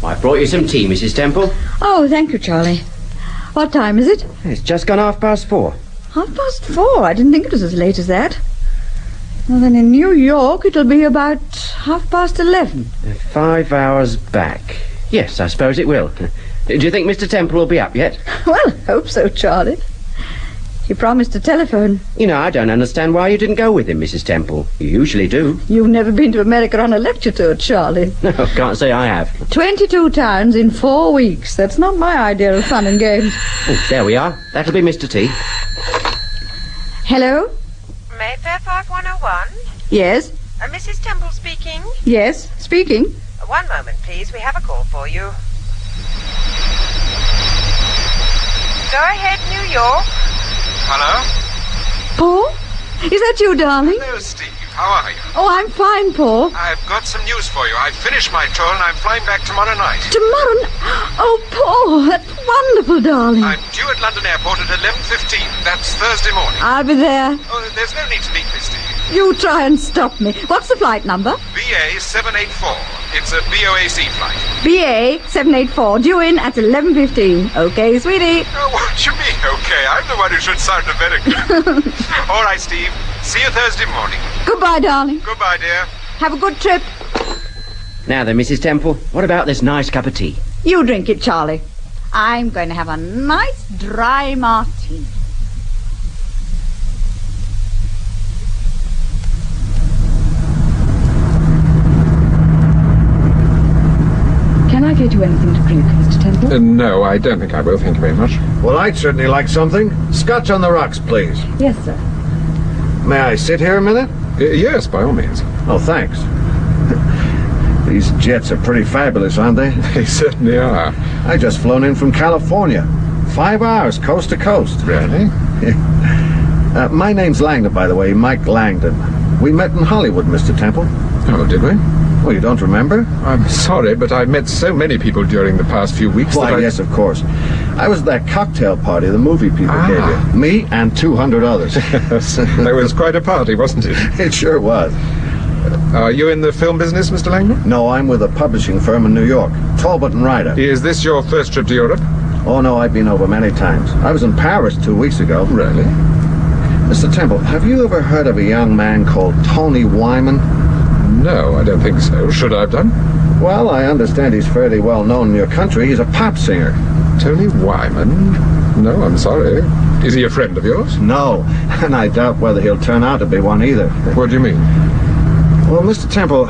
I brought you some tea, Mrs. Temple. Oh, thank you, Charlie. What time is it? It's just gone 4:30. 4:30? I didn't think it was as late as that. Well, then in New York it'll be about 11:30. 5 hours back. Yes, I suppose it will. Do you think Mr. Temple will be up yet? Well, hope so, Charlie. He promised to telephone. You know, I don't understand why you didn't go with him, Mrs. Temple. You usually do. You've never been to America on a lecture tour, Charlie. No, can't say I have. 22 towns in 4 weeks. That's not my idea of fun and games. Oh, there we are. That'll be Mr. T. Hello? Mayfair Park 101? Yes? Mrs. Temple speaking? Yes, speaking. One moment, please. We have a call for you. Go ahead, New York. Hello? Paul? Is that you, darling? Hello, Steve. How are you? Oh, I'm fine, Paul. I've got some news for you. I've finished my tour and I'm flying back tomorrow night. Tomorrow? Oh, Paul, that's wonderful, darling. I'm due at London Airport at 11:15. That's Thursday morning. I'll be there. Oh, there's no need to meet me, Steve. You try and stop me. What's the flight number? BA 784. It's a BOAC flight. BA 784, due in at 11:15. Okay, sweetie. Oh, what do you mean, okay? I'm the one who should sound American. All right, Steve. See you Thursday morning. Goodbye, darling. Goodbye, dear. Have a good trip. Now then, Mrs. Temple, what about this nice cup of tea? You drink it, Charlie. I'm going to have a nice dry martini. Can I get you anything to drink, Mr. Temple? No, I don't think I will. Thank you very much. Well, I'd certainly like something. Scotch on the rocks, please. Yes, sir. May I sit here a minute? Yes, by all means. Oh, thanks. These jets are pretty fabulous, aren't they? They certainly are. I just flown in from California. 5 hours, coast to coast. Really? My name's Langdon, by the way, Mike Langdon. We met in Hollywood, Mr. Temple. Oh, did we? Well, you don't remember? I'm sorry, but I've met so many people during the past few weeks Why, that yes, of course. I was at that cocktail party the movie people gave you. Me and 200 others. That was quite a party, wasn't it? It sure was. Are you in the film business, Mr. Langdon? No, I'm with a publishing firm in New York, Talbot and Ryder. Is this your first trip to Europe? Oh, no, I've been over many times. I was in Paris 2 weeks ago. Really? Mr. Temple, have you ever heard of a young man called Tony Wyman? No, I don't think so. Should I have done? Well, I understand he's fairly well known in your country. He's a pop singer. Tony Wyman? No, I'm sorry. Is he a friend of yours? No, and I doubt whether he'll turn out to be one either. What do you mean? Well, Mr. Temple,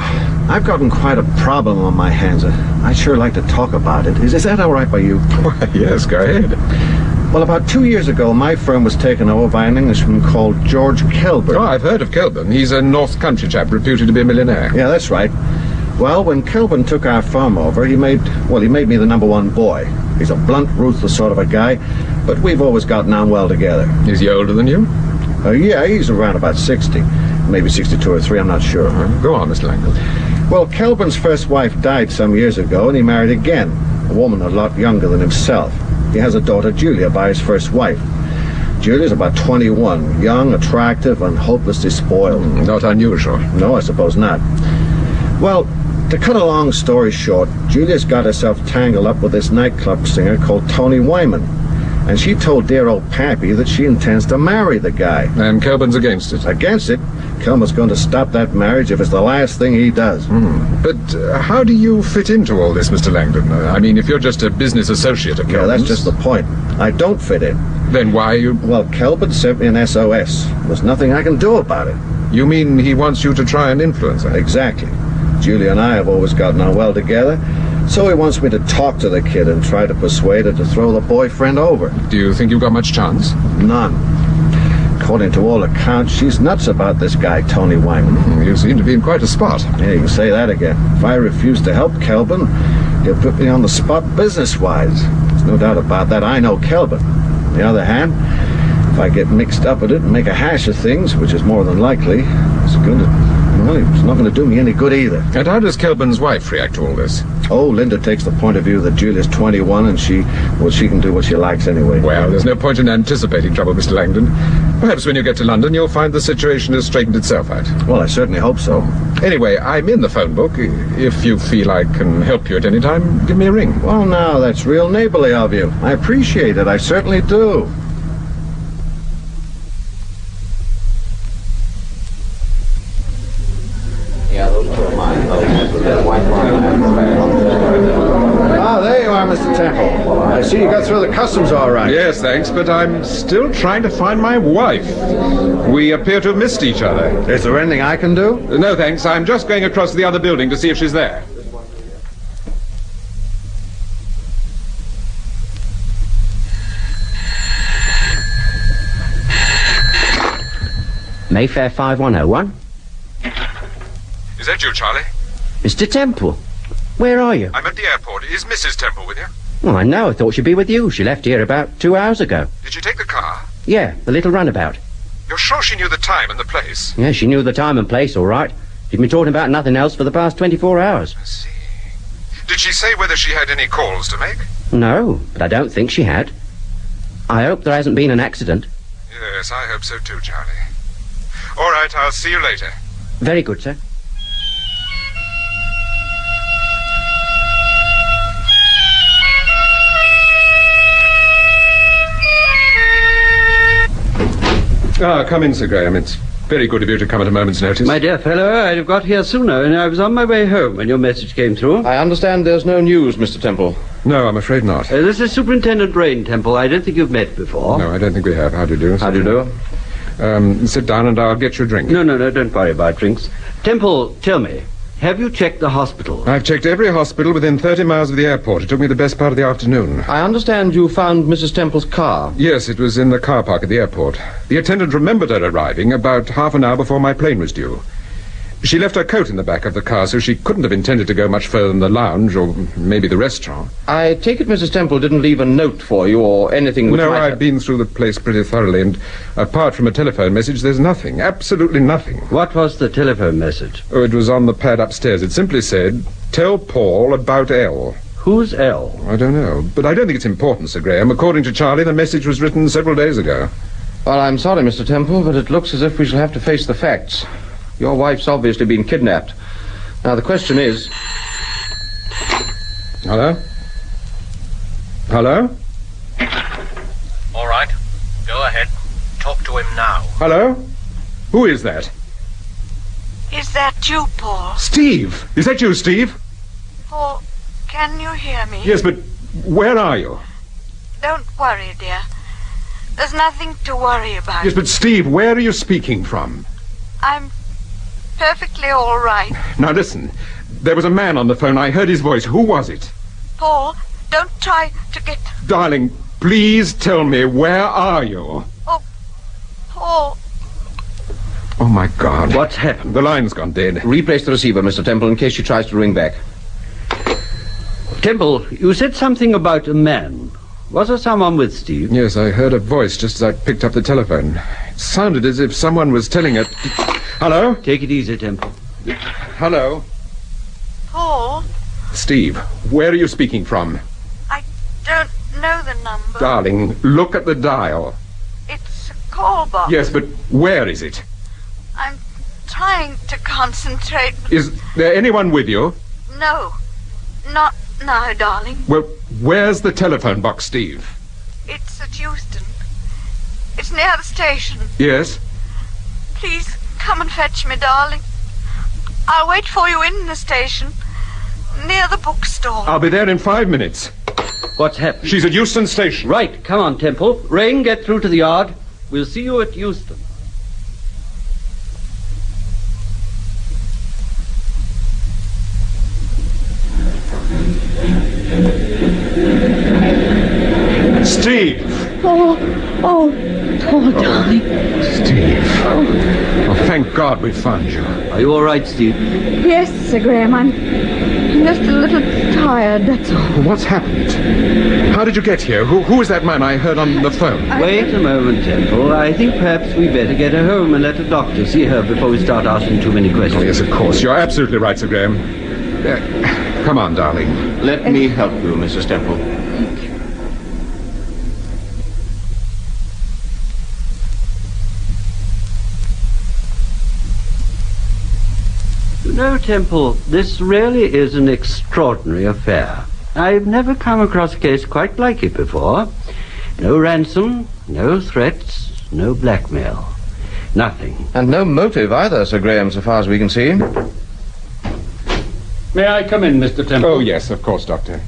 I've gotten quite a problem on my hands. I'd sure like to talk about it. Is that all right by you? Why, yes, go ahead. Well, about 2 years ago, my firm was taken over by an Englishman called George Kelburn. Oh, I've heard of Kelburn. He's a North Country chap reputed to be a millionaire. Yeah, that's right. Well, when Kelburn took our firm over, he made me the #1 boy. He's a blunt, ruthless sort of a guy, but we've always gotten on well together. Is he older than you? Yeah, he's around about 60. Maybe 62 or 3, I'm not sure. Go on, Mr. Langdon. Well, Kelburn's first wife died some years ago, and he married again, a woman a lot younger than himself. He has a daughter, Julia, by his first wife. Julia's about 21, young, attractive, and hopelessly spoiled. Not unusual. No, I suppose not. Well, to cut a long story short, Julia's got herself tangled up with this nightclub singer called Tony Wyman. And she told dear old Pappy that she intends to marry the guy. And Kelburn's against it? Against it? Kelburn's going to stop that marriage if it's the last thing he does. But how do you fit into all this, Mr. Langdon? I mean, if you're just a business associate of Kelburn's... Yeah, that's just the point. I don't fit in. Then why are you... Well, Kelburn sent me an SOS. There's nothing I can do about it. You mean he wants you to try and influence her? Exactly. Julia and I have always gotten on well together, so he wants me to talk to the kid and try to persuade her to throw the boyfriend over. Do you think you've got much chance? None. According to all accounts, she's nuts about this guy, Tony Wyman. You seem to be in quite a spot. Yeah, you can say that again. If I refuse to help Kelburn, he'll put me on the spot business-wise. There's no doubt about that. I know Kelburn. On the other hand, if I get mixed up with it and make a hash of things, which is more than likely, it's going to Well, it's not going to do me any good either. And how does Kelburn's wife react to all this? Oh, Linda takes the point of view that Julia's 21 and she can do what she likes anyway. Well, there's no point in anticipating trouble, Mr. Langdon. Perhaps when you get to London, you'll find the situation has straightened itself out. Well, I certainly hope so. Anyway, I'm in the phone book. If you feel I can help you at any time, give me a ring. Well, now, that's real neighborly of you. I appreciate it. I certainly do. Ah, there you are, Mr. Temple. I see you got through the customs all right. Yes, thanks, but I'm still trying to find my wife. We appear to have missed each other. Is there anything I can do? No, thanks. I'm just going across to the other building to see if she's there. Mayfair 5101. Is that you, Charlie? Mr. Temple, where are you? I'm at the airport. Is Mrs. Temple with you? Well, I know. I thought she'd be with you. She left here about 2 hours ago. Did she take the car? Yeah, the little runabout. You're sure she knew the time and the place? Yeah, she knew the time and place, all right. She'd been talking about nothing else for the past 24 hours. I see. Did she say whether she had any calls to make? No, but I don't think she had. I hope there hasn't been an accident. Yes, I hope so too, Charlie. All right, I'll see you later. Very good, sir. Come in, Sir Graham. It's very good of you to come at a moment's notice. My dear fellow, I'd have got here sooner, and I was on my way home when your message came through. I understand there's no news, Mr. Temple. No, I'm afraid not. This is Superintendent Rain, Temple. I don't think you've met before. No, I don't think we have. How do you do? How do you do? Sit down and I'll get you a drink. No, don't worry about drinks. Temple, tell me, have you checked the hospital? I've checked every hospital within 30 miles of the airport. It took me the best part of the afternoon. I understand you found Mrs. Temple's car. Yes, it was in the car park at the airport. The attendant remembered her arriving about half an hour before my plane was due. She left her coat in the back of the car, so she couldn't have intended to go much further than the lounge or maybe the restaurant. I take it Mrs. Temple didn't leave a note for you or anything which No, might I've have... been through the place pretty thoroughly, and apart from a telephone message, there's nothing. Absolutely nothing. What was the telephone message? Oh, it was on the pad upstairs. It simply said, "Tell Paul about Elle." Who's Elle? I don't know, but I don't think it's important, Sir Graham. According to Charlie, the message was written several days ago. Well, I'm sorry, Mr. Temple, but it looks as if we shall have to face the facts. Your wife's obviously been kidnapped. Now, the question is... Hello? Hello? All right. Go ahead. Talk to him now. Hello? Who is that? Is that you, Paul? Steve! Is that you, Steve? Paul, can you hear me? Yes, but where are you? Don't worry, dear. There's nothing to worry about. Yes, but Steve, where are you speaking from? I'm perfectly all right. Now listen, there was a man on the phone. I heard his voice. Who was it? Paul, don't try to get... Darling, please tell me, where are you? Oh, Paul. Oh, my God. What's happened? The line's gone dead. Replace the receiver, Mr. Temple, in case she tries to ring back. Temple, you said something about a man. Was there someone with Steve? Yes, I heard a voice just as I picked up the telephone. It sounded as if someone was telling it... Hello? Take it easy, Temple. Hello? Paul, Steve, where are you speaking from? I don't know the number. Darling, look at the dial. It's a call box. Yes, but where is it? I'm trying to concentrate. Is there anyone with you? No, not now, darling. Well, where's the telephone box, Steve? It's at Euston. It's near the station. Yes? Please come and fetch me, darling. I'll wait for you in the station, near the bookstore. I'll be there in 5 minutes. What's happened? She's at Euston Station. Right, come on, Temple. Rain, get through to the yard. We'll see you at Euston. Steve! Oh, Paul, darling. Steve. Oh, thank God we found you. Are you all right, Steve? Yes, Sir Graham, I'm just a little tired, that's all. What's happened? How did you get here? Who is that man I heard on the phone? Wait a moment, Temple. I think perhaps we better get her home and let a doctor see her before we start asking too many questions. Oh, yes, of course. You're absolutely right, Sir Graham. Come on, darling. Let me help you, Mrs. Temple. No, Temple, this really is an extraordinary affair. I've never come across a case quite like it before. No ransom, no threats, no blackmail. Nothing. And no motive either, Sir Graham, so far as we can see. May I come in, Mr. Temple? Oh, yes, of course, Doctor.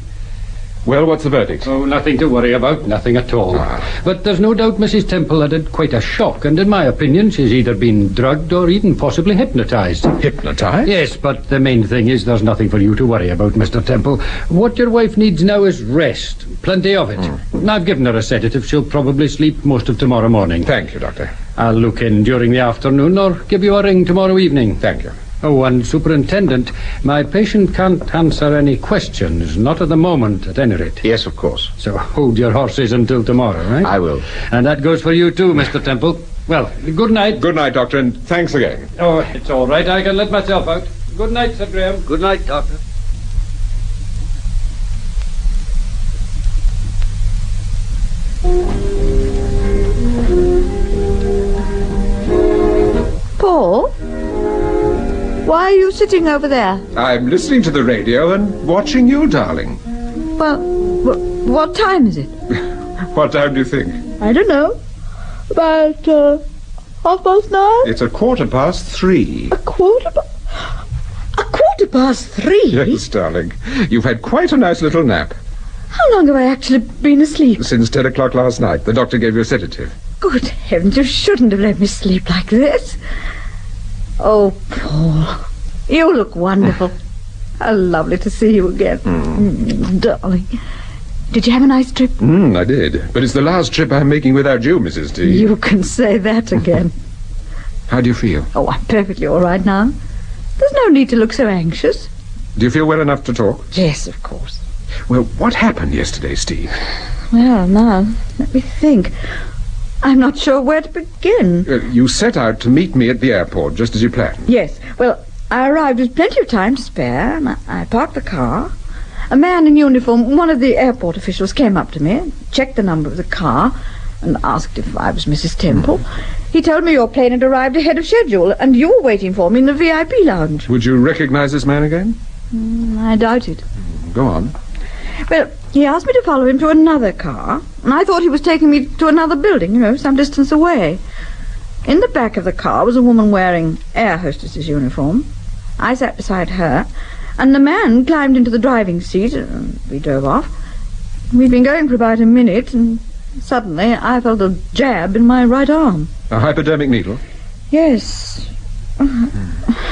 Well, what's the verdict? Oh, nothing to worry about, nothing at all. But there's no doubt Mrs. Temple had quite a shock, and in my opinion, she's either been drugged or even possibly hypnotized. Hypnotized? Yes, but the main thing is there's nothing for you to worry about, Mr. Temple. What your wife needs now is rest. Plenty of it. I've given her a sedative. She'll probably sleep most of tomorrow morning. Thank you, Doctor. I'll look in during the afternoon or give you a ring tomorrow evening. Thank you. Oh, and Superintendent, my patient can't answer any questions, not at the moment, at any rate. Yes, of course. So hold your horses until tomorrow, right? I will. And that goes for you too, Mr. Temple. Well, good night. Good night, Doctor, and thanks again. Oh, it's all right. I can let myself out. Good night, Sir Graham. Good night, Doctor. Paul? Why are you sitting over there? I'm listening to the radio and watching you, darling. Well, what time is it? What time do you think? I don't know. About 9:30? It's 3:15. A quarter past 3? Yes, darling. You've had quite a nice little nap. How long have I actually been asleep? Since 10 o'clock last night. The doctor gave you a sedative. Good heavens, you shouldn't have let me sleep like this. Oh, Paul, you look wonderful. How lovely to see you again. Darling. Did you have a nice trip? I did. But it's the last trip I'm making without you, Mrs. T. You can say that again. How do you feel? Oh, I'm perfectly all right now. There's no need to look so anxious. Do you feel well enough to talk? Yes, of course. Well, what happened yesterday, Steve? Well, now, let me think. I'm not sure where to begin. You set out to meet me at the airport, just as you planned. Yes, well, I arrived with plenty of time to spare, and I parked the car. A man in uniform, one of the airport officials, came up to me, checked the number of the car, and asked if I was Mrs. Temple. He told me your plane had arrived ahead of schedule, and you were waiting for me in the VIP lounge. Would you recognize this man again? I doubt it. Go on. Well, he asked me to follow him to another car, and I thought he was taking me to another building, some distance away. In the back of the car was a woman wearing air hostess's uniform. I sat beside her, and the man climbed into the driving seat, and we drove off. We'd been going for about a minute, and suddenly I felt a jab in my right arm. A hypodermic needle? Yes. I'm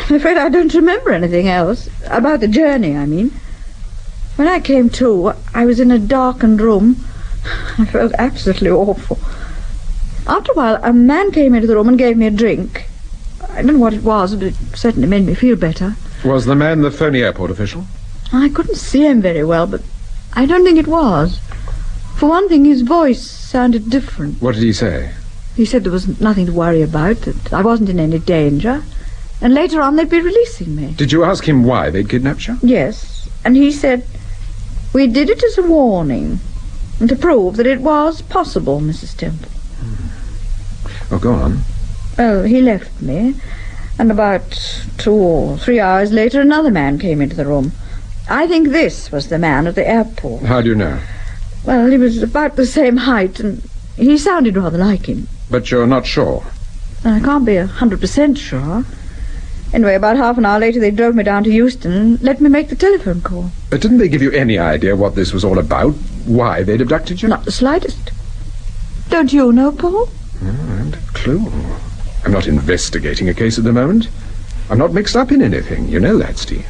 afraid I don't remember anything else. About the journey, I mean. When I came to, I was in a darkened room. I felt absolutely awful. After a while, a man came into the room and gave me a drink. I don't know what it was, but it certainly made me feel better. Was the man the phony airport official? I couldn't see him very well, but I don't think it was. For one thing, his voice sounded different. What did he say? He said there was nothing to worry about, that I wasn't in any danger, and later on they'd be releasing me. Did you ask him why they'd kidnapped you? Yes, and he said, "We did it as a warning, and to prove that it was possible, Mrs. Temple." Oh, go on. Well, he left me, and about 2 or 3 hours later another man came into the room. I think this was the man at the airport. How do you know? Well, he was about the same height, and he sounded rather like him. But you're not sure? I can't be 100% sure. Anyway, about half an hour later they drove me down to Euston and let me make the telephone call. But didn't they give you any idea what this was all about? Why they'd abducted you? Not the slightest. Don't you know, Paul? No, I haven't a clue. I'm not investigating a case at the moment. I'm not mixed up in anything. You know that, Steve.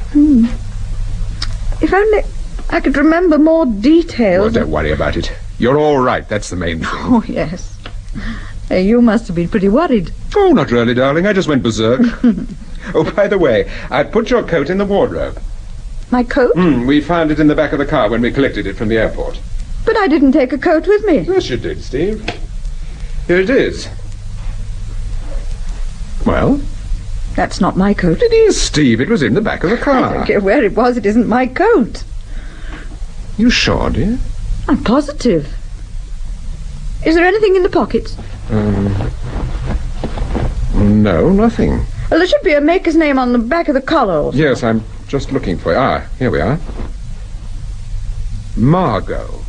If only I could remember more details. Well, don't worry about it. You're all right. That's the main thing. Oh, yes. Hey, you must have been pretty worried. Oh, not really, darling. I just went berserk. Oh, by the way, I put your coat in the wardrobe. My coat? We found it in the back of the car when we collected it from the airport. But I didn't take a coat with me. Yes, you did, Steve. Here it is. Well? That's not my coat. It is, Steve. It was in the back of the I car. don't care where it was. It isn't my coat. You sure, dear? I'm positive. Is there anything in the pockets? No, nothing. Well, there should be a maker's name on the back of the collar. Or Yes, I'm just looking for it. Ah, here we are. Margo.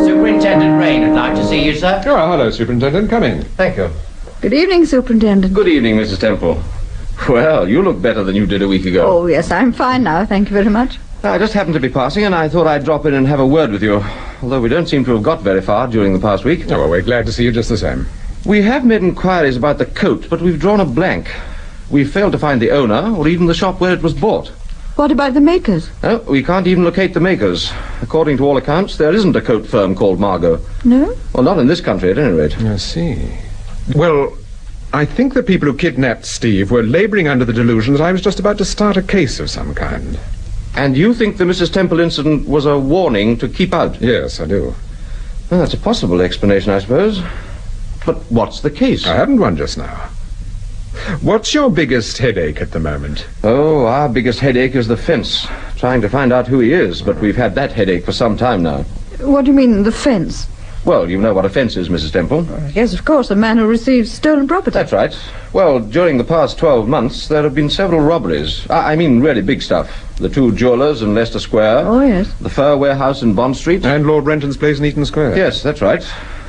Superintendent Rain would like to see you, sir. Oh, hello, Superintendent. Come in. Thank you. Good evening, Superintendent. Good evening, Mrs. Temple. Well, you look better than you did a week ago. Oh, yes, I'm fine now. Thank you very much. I just happened to be passing, and I thought I'd drop in and have a word with you, although we don't seem to have got very far during the past week. Oh, well, we're glad to see you just the same. We have made inquiries about the coat, but we've drawn a blank. We've failed to find the owner, or even the shop where it was bought. What about the makers? No, we can't even locate the makers. According to all accounts, there isn't a coat firm called Margo. No? Well, not in this country, at any rate. I see. Well, I think the people who kidnapped Steve were laboring under the delusion that I was just about to start a case of some kind. And you think the Mrs. Temple incident was a warning to keep out? Yes, I do. Well, that's a possible explanation, I suppose. But what's the case? I hadn't one just now. What's your biggest headache at the moment? Oh, our biggest headache is the fence. Trying to find out who he is, but we've had that headache for some time now. What do you mean, the fence? Well, you know what a fence is, Mrs. Temple. Yes, of course, the man who receives stolen property. That's right. Well, during the past 12 months, there have been several robberies. I mean, really big stuff. The 2 jewelers in Leicester Square. Oh, yes. The fur warehouse in Bond Street. And Lord Renton's place in Eaton Square. Yes, that's right.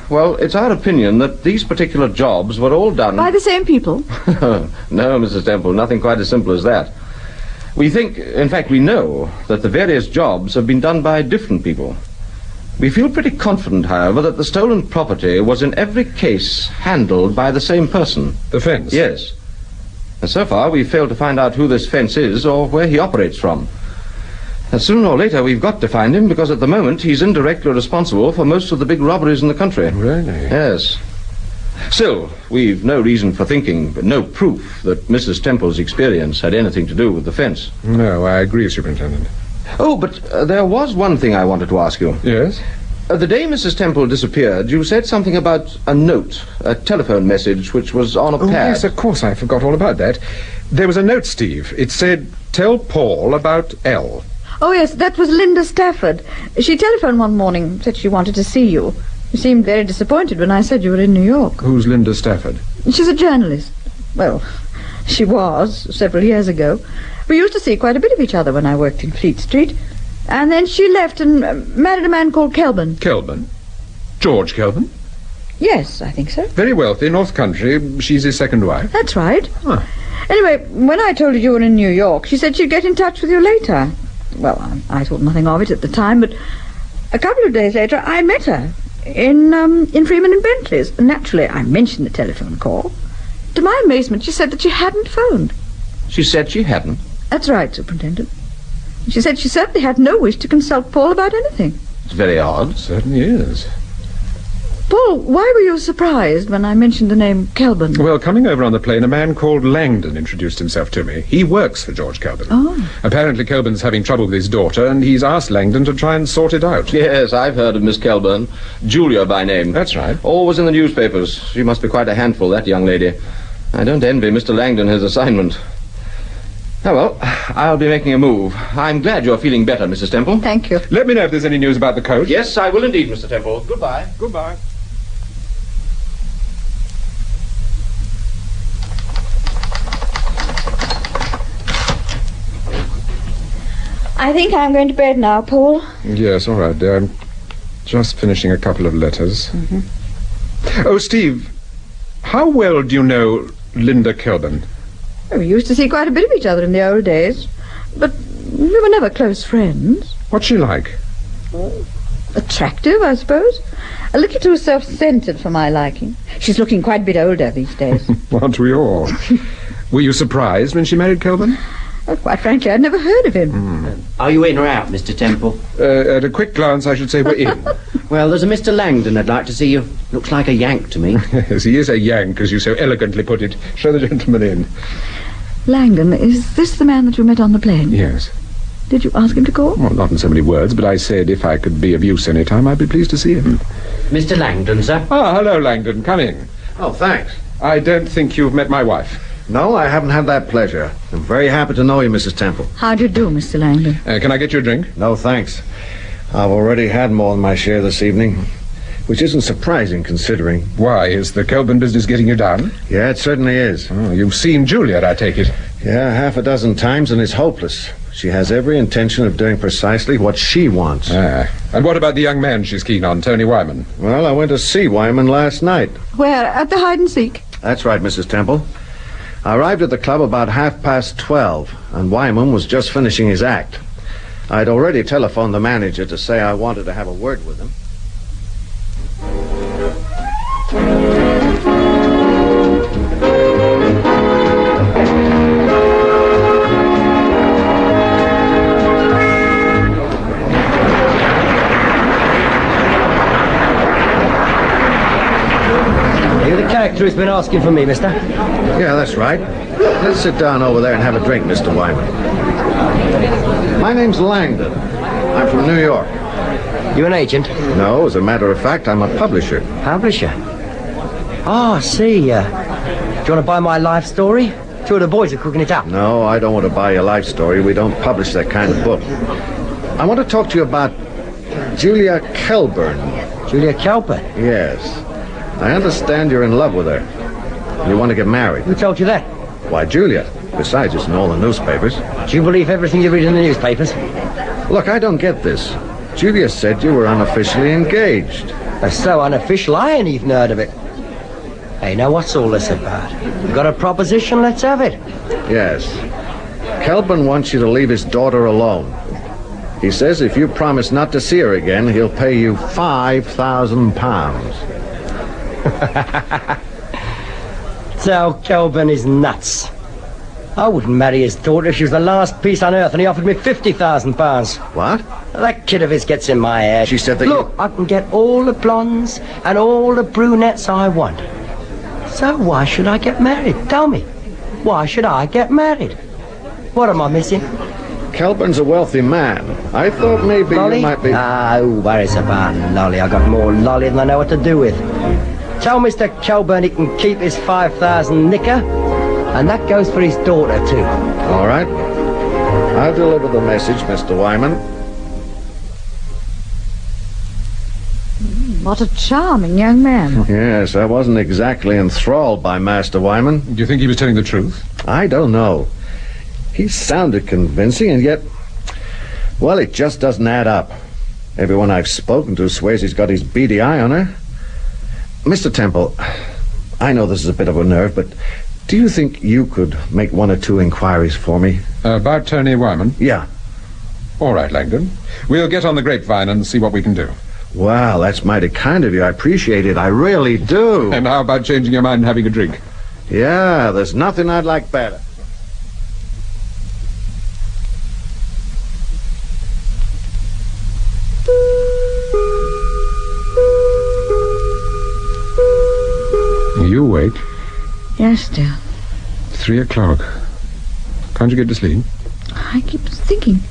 Well, it's our opinion that these particular jobs were all done... By the same people? No, Mrs. Temple, nothing quite as simple as that. We think, in fact, we know, that the various jobs have been done by different people. We feel pretty confident, however, that the stolen property was in every case handled by the same person. The fence? Yes. And so far, we've failed to find out who this fence is or where he operates from. And sooner or later, we've got to find him, because at the moment, he's indirectly responsible for most of the big robberies in the country. Really? Yes. Still, we've no reason for thinking, but no proof, that Mrs. Temple's experience had anything to do with the fence. No, I agree, Superintendent. Oh, but there was one thing I wanted to ask you. Yes? The day Mrs. Temple disappeared, you said something about a note, a telephone message, which was on a Oh, pad. yes, of course, I forgot all about that. There was a note, Steve. It said, "Tell Paul about L." Oh, yes, that was Linda Stafford. She telephoned one morning, said she wanted to see you. You seemed very disappointed when I said you were in New York. Who's Linda Stafford? She's a journalist. Well, she was, several years ago. We used to see quite a bit of each other when I worked in Fleet Street. And then she left and married a man called Kelburn. Kelburn? George Kelburn? Yes, I think so. Very wealthy, North Country. She's his second wife. That's right. Huh. Anyway, when I told her you were in New York, she said she'd get in touch with you later. Well, I thought nothing of it at the time, but a couple of days later I met her in Freeman and Bentley's. Naturally, I mentioned the telephone call. To my amazement, she said that she hadn't phoned. She said she hadn't. That's right, Superintendent. She said she certainly had no wish to consult Paul about anything. It's very odd. Certainly is. Paul, why were you surprised when I mentioned the name Kelburn? Well, coming over on the plane, a man called Langdon introduced himself to me. He works for George Kelburn. Oh. Apparently Kelburn's having trouble with his daughter, and he's asked Langdon to try and sort it out. Yes, I've heard of Miss Kelburn. Julia by name. That's right. Always in the newspapers. She must be quite a handful, that young lady. I don't envy Mr. Langdon his assignment. Oh, well, I'll be making a move. I'm glad you're feeling better, Mrs. Temple. Thank you. Let me know if there's any news about the coat. Yes, I will indeed, Mr. Temple. Goodbye. Goodbye. I think I'm going to bed now, Paul. Yes, all right, dear. I'm just finishing a couple of letters. Oh, Steve, how well do you know Linda Kelburn? We used to see quite a bit of each other in the old days. But We were never close friends. What's she like? Attractive, I suppose. A little too self-centered for my liking. She's looking quite a bit older these days. Aren't we all? Were you surprised when she married Kelvin? Well, quite frankly, I'd never heard of him. Are you in or out, Mr. Temple? At a quick glance, I should say we're in. Well, there's a Mr. Langdon I'd like to see you. Looks like a Yank to me. Yes, he is a Yank, as you so elegantly put it. Show the gentleman in. Langdon, is this the man that you met on the plane? Yes. Did you ask him to call? Well, not in so many words, but I said if I could be of use any time, I'd be pleased to see him. Mr. Langdon, sir. Ah, hello, Langdon. Come in. Oh, thanks. I don't think you've met my wife. No, I haven't had that pleasure. I'm very happy to know you, Mrs. Temple. How do you do, Mr. Langdon? Can I get you a drink? No, thanks. I've already had more than my share this evening, which isn't surprising considering. Why, is the Kelvin business getting you down? Yeah, it certainly is. Oh, you've seen Juliet, I take it. Yeah, half a dozen times, and it's hopeless. She has every intention of doing precisely what she wants. Ah. And what about the young man she's keen on, Tony Wyman? Well, I went to see Wyman last night. Where? At the hide-and-seek? That's right, Mrs. Temple. I arrived at the club about 12:30, and Wyman was just finishing his act. I'd already telephoned the manager to say I wanted to have a word with him. You're the character who's been asking for me, mister. Yeah, that's right. Let's sit down over there and have a drink, Mr. Wyman. My name's Langdon. I'm from New York. You an agent? No, as a matter of fact, I'm a publisher. Publisher? Oh, I see. Do you want to buy my life story? Two of the boys are cooking it up. No, I don't want to buy your life story. We don't publish that kind of book. I want to talk to you about Julia Kelburn. Julia Kelburn? Yes. I understand you're in love with her. You want to get married. Who told you that? Why, Julia. Besides, it's in all the newspapers. Do you believe everything you read in the newspapers? Look, I don't get this. Julia said you were unofficially engaged. That's so unofficial, I ain't even heard of it. Hey, now what's all this about? You got a proposition? Let's have it. Yes. Kelburn wants you to leave his daughter alone. He says if you promise not to see her again, he'll pay you £5,000. So Kelburn is nuts. I wouldn't marry his daughter if she was the last piece on earth and he offered me £50,000. What? That kid of his gets in my head. She said that Look, I can get all the blondes and all the brunettes I want. So why should I get married? Tell me. Why should I get married? What am I missing? Kelburn's a wealthy man. I thought maybe Lolly? you might be... Ah, who worries about lolly? I got more lolly than I know what to do with. Tell Mr. Kelburn he can keep his 5,000 knicker, and that goes for his daughter, too. All right. I'll deliver the message, Mr. Wyman. What a charming young man. Yes, I wasn't exactly enthralled by Master Wyman. Do you think he was telling the truth? I don't know. He sounded convincing, and yet... Well, it just doesn't add up. Everyone I've spoken to swears he's got his beady eye on her. Mr. Temple, I know this is a bit of a nerve, but do you think you could make one or two inquiries for me? About Tony Wyman? Yeah. All right, Langdon. We'll get on the grapevine and see what we can do. Wow, that's mighty kind of you. I appreciate it. I really do. And how about changing your mind and having a drink? Yeah, there's nothing I'd like better. Are you awake? Yes, dear. 3 o'clock. Can't you get to sleep? I keep thinking.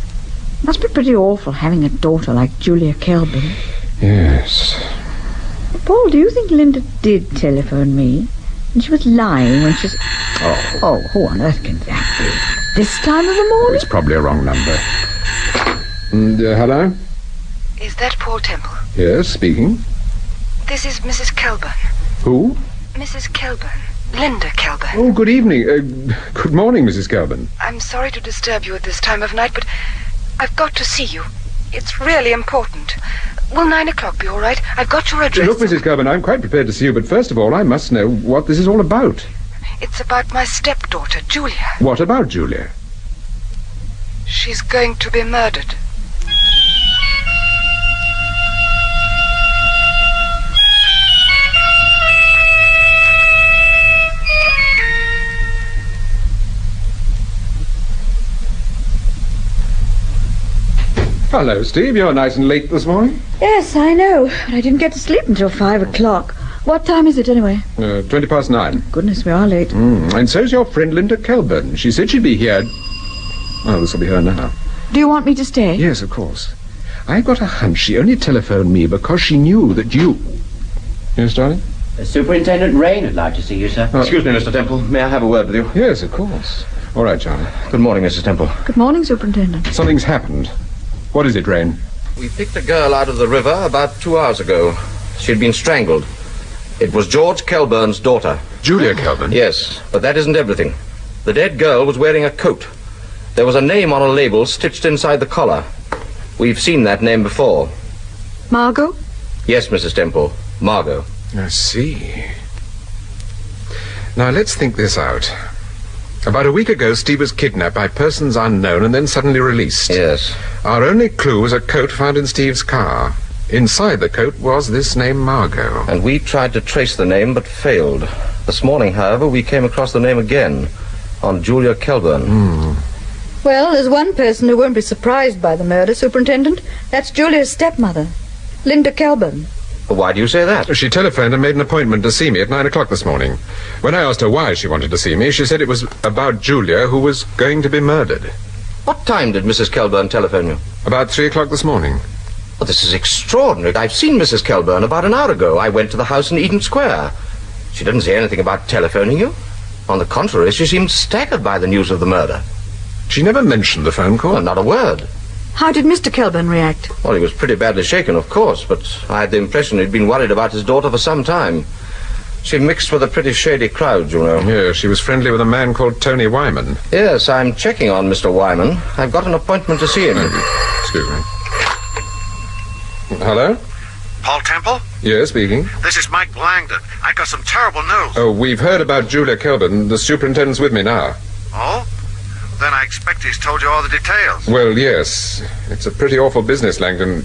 Must be pretty awful having a daughter like Julia Kelburn. Yes. Paul, do you think Linda did telephone me? And she was lying when she's... Oh, who on earth can that be? This time of the morning? It's probably a wrong number. Hello? Is that Paul Temple? Yes, speaking. This is Mrs. Kelburn. Who? Mrs. Kelburn. Linda Kelburn. Oh, good evening. Good morning, Mrs. Kelburn. I'm sorry to disturb you at this time of night, but I've got to see you. It's really important. Will 9 o'clock be all right? I've got your address. Look, Mrs. Kelburn, I'm quite prepared to see you, but first of all, I must know what this is all about. It's about my stepdaughter, Julia. What about Julia? She's going to be murdered. Hello, Steve. You're nice and late this morning. Yes, I know, but I didn't get to sleep until 5 o'clock. What time is it, anyway? 9:20. Goodness, we are late. And so's your friend Linda Kelburn. She said she'd be here. Oh, this will be her now. Do you want me to stay? Yes, of course. I've got a hunch she only telephoned me because she knew that you... Yes, darling? Superintendent Rain would like to see you, sir. Excuse me, Mr. Temple. May I have a word with you? Yes, of course. All right, Charlie. Good morning, Mrs. Temple. Good morning, Superintendent. Something's happened. What is it, Rain? We picked a girl out of the river about 2 hours ago. She'd been strangled. It was George Kelburn's daughter. Julia Kelburn? Yes, but that isn't everything. The dead girl was wearing a coat. There was a name on a label stitched inside the collar. We've seen that name before. Margo? Yes, Mrs. Temple. Margo. I see. Now, let's think this out. About a week ago, Steve was kidnapped by persons unknown and then suddenly released. Yes. Our only clue was a coat found in Steve's car. Inside the coat was this name, Margo. And we tried to trace the name, but failed. This morning, however, we came across the name again, on Julia Kelburn. Well, there's one person who won't be surprised by the murder, Superintendent. That's Julia's stepmother, Linda Kelburn. Why do you say that? She telephoned and made an appointment to see me at 9 o'clock this morning. When I asked her why she wanted to see me, she said it was about Julia, who was going to be murdered. What time did Mrs. Kelburn telephone you? About 3 o'clock this morning. Well, this is extraordinary. I've seen Mrs. Kelburn about an hour ago. I went to the house in Eden Square. She didn't say anything about telephoning you. On the contrary, she seemed staggered by the news of the murder. She never mentioned the phone call? Well, not a word. How did Mr. Kelburn react? Well, he was pretty badly shaken, of course, but I had the impression he'd been worried about his daughter for some time. She mixed with a pretty shady crowd, you know. Yeah, she was friendly with a man called Tony Wyman. Yes, I'm checking on Mr. Wyman. I've got an appointment to see him. Excuse me. Hello? Paul Temple? Yes, speaking. This is Mike Langdon. I got some terrible news. Oh, we've heard about Julia Kelburn. The superintendent's with me now. Oh? Then I expect he's told you all the details. Well, yes. It's a pretty awful business, Langdon.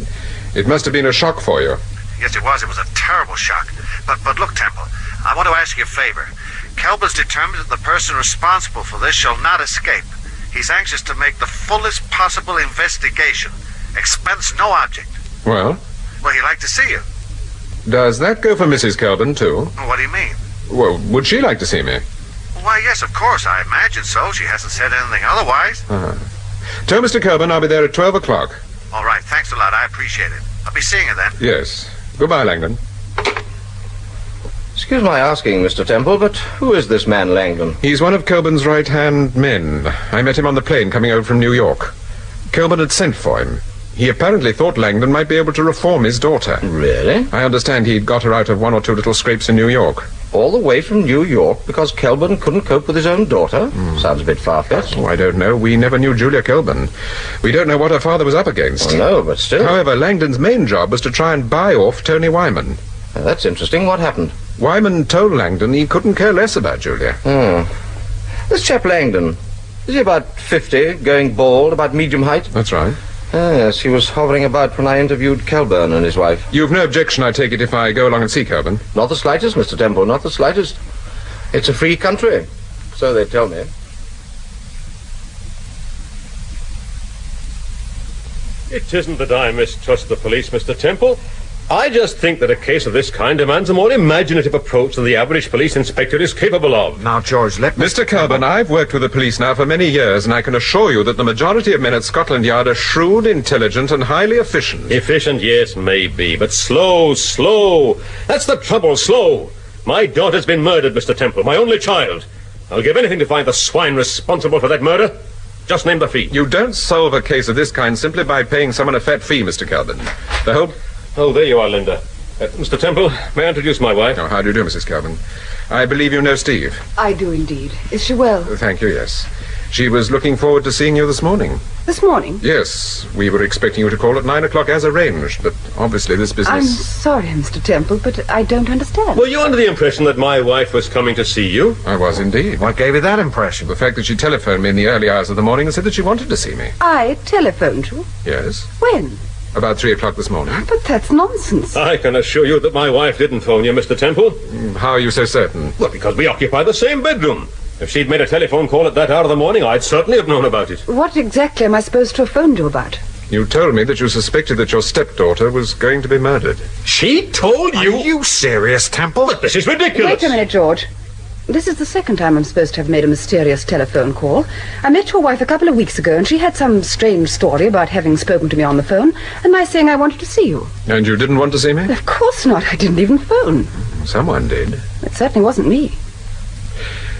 It must have been a shock for you. Yes, it was. It was a terrible shock. But look, Temple, I want to ask you a favor. Kelburn's determined that the person responsible for this shall not escape. He's anxious to make the fullest possible investigation. Expense no object. Well? Well, he'd like to see you. Does that go for Mrs. Kelburn, too? What do you mean? Well, would she like to see me? Why, yes, of course. I imagine so. She hasn't said anything otherwise. Tell Mr. Kelburn I'll be there at 12 o'clock. All right. Thanks a lot. I appreciate it. I'll be seeing you then. Yes. Goodbye, Langdon. Excuse my asking, Mr. Temple, but who is this man Langdon? He's one of Kelburn's right-hand men. I met him on the plane coming over from New York. Kelburn had sent for him. He apparently thought Langdon might be able to reform his daughter. Really? I understand he'd got her out of one or two little scrapes in New York. All the way from New York because Kelburn couldn't cope with his own daughter? Sounds a bit far-fetched. Oh, I don't know. We never knew Julia Kelburn. We don't know what her father was up against. Oh, no, but still. However, Langdon's main job was to try and buy off Tony Wyman. That's interesting. What happened? Wyman told Langdon he couldn't care less about Julia. This chap Langdon, is he about 50, going bald, about medium height? That's right. Yes, he was hovering about when I interviewed Kelburn and his wife. You've no objection, I take it, if I go along and see Kelburn? Not the slightest, Mr. Temple, not the slightest. It's a free country, so they tell me. It isn't that I mistrust the police, Mr. Temple. I just think that a case of this kind demands a more imaginative approach than the average police inspector is capable of. Now, George, let me... Mr. Kelburn, I've worked with the police now for many years, and I can assure you that the majority of men at Scotland Yard are shrewd, intelligent, and highly efficient. Efficient, yes, maybe, but slow. That's the trouble, slow. My daughter's been murdered, Mr. Temple, my only child. I'll give anything to find the swine responsible for that murder. Just name the fee. You don't solve a case of this kind simply by paying someone a fat fee, Mr. Kelburn. The whole... Oh, there you are, Linda. Mr. Temple, may I introduce my wife? Oh, how do you do, Mrs. Kelburn? I believe you know Steve. I do indeed. Is she well? Thank you, yes. She was looking forward to seeing you this morning. This morning? Yes, we were expecting you to call at 9 o'clock as arranged, but obviously this business... I'm sorry, Mr. Temple, but I don't understand. Were you under the impression that my wife was coming to see you? I was indeed. What gave you that impression? The fact that she telephoned me in the early hours of the morning and said that she wanted to see me. I telephoned you? Yes. When? About 3 o'clock this morning. But that's nonsense. I can assure you that my wife didn't phone you, Mr. Temple. How are you so certain? Well, because we occupy the same bedroom. If she'd made a telephone call at that hour of the morning, I'd certainly have known about it. What exactly am I supposed to have phoned you about? You told me that you suspected that your stepdaughter was going to be murdered. She told you? Are you serious, Temple? But this is ridiculous. Wait a minute, George. This is the second time I'm supposed to have made a mysterious telephone call. I met your wife a couple of weeks ago, and she had some strange story about having spoken to me on the phone, and my saying I wanted to see you. And you didn't want to see me? Of course not. I didn't even phone. Someone did. It certainly wasn't me.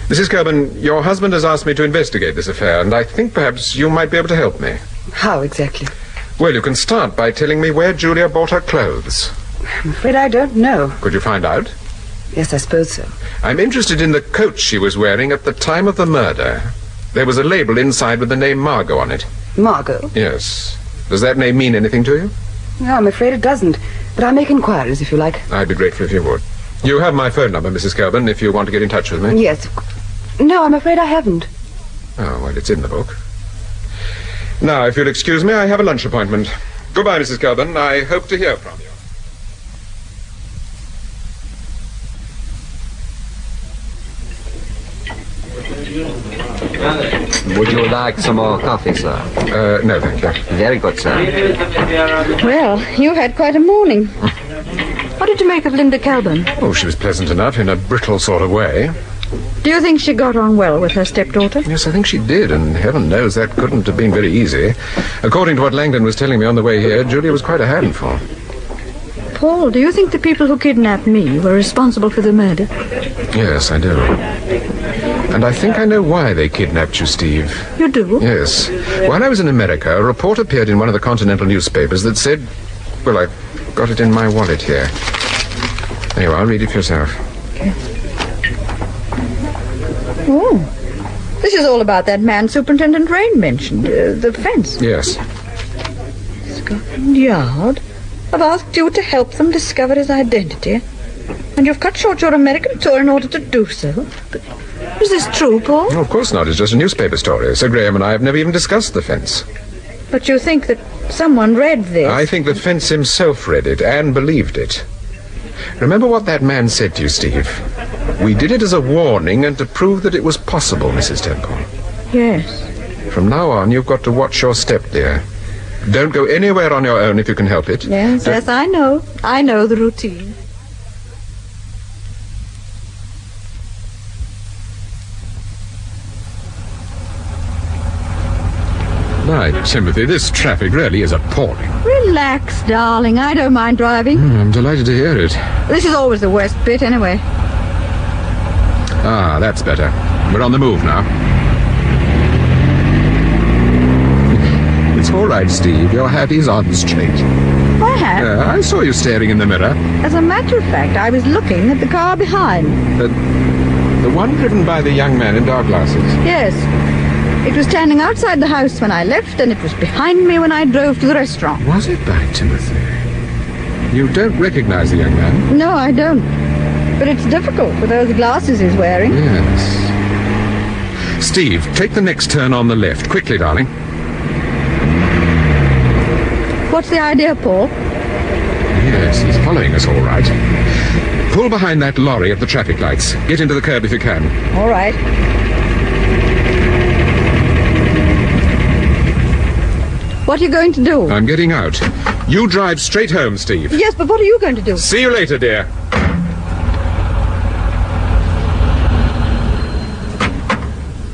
Mrs. Coburn, your husband has asked me to investigate this affair, and I think perhaps you might be able to help me. How exactly? Well, you can start by telling me where Julia bought her clothes. I'm afraid I don't know. Could you find out? Yes, I suppose so. I'm interested in the coat she was wearing at the time of the murder. There was a label inside with the name Margo on it. Margo? Yes. Does that name mean anything to you? No, I'm afraid it doesn't. But I'll make inquiries if you like. I'd be grateful if you would. You have my phone number, Mrs. Coburn, if you want to get in touch with me. Yes. No, I'm afraid I haven't. Oh, well, it's in the book. Now, if you'll excuse me, I have a lunch appointment. Goodbye, Mrs. Coburn. I hope to hear from you. Would you like some more coffee, sir? No, thank you. Very good, sir. Well, you had quite a morning. What did you make of Linda Calburn? Oh, she was pleasant enough in a brittle sort of way. Do you think she got on well with her stepdaughter? Yes, I think she did, and heaven knows that couldn't have been very easy. According to what Langdon was telling me on the way here, Julia was quite a handful. Paul, do you think the people who kidnapped me were responsible for the murder? Yes, I do. And I think I know why they kidnapped you, Steve. You do? Yes. While I was in America, a report appeared in one of the continental newspapers that said... Well, I've got it in my wallet here. There you are. Read it for yourself. Okay. Oh, this is all about that man Superintendent Rain mentioned, the fence. Yes. Scotland Yard have asked you to help them discover his identity, and you've cut short your American tour in order to do so. But is this true, Paul? No, of course not. It's just a newspaper story. Sir Graham and I have never even discussed the fence. But you think that someone read this? I think that Fence himself read it and believed it. Remember what that man said to you, Steve. We did it as a warning and to prove that it was possible, Mrs. Temple. Yes. From now on, you've got to watch your step, dear. Don't go anywhere on your own if you can help it. Yes, yes, I know. I know the routine. My Timothy, this traffic really is appalling. Relax, darling. I don't mind driving. I'm delighted to hear it. This is always the worst bit, anyway. Ah, that's better. We're on the move now. It's all right, Steve. Your hat is on straight. My hat? I saw you staring in the mirror. As a matter of fact, I was looking at the car behind. The one driven by the young man in dark glasses? Yes. It was standing outside the house when I left, and it was behind me when I drove to the restaurant. Was it by Timothy? You don't recognize the young man? No, I don't. But it's difficult with those glasses he's wearing. Yes. Steve, take the next turn on the left. Quickly, darling. What's the idea, Paul? Yes, he's following us all right. Pull behind that lorry at the traffic lights. Get into the curb if you can. All right. What are you going to do? I'm getting out. You drive straight home, Steve. Yes, but what are you going to do? See you later, dear.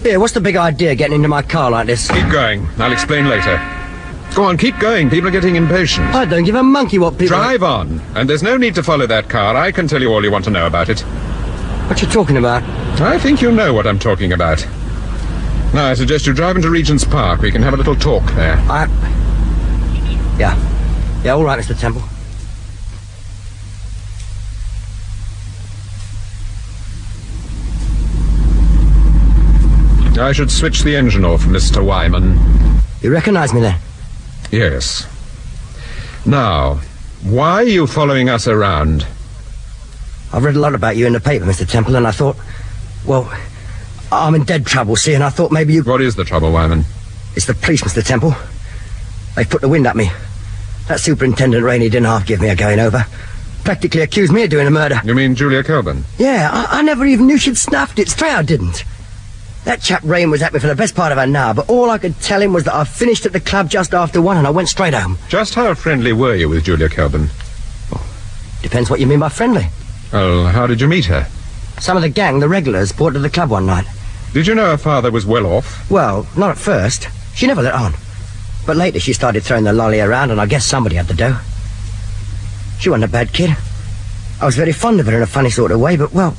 Here, what's the big idea getting into my car like this? Keep going. I'll explain later. Go on, keep going. People are getting impatient. I don't give a monkey what people... Drive on. And there's no need to follow that car. I can tell you all you want to know about it. What you talking about? I think you know what I'm talking about. Now, I suggest you drive into Regent's Park. We can have a little talk there. Yeah, all right, Mr. Temple. I should switch the engine off, Mr. Wyman. You recognise me then? Yes. Now, why are you following us around? I've read a lot about you in the paper, Mr. Temple, and I thought, well, I'm in dead trouble, see, and I thought maybe you... What is the trouble, Wyman? It's the police, Mr. Temple. They've put the wind at me. That Superintendent Rainey didn't half give me a going over. Practically accused me of doing a murder. You mean Julia Kelburn? Yeah, I never even knew she'd snuffed it. Straight I didn't. That chap Rain was at me for the best part of an hour, but all I could tell him was that I finished at the club just after 1 and I went straight home. Just how friendly were you with Julia Kelburn? Depends what you mean by friendly. Well, how did you meet her? Some of the gang, the regulars, brought her to the club one night. Did you know her father was well off? Well, not at first. She never let on. But later she started throwing the lolly around and I guess somebody had the dough. She wasn't a bad kid. I was very fond of her in a funny sort of way, but, well,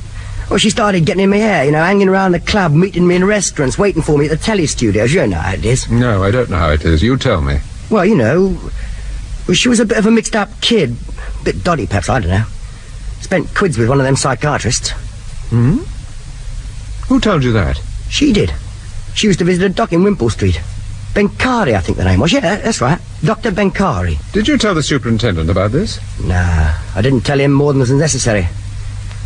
she started getting in my hair, hanging around the club, meeting me in restaurants, waiting for me at the telly studios. You know how it is. No, I don't know how it is. You tell me. Well, she was a bit of a mixed-up kid. A bit dodgy, perhaps, I don't know. Spent quids with one of them psychiatrists. Hmm? Who told you that? She did. She used to visit a doc in Wimpole Street. Benkari, I think the name was. Yeah, that's right. Dr. Benkari. Did you tell the superintendent about this? Nah, I didn't tell him more than was necessary.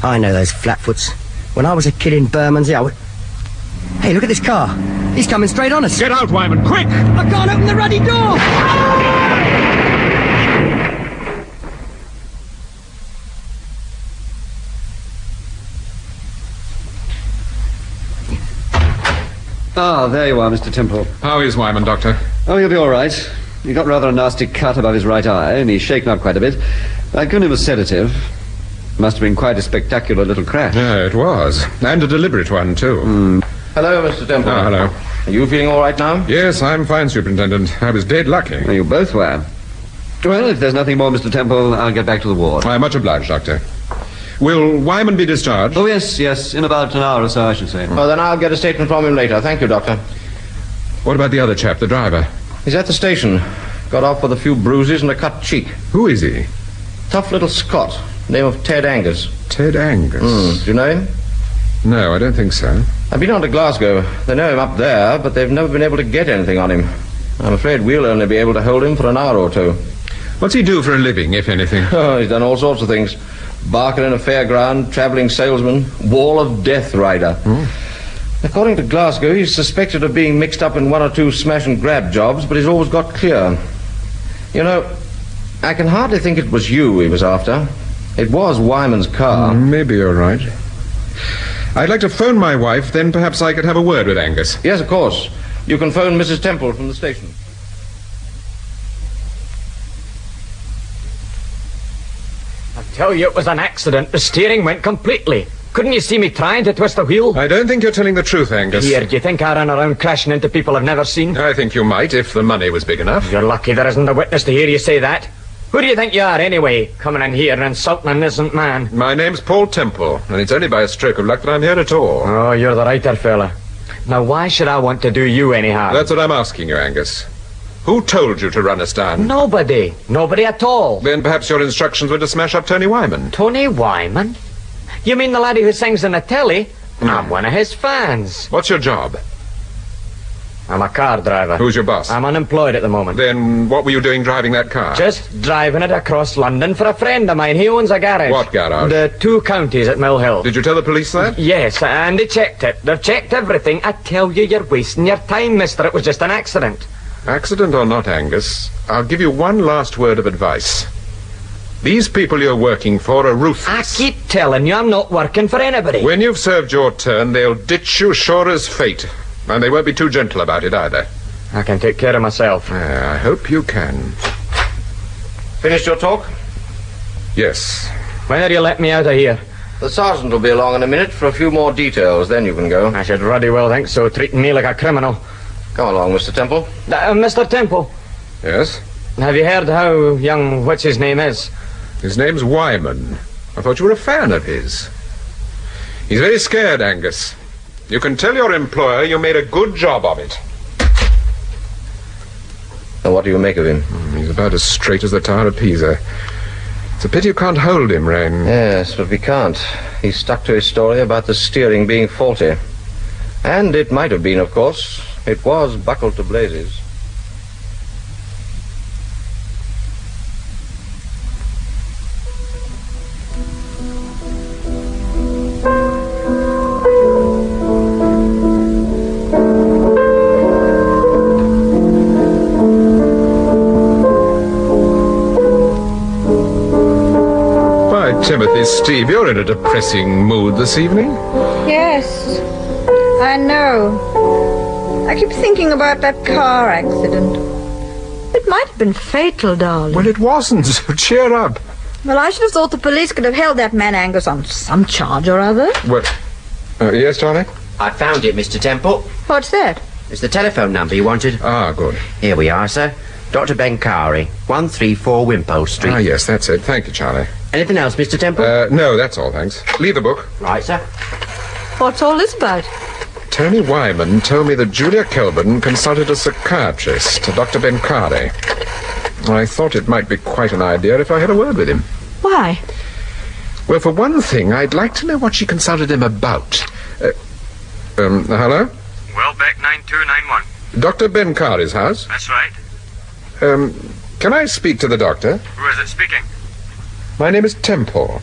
I know those flatfoots. When I was a kid in Bermondsey, I would... Hey, look at this car. He's coming straight on us. Get out, Wyman, quick! I can't open the ruddy door! Ah, there you are, Mr. Temple. How is Wyman, Doctor? Oh, he'll be all right. He got rather a nasty cut above his right eye, and he's shaken up quite a bit. I've given him a sedative. Must have been quite a spectacular little crash. Yeah, it was. And a deliberate one, too. Hello, Mr. Temple. Oh, hello. Are you feeling all right now? Yes, I'm fine, Superintendent. I was dead lucky. Well, you both were. Well, if there's nothing more, Mr. Temple, I'll get back to the ward. I'm much obliged, Doctor. Will Wyman be discharged? Oh, yes, in about an hour or so, I should say. Oh, then I'll get a statement from him later. Thank you, Doctor. What about the other chap, the driver? He's at the station. Got off with a few bruises and a cut cheek. Who is he? Tough little Scot. Name of Ted Angus. Ted Angus? Do you know him? No, I don't think so. I've been on to Glasgow. They know him up there, but they've never been able to get anything on him. I'm afraid we'll only be able to hold him for an hour or two. What's he do for a living, if anything? Oh, he's done all sorts of things. Barker in a fairground, travelling salesman, wall of death rider. According to Glasgow, he's suspected of being mixed up in 1 or 2 smash-and-grab jobs, but he's always got clear. You know, I can hardly think it was you he was after. It was Wyman's car. Maybe you're right. I'd like to phone my wife, then perhaps I could have a word with Angus. Yes, of course. You can phone Mrs. Temple from the station. I tell you, it was an accident. The steering went completely. Couldn't you see me trying to twist the wheel? I don't think you're telling the truth, Angus. Here, do you think I ran around crashing into people I've never seen? I think you might, if the money was big enough. You're lucky there isn't a witness to hear you say that. Who do you think you are, anyway, coming in here and insulting an innocent man? My name's Paul Temple, and it's only by a stroke of luck that I'm here at all. Oh, you're the righter fella. Now, why should I want to do you any harm? That's what I'm asking you, Angus. Who told you to run us down? Nobody. Nobody at all. Then perhaps your instructions were to smash up Tony Wyman. Tony Wyman? You mean the laddie who sings in the telly? I'm one of his fans. What's your job? I'm a car driver. Who's your boss? I'm unemployed at the moment. Then what were you doing driving that car? Just driving it across London for a friend of mine. He owns a garage. What garage? The 2 counties at Mill Hill. Did you tell the police that? Yes, and they checked it. They've checked everything. I tell you, you're wasting your time, mister. It was just an accident. Accident or not, Angus, I'll give you one last word of advice. These people you're working for are ruthless. I keep telling you I'm not working for anybody. When you've served your turn, they'll ditch you sure as fate. And they won't be too gentle about it either. I can take care of myself. I hope you can. Finished your talk? Yes. When are you let me out of here? The sergeant will be along in a minute for a few more details, then you can go. I should ruddy well think so, treating me like a criminal. Come along, Mr. Temple. Mr. Temple. Yes? Have you heard how young what's-his-name is? His name's Wyman. I thought you were a fan of his. He's very scared, Angus. You can tell your employer you made a good job of it. Now, what do you make of him? He's about as straight as the Tower of Pisa. It's a pity you can't hold him, Rain. Yes, but we can't. He's stuck to his story about the steering being faulty. And it might have been, of course. It was buckled to blazes. Timothy, Steve, you're in a depressing mood this evening. Yes, I know. I keep thinking about that car accident. It might have been fatal, darling. Well, it wasn't, so cheer up. Well, I should have thought the police could have held that man Angus on some charge or other. Well, yes, Charlie? I found it, Mr. Temple. What's that? It's the telephone number you wanted. Ah, good. Here we are, sir. Dr. Benkari, 134 Wimpole Street. Ah, yes, that's it. Thank you, Charlie. Anything else, Mr. Temple? No, that's all, thanks. Leave the book. Right, sir. What's all this about? Tony Wyman told me that Julia Kelburn consulted a psychiatrist, Dr. Benkari. I thought it might be quite an idea if I had a word with him. Why? Well, for one thing, I'd like to know what she consulted him about. Hello? Welbeck 9291. Dr. Benkari's house? That's right. Can I speak to the doctor? Who is it speaking? My name is Temple.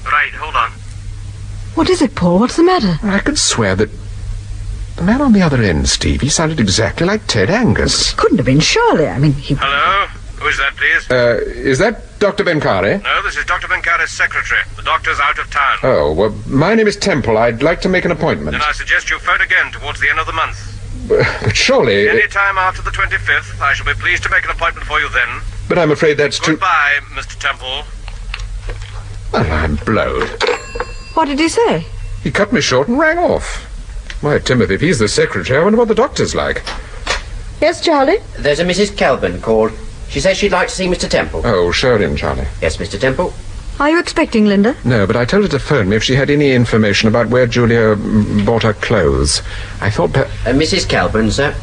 Right, hold on. What is it, Paul? What's the matter? I could swear that the man on the other end, Steve, he sounded exactly like Ted Angus. Couldn't have been Shirley. I mean, he... Hello? Who is that, please? Is that Dr. Benkari? No, this is Dr. Benkari's secretary. The doctor's out of town. Oh, well, my name is Temple. I'd like to make an appointment. Then I suggest you phone again towards the end of the month. But surely... Any time after the 25th. I shall be pleased to make an appointment for you then. But I'm afraid that's too... Goodbye, Mr. Temple. Well, I'm blowed. What did he say? He cut me short and rang off. Why, Timothy, if he's the secretary, I wonder what the doctor's like. Yes, Charlie? There's a Mrs. Kelburn called. She says she'd like to see Mr. Temple. Oh, show her in, Charlie. Yes, Mr. Temple. Are you expecting Linda? No, but I told her to phone me if she had any information about where Julia bought her clothes. I thought Mrs. Kelburn, sir.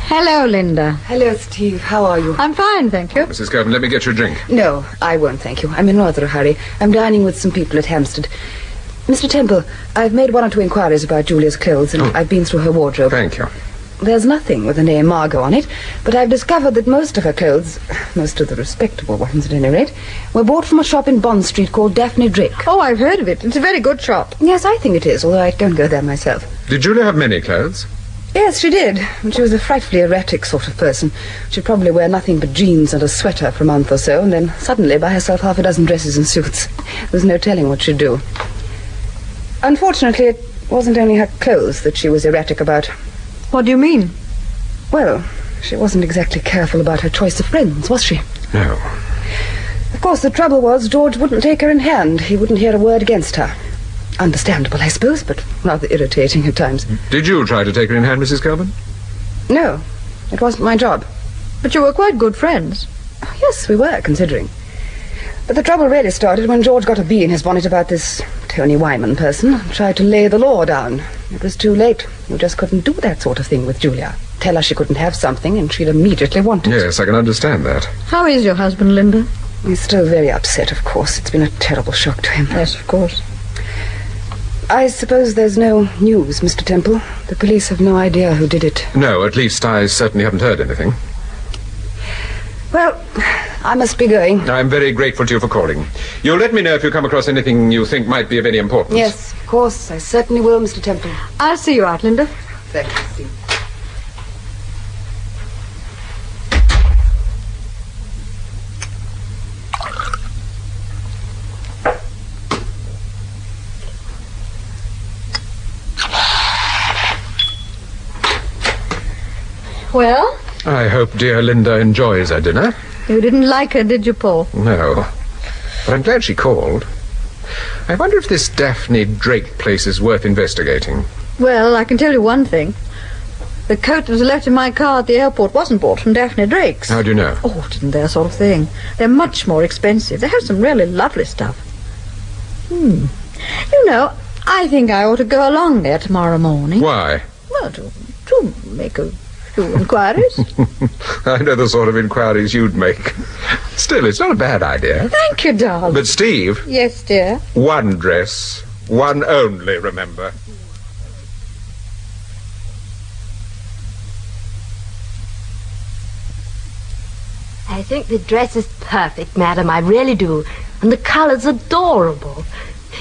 Hello, Linda. Hello, Steve. How are you? I'm fine, thank you. Mrs. Kelburn, let me get you a drink. No, I won't, thank you. I'm in rather a hurry. I'm dining with some people at Hampstead. Mr. Temple, I've made one or two inquiries about Julia's clothes, and I've been through her wardrobe. Thank you. There's nothing with the name Margo on it, but I've discovered that most of her clothes, most of the respectable ones at any rate, were bought from a shop in Bond Street called Daphne Drake. Oh, I've heard of it. It's a very good shop. Yes, I think it is, although I don't go there myself. Did Julia have many clothes? Yes, she did. And she was a frightfully erratic sort of person. She'd probably wear nothing but jeans and a sweater for a month or so, and then suddenly buy herself half a dozen dresses and suits. There's no telling what she'd do. Unfortunately, it wasn't only her clothes that she was erratic about. What do you mean? Well, she wasn't exactly careful about her choice of friends, was she? No. Of course, the trouble was George wouldn't take her in hand. He wouldn't hear a word against her. Understandable, I suppose, but rather irritating at times. Did you try to take her in hand, Mrs. Kelburn? No, it wasn't my job. But you were quite good friends. Oh, yes, we were, considering. But the trouble really started when George got a bee in his bonnet about this Tony Wyman person and tried to lay the law down. It was too late. You just couldn't do that sort of thing with Julia. Tell her she couldn't have something and she'd immediately want it. Yes, I can understand that. How is your husband, Linda? He's still very upset, of course. It's been a terrible shock to him. Yes, of course. I suppose there's no news, Mr. Temple. The police have no idea who did it. No, at least I certainly haven't heard anything. Well, I must be going. I'm very grateful to you for calling. You'll let me know if you come across anything you think might be of any importance. Yes, of course. I certainly will, Mr. Temple. I'll see you out, Linda. Thank you, Steve. Well? I hope dear Linda enjoys her dinner. You didn't like her, did you, Paul? No. But I'm glad she called. I wonder if this Daphne Drake place is worth investigating. Well, I can tell you one thing. The coat that was left in my car at the airport wasn't bought from Daphne Drake's. How do you know? Oh, it isn't their sort of thing. They're much more expensive. They have some really lovely stuff. You know, I think I ought to go along there tomorrow morning. Why? Well, to make a few inquiries. I know the sort of inquiries you'd make. Still, it's not a bad idea. Thank you, darling. But, Steve... Yes, dear? One dress. One only, remember. I think the dress is perfect, madam. I really do. And the colour's adorable.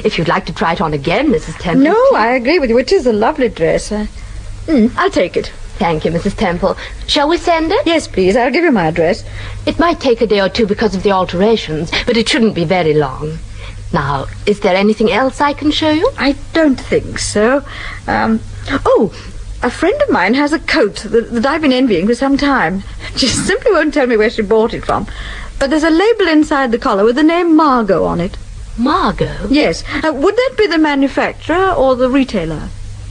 If you'd like to try it on again, Mrs. Temple. No, I agree with you. It is a lovely dress. I'll take it. Thank you, Mrs. Temple. Shall we send it? Yes, please. I'll give you my address. It might take a day or two because of the alterations, but it shouldn't be very long. Now, is there anything else I can show you? I don't think so. A friend of mine has a coat that I've been envying for some time. She simply won't tell me where she bought it from. But there's a label inside the collar with the name Margo on it. Margo? Yes. Would that be the manufacturer or the retailer?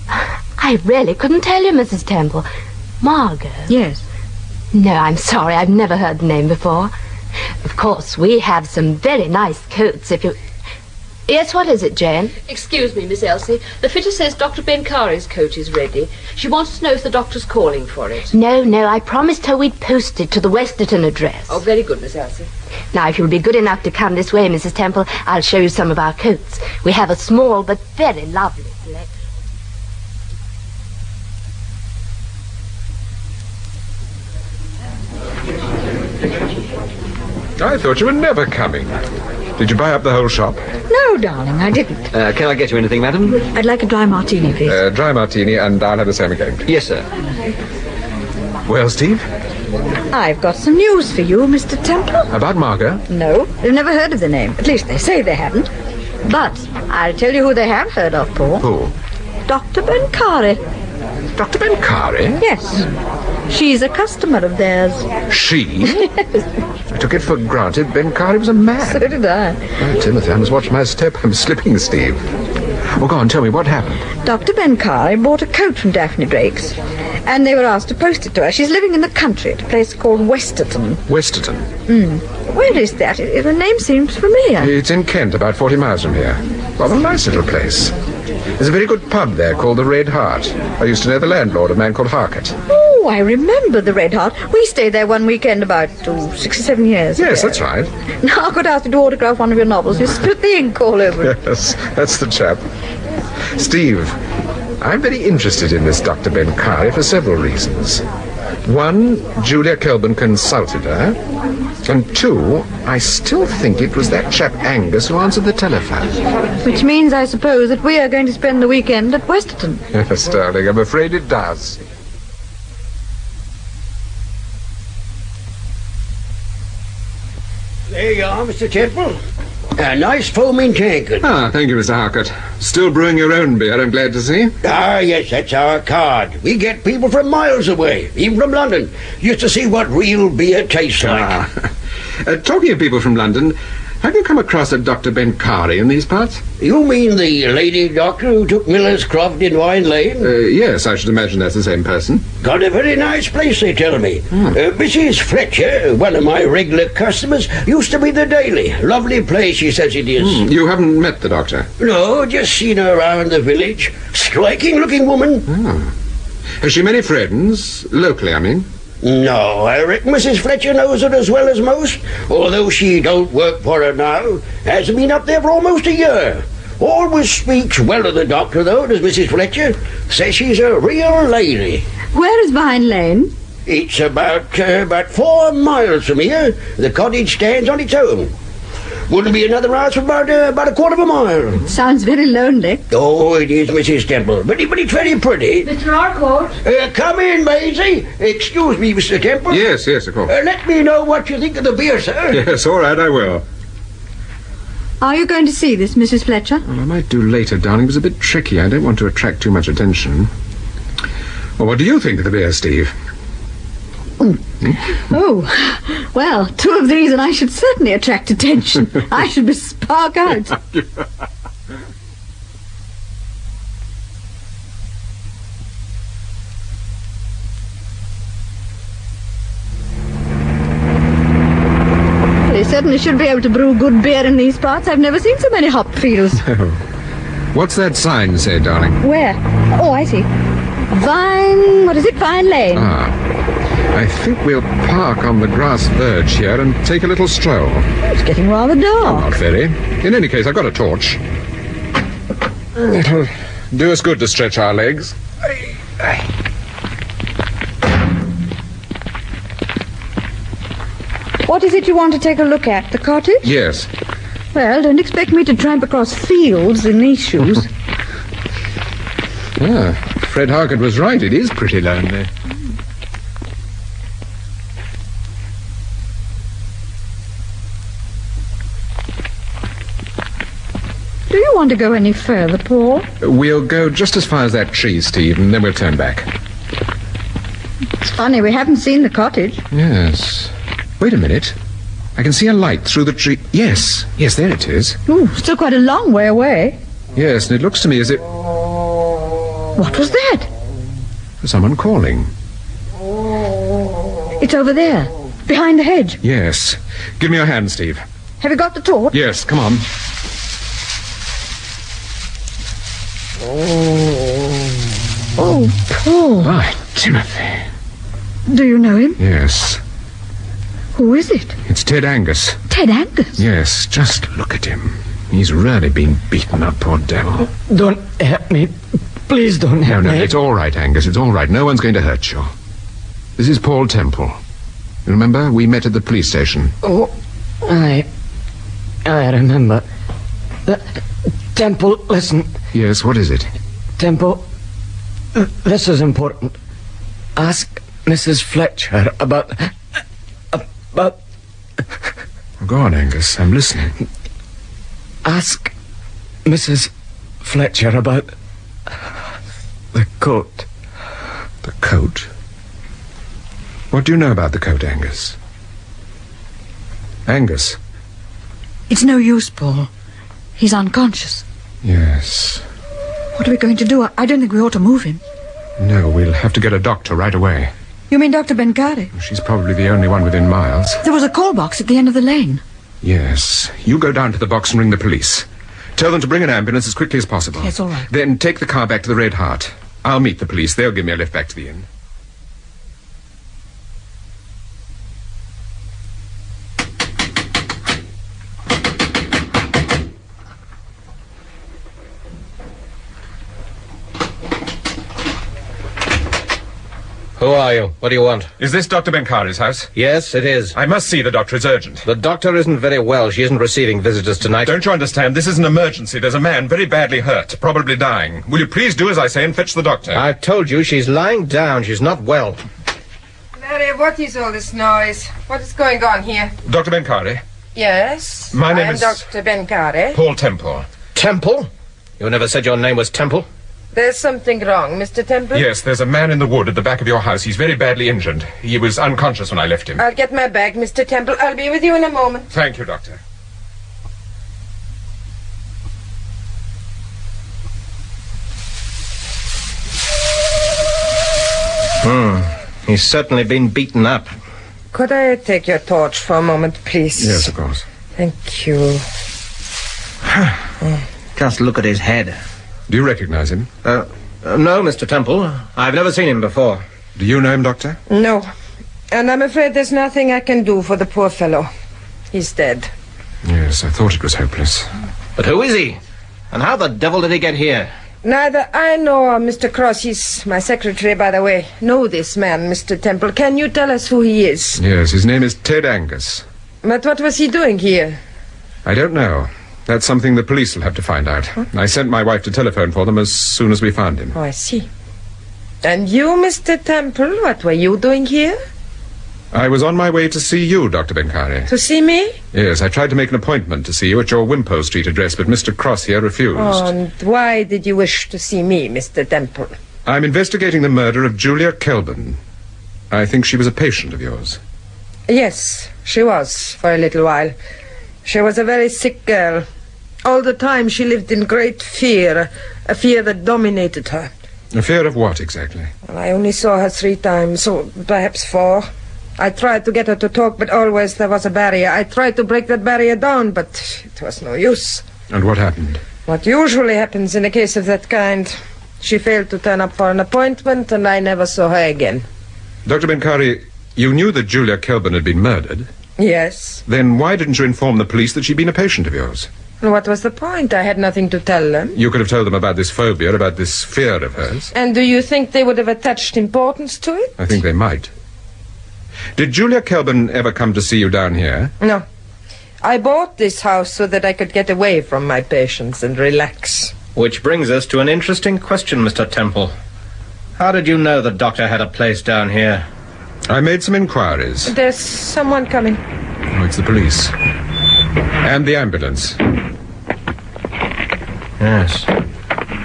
I really couldn't tell you, Mrs. Temple. Margo? Yes. No, I'm sorry. I've never heard the name before. Of course, we have some very nice coats if you... Yes, what is it, Jane? Excuse me, Miss Elsie. The fitter says Dr. Benkari's coat is ready. She wants to know if the doctor's calling for it. No, I promised her we'd post it to the Westerton address. Oh, very good, Miss Elsie. Now, if you'll be good enough to come this way, Mrs. Temple, I'll show you some of our coats. We have a small but very lovely selection. I thought you were never coming. Did you buy up the whole shop? No, darling, I didn't. Can I get you anything, madam? I'd like a dry martini, please. Dry martini, and I'll have the same again. Yes, sir. Well, Steve? I've got some news for you, Mr. Temple. About Margo? No, they've never heard of the name. At least they say they haven't. But I'll tell you who they have heard of, Paul. Who? Dr. Benkari. Dr. Benkari? Yes. She's a customer of theirs. She? I took it for granted Benkari was a man. So did I. Oh, Timothy, I must watch my step. I'm slipping, Steve. Well, go on, tell me, what happened? Dr. Benkari bought a coat from Daphne Drake's, and they were asked to post it to her. She's living in the country at a place called Westerton. Westerton? Where is that? The name seems familiar. It's in Kent, about 40 miles from here. Rather a nice little place. There's a very good pub there called the Red Hart. I used to know the landlord, a man called Harkett. Oh, I remember the Red Hart. We stayed there one weekend about 6 or 7 years ago. Yes, that's right. Now I could ask you to autograph one of your novels. You split the ink all over it. Yes, that's the chap. Steve, I'm very interested in this Dr. Benkari for several reasons. One, Julia Kelburn consulted her. And two, I still think it was that chap Angus who answered the telephone. Which means, I suppose, that we are going to spend the weekend at Westerton. Yes, darling, I'm afraid it does. There you are, Mr. Temple. A nice foaming tankard. Ah, thank you, Mr. Harkett. Still brewing your own beer, I'm glad to see. Ah, yes, that's our card. We get people from miles away, even from London, just to see what real beer tastes like. Talking of people from London, have you come across a Dr. Benkari in these parts? You mean the lady doctor who took Miller's Croft in Wine Lane? Yes, I should imagine that's the same person. Got a very nice place, they tell me. Mrs. Fletcher, one of my regular customers, used to be the Daily. Lovely place, she says it is. You haven't met the doctor? No, just seen her around the village. Striking-looking woman. Has she many friends? Locally, I mean. No, I reckon Mrs. Fletcher knows her as well as most, although she don't work for her now. Hasn't been up there for almost a year. Always speaks well of the doctor, though, does Mrs. Fletcher. Says she's a real lady. Where is Vine Lane? It's about 4 miles from here. The cottage stands on its own. Wouldn't be another house for about a quarter of a mile. Sounds very lonely. Oh, it is, Mrs. Temple. But it's very pretty. Mr. Harcourt? Come in, Maisie. Excuse me, Mr. Temple. Yes, of course. Let me know what you think of the beer, sir. Yes, all right, I will. Are you going to see this, Mrs. Fletcher? Well, I might do later, darling. It was a bit tricky. I don't want to attract too much attention. Well, what do you think of the beer, Steve? Oh, well, 2 of these and I should certainly attract attention. I should be spark out. They certainly should be able to brew good beer in these parts. I've never seen so many hop fields. What's that sign say, darling? Where? Oh, I see. Vine Lane? I think we'll park on the grass verge here and take a little stroll. It's getting rather dark. Not very. In any case, I've got a torch. It'll do us good to stretch our legs. What is it you want to take a look at? The cottage? Yes. Well, don't expect me to tramp across fields in these shoes. Fred Harcourt was right. It is pretty lonely. Do you want to go any further, Paul? We'll go just as far as that tree, Steve, and then we'll turn back. It's funny, we haven't seen the cottage. Yes. Wait a minute. I can see a light through the tree. Yes, there it is. Ooh, still quite a long way away. Yes, and it looks to me as if... What was that? Someone calling. It's over there, behind the hedge. Yes. Give me your hand, Steve. Have you got the torch? Yes, come on. Oh, Paul. Why, Timothy. Do you know him? Yes. Who is it? It's Ted Angus. Ted Angus? Yes, just look at him. He's really been beaten up, poor devil. Don't hurt me. Please don't hurt me. No, it's all right, Angus. It's all right. No one's going to hurt you. This is Paul Temple. You remember? We met at the police station. Oh, I remember. Temple, listen. Yes, what is it? Temple, this is important. Ask Mrs. Fletcher about... Go on, Angus. I'm listening. Ask Mrs. Fletcher about the coat. The coat? What do you know about the coat, Angus? Angus? It's no use, Paul. He's unconscious. Yes. What are we going to do? I don't think we ought to move him. No, we'll have to get a doctor right away. You mean Dr. Benkari? She's probably the only one within miles. There was a call box at the end of the lane. Yes. You go down to the box and ring the police. Tell them to bring an ambulance as quickly as possible. Yes, all right. Then take the car back to the Red Hart. I'll meet the police. They'll give me a lift back to the inn. Who are you? What do you want? Is this Dr. Benkari's house? Yes, it is. I must see the doctor. It's urgent. The doctor isn't very well. She isn't receiving visitors tonight. Don't you understand? This is an emergency. There's a man very badly hurt, probably dying. Will you please do as I say and fetch the doctor? I've told you she's lying down. She's not well. Mary, what is all this noise? What is going on here? Dr. Benkari? Yes. My name is Dr. Benkari. Paul Temple. Temple? You never said your name was Temple? There's something wrong, Mr. Temple. Yes, there's a man in the wood at the back of your house. He's very badly injured. He was unconscious when I left him. I'll get my bag, Mr. Temple. I'll be with you in a moment. Thank you, Doctor. He's certainly been beaten up. Could I take your torch for a moment, please? Yes, of course. Thank you. Just look at his head. Do you recognize him? No, Mr. Temple. I've never seen him before. Do you know him, Doctor? No. And I'm afraid there's nothing I can do for the poor fellow. He's dead. Yes, I thought it was hopeless. But who is he? And how the devil did he get here? Neither I nor Mr. Cross, he's my secretary, by the way, know this man, Mr. Temple. Can you tell us who he is? Yes, his name is Ted Angus. But what was he doing here? I don't know. That's something the police will have to find out. Huh? I sent my wife to telephone for them as soon as we found him. Oh, I see. And you, Mr. Temple, what were you doing here? I was on my way to see you, Dr. Benkari. To see me? Yes, I tried to make an appointment to see you at your Wimpole Street address, but Mr. Cross here refused. Oh, and why did you wish to see me, Mr. Temple? I'm investigating the murder of Julia Kelburn. I think she was a patient of yours. Yes, she was, for a little while. She was a very sick girl. All the time she lived in great fear, a fear that dominated her. A fear of what, exactly? Well, I only saw her 3 times, or perhaps 4. I tried to get her to talk, but always there was a barrier. I tried to break that barrier down, but it was no use. And what happened? What usually happens in a case of that kind. She failed to turn up for an appointment, and I never saw her again. Dr. Benkari, you knew that Julia Kelburn had been murdered? Yes. Then why didn't you inform the police that she'd been a patient of yours? What was the point? I had nothing to tell them. You could have told them about this phobia, about this fear of hers. And do you think they would have attached importance to it? I think they might. Did Julia Kelburn ever come to see you down here? No. I bought this house so that I could get away from my patients and relax. Which brings us to an interesting question, Mr. Temple. How did you know the doctor had a place down here? I made some inquiries. There's someone coming. Oh, it's the police. And the ambulance. Yes.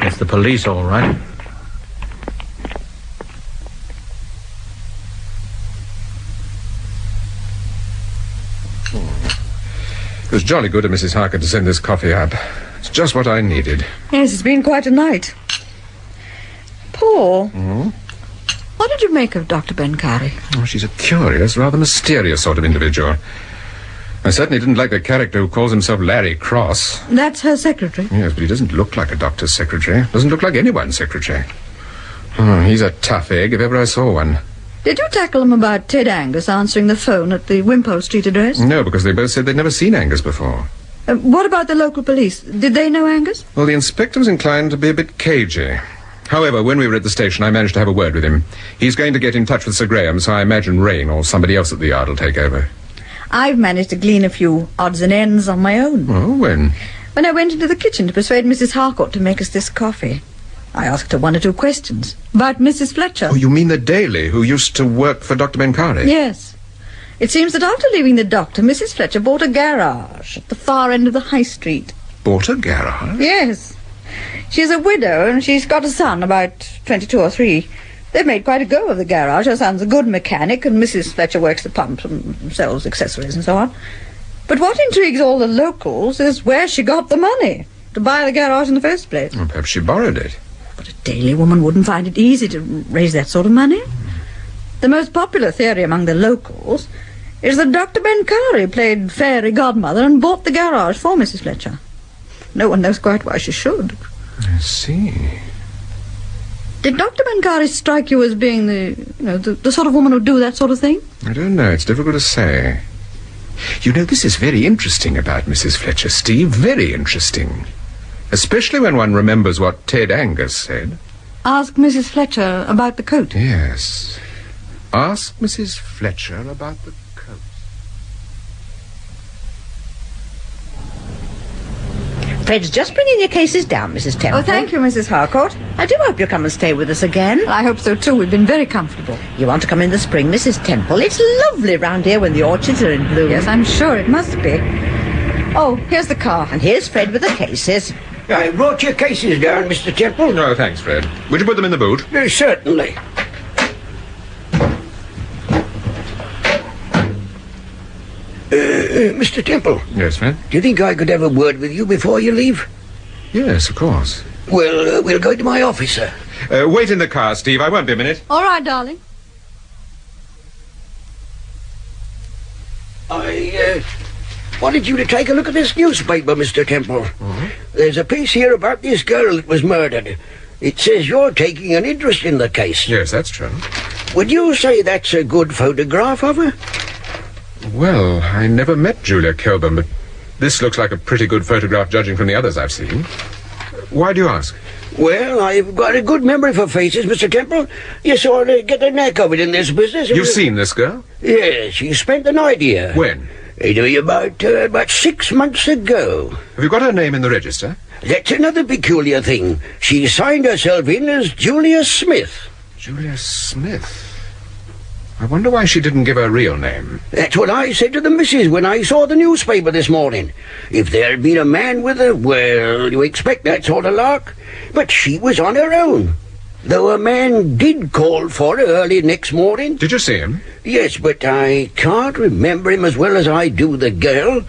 It's the police, all right. It was jolly good of Mrs. Harker to send this coffee up. It's just what I needed. Yes, it's been quite a night. Paul, what did you make of Dr. Benkari? Oh, she's a curious, rather mysterious sort of individual. I certainly didn't like the character who calls himself Larry Cross. That's her secretary. Yes, but he doesn't look like a doctor's secretary. Doesn't look like anyone's secretary. Oh, he's a tough egg if ever I saw one. Did you tackle him about Ted Angus answering the phone at the Wimpole Street address? No, because they both said they'd never seen Angus before. What about the local police? Did they know Angus? Well, the inspector was inclined to be a bit cagey. However, when we were at the station, I managed to have a word with him. He's going to get in touch with Sir Graham, so I imagine Rain or somebody else at the yard will take over. I've managed to glean a few odds and ends on my own. Oh, when? When I went into the kitchen to persuade Mrs. Harcourt to make us this coffee. I asked her 1 or 2 questions about Mrs. Fletcher. Oh, you mean the Daily, who used to work for Dr. Benkari? Yes. It seems that after leaving the doctor, Mrs. Fletcher bought a garage at the far end of the high street. Bought a garage? Yes. She's a widow and she's got a son about 22 or 3. They've made quite a go of the garage. Her son's a good mechanic and Mrs. Fletcher works the pumps and sells accessories and so on. But what intrigues all the locals is where she got the money to buy the garage in the first place. Well, perhaps she borrowed it. But a Daily woman wouldn't find it easy to raise that sort of money. The most popular theory among the locals is that Dr. Benkari played fairy godmother and bought the garage for Mrs. Fletcher. No one knows quite why she should. I see. Did Dr. Benkari strike you as being the sort of woman who'd do that sort of thing? I don't know. It's difficult to say. You know, this is very interesting about Mrs. Fletcher, Steve. Very interesting. Especially when one remembers what Ted Angus said. Ask Mrs. Fletcher about the coat. Yes. Ask Mrs. Fletcher about the coat. Fred's just bringing your cases down, Mrs. Temple. Oh, thank you, Mrs. Harcourt. I do hope you'll come and stay with us again. I hope so, too. We've been very comfortable. You want to come in the spring, Mrs. Temple? It's lovely round here when the orchards are in bloom. Yes, I'm sure it must be. Oh, here's the car. And here's Fred with the cases. I brought your cases down, Mr. Temple. No, thanks, Fred. Would you put them in the boot? Certainly. Mr. Temple. Yes, Fred? Do you think I could have a word with you before you leave? Yes, of course. Well, we'll go to my office, sir. Wait in the car, Steve. I won't be a minute. All right, darling. I wanted you to take a look at this newspaper, Mr. Temple. There's a piece here about this girl that was murdered. It says you're taking an interest in the case. Yes, that's true. Would you say that's a good photograph of her? Well, I never met Julia Kelburn, but this looks like a pretty good photograph judging from the others I've seen. Why do you ask? Well, I've got a good memory for faces, Mr. Temple. You sort of get the knack of it in this business. You've seen this girl? Yes, she spent the night here. When? About 6 months ago. Have you got her name in the register? That's another peculiar thing. She signed herself in as Julia Smith. Julia Smith? I wonder why she didn't give her real name. That's what I said to the missus when I saw the newspaper this morning. If there had been a man with her, well, you expect that sort of lark. But she was on her own. Though a man did call for her early next morning. Did you see him? Yes, but I can't remember him as well as I do the girl.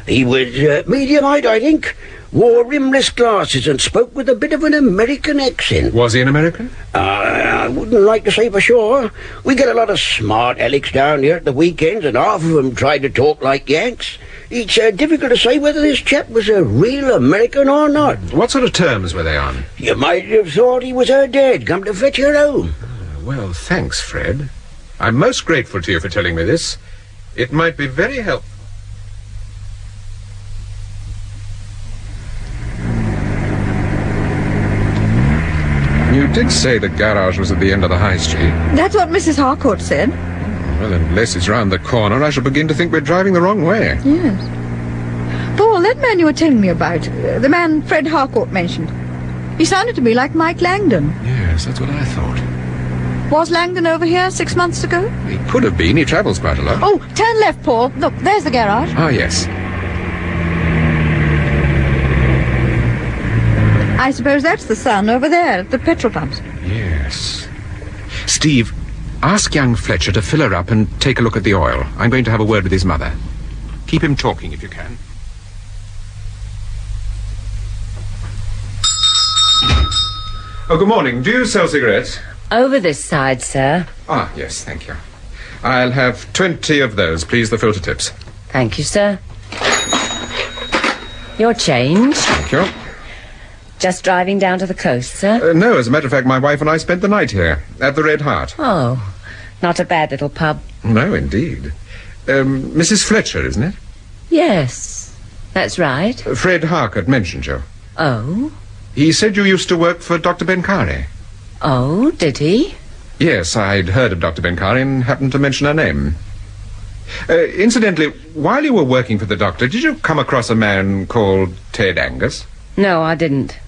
He was medium height, I think. Wore rimless glasses and spoke with a bit of an American accent. Was he an American? I wouldn't like to say for sure. We get a lot of smart Alecs down here at the weekends, and half of them try to talk like Yanks. It's difficult to say whether this chap was a real American or not. What sort of terms were they on? You might have thought he was her dad, come to fetch her home. Well, thanks, Fred. I'm most grateful to you for telling me this. It might be very helpful. You did say the garage was at the end of the high street. That's what Mrs. Harcourt said. Well, unless it's round the corner, I shall begin to think we're driving the wrong way. Yes. Paul, that man you were telling me about, the man Fred Harcourt mentioned, he sounded to me like Mike Langdon. Yes, that's what I thought. Was Langdon over here 6 months ago? He could have been. He travels quite a lot. Oh, turn left, Paul. Look, there's the garage. Ah, yes. I suppose that's the son over there at the petrol pumps. Yes. Steve, ask young Fletcher to fill her up and take a look at the oil. I'm going to have a word with his mother. Keep him talking if you can. Oh, good morning. Do you sell cigarettes? Over this side, sir. Ah, yes, thank you. I'll have 20 of those, please, the filter tips. Thank you, sir. Your change. Thank you. Just driving down to the coast, sir? No, as a matter of fact, my wife and I spent the night here, at the Red Hart. Oh, not a bad little pub. No, indeed. Mrs. Fletcher, isn't it? Yes, that's right. Fred Harcourt mentioned you. Oh? He said you used to work for Dr. Benkari. Oh, did he? Yes, I'd heard of Dr. Benkari and happened to mention her name. Incidentally, while you were working for the doctor, did you come across a man called Ted Angus? No, I didn't.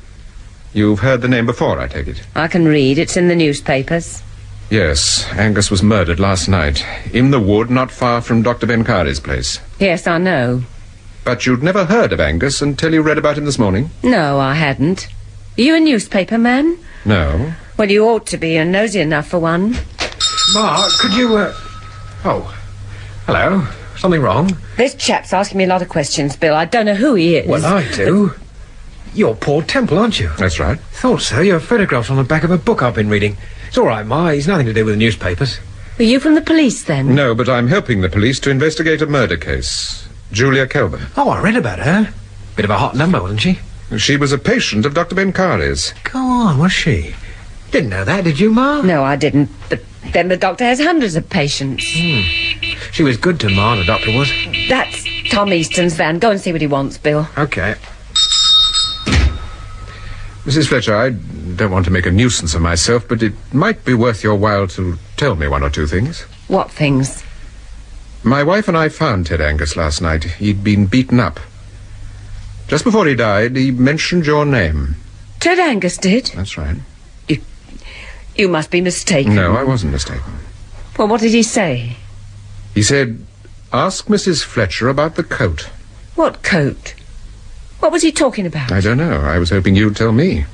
You've heard the name before, I take it? I can read. It's in the newspapers. Yes, Angus was murdered last night, in the wood not far from Dr. Benkari's place. Yes, I know. But you'd never heard of Angus until you read about him this morning? No, I hadn't. Are you a newspaper man? No. Well, you ought to be. You're nosy enough for one. Ma, could you, Oh, hello. Something wrong? This chap's asking me a lot of questions, Bill. I don't know who he is. Well, I do. You're Paul Temple, aren't you? That's right. Thought so. Your photograph's on the back of a book I've been reading. It's all right, Ma. He's nothing to do with the newspapers. Are you from the police, then? No, but I'm helping the police to investigate a murder case. Julia Kelvin. Oh, I read about her. Bit of a hot number, wasn't she? She was a patient of Dr. Benkari's. Go on, was she? Didn't know that, did you, Ma? No, I didn't. But then the doctor has hundreds of patients. She was good to Ma, the doctor was. That's Tom Easton's van. Go and see what he wants, Bill. Okay. Mrs. Fletcher, I don't want to make a nuisance of myself, but it might be worth your while to tell me one or two things. What things? My wife and I found Ted Angus last night. He'd been beaten up. Just before he died, he mentioned your name. Ted Angus did? That's right. You must be mistaken. No, I wasn't mistaken. Well, what did he say? He said, ask Mrs. Fletcher about the coat. What coat? What was he talking about? I don't know. I was hoping you'd tell me.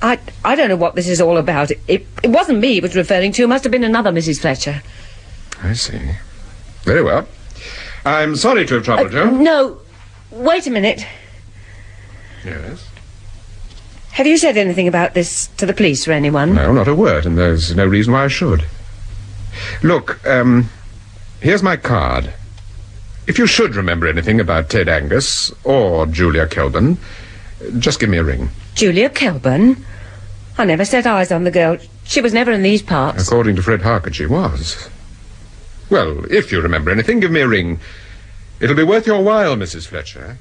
I don't know what this is all about. It wasn't me he was referring to. It must have been another Mrs. Fletcher. I see. Very well. I'm sorry to have troubled you. No. Wait a minute. Yes? Have you said anything about this to the police or anyone? No, not a word, and there's no reason why I should. Look, here's my card. If you should remember anything about Ted Angus or Julia Kelvin, just give me a ring. Julia Kelvin? I never set eyes on the girl. She was never in these parts. According to Fred Harcourt, she was. Well, if you remember anything, give me a ring. It'll be worth your while, Mrs. Fletcher.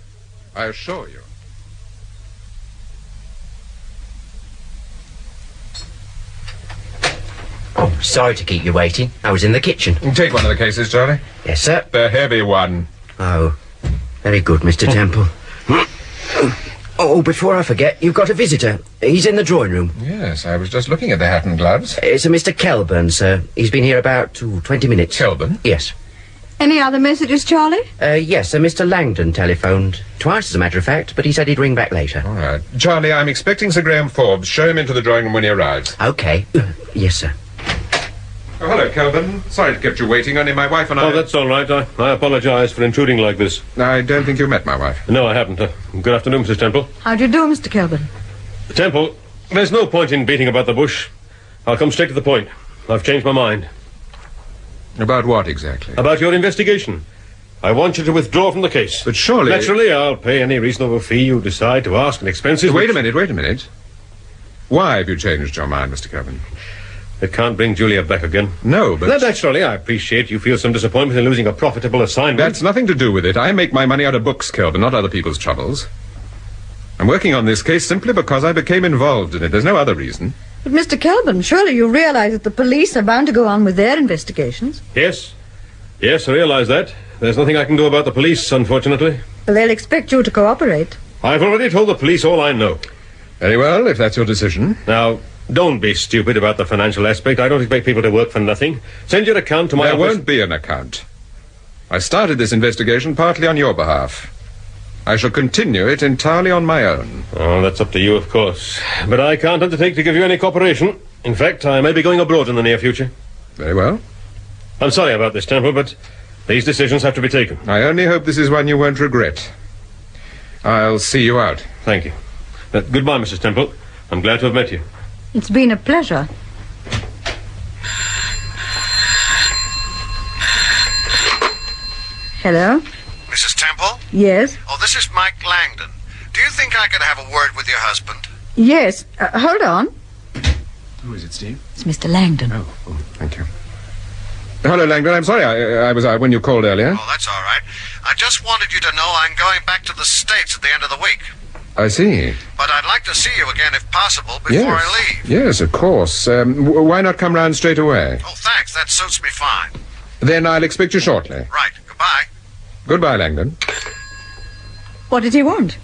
I assure you. Oh, sorry to keep you waiting. I was in the kitchen. Take one of the cases, Charlie. Yes, sir. The heavy one. Oh, very good, Mr. Temple. Oh, before I forget, you've got a visitor. He's in the drawing room. Yes, I was just looking at the hat and gloves. It's a Mr. Kelburn, sir. He's been here about 20 minutes. Kelburn? Yes. Any other messages, Charlie? Yes, sir. Mr. Langdon telephoned. Twice, as a matter of fact, but he said he'd ring back later. All right. Charlie, I'm expecting Sir Graham Forbes. Show him into the drawing room when he arrives. Okay. Yes, sir. Oh, hello, Kelvin. Sorry to keep you waiting, only my wife and I... Oh, that's all right. I apologise for intruding like this. I don't think you met my wife. No, I haven't. Good afternoon, Mrs. Temple. How do you do, Mr. Kelvin? Temple, there's no point in beating about the bush. I'll come straight to the point. I've changed my mind. About what, exactly? About your investigation. I want you to withdraw from the case. But surely... Naturally, I'll pay any reasonable fee you decide to ask and expenses... Wait a minute. Why have you changed your mind, Mr. Kelvin? It can't bring Julia back again. No, but... Naturally, I appreciate you feel some disappointment in losing a profitable assignment. That's nothing to do with it. I make my money out of books, Kelvin, not other people's troubles. I'm working on this case simply because I became involved in it. There's no other reason. But, Mr. Kelvin, surely you realize that the police are bound to go on with their investigations. Yes, Yes, I realise that. There's nothing I can do about the police, unfortunately. Well, they'll expect you to cooperate. I've already told the police all I know. Very well, if that's your decision. Now, don't be stupid about the financial aspect. I don't expect people to work for nothing. Send your account to my There office. won't be an account. I started this investigation partly on your behalf. I shall continue it entirely on my own. Oh, that's up to you, of course. But I can't undertake to give you any cooperation. In fact, I may be going abroad in the near future. Very well. I'm sorry about this, Temple, but these decisions have to be taken. I only hope this is one you won't regret. I'll see you out. Thank you. Goodbye, Mrs. Temple. I'm glad to have met you. It's been a pleasure. Hello? Mrs. Temple? Yes? Oh, this is Mike Langdon. Do you think I could have a word with your husband? Yes. Hold on. Who is it, Steve? It's Mr. Langdon. Oh, thank you. Hello, Langdon. I'm sorry I was out when you called earlier. Oh, that's all right. I just wanted you to know I'm going back to the States at the end of the week. I see. But I'd like to see you again if possible before I leave. Yes, of course. Why not come round straight away? Oh, thanks. That suits me fine. Then I'll expect you shortly. Right. Goodbye. Goodbye, Langdon. What did he want?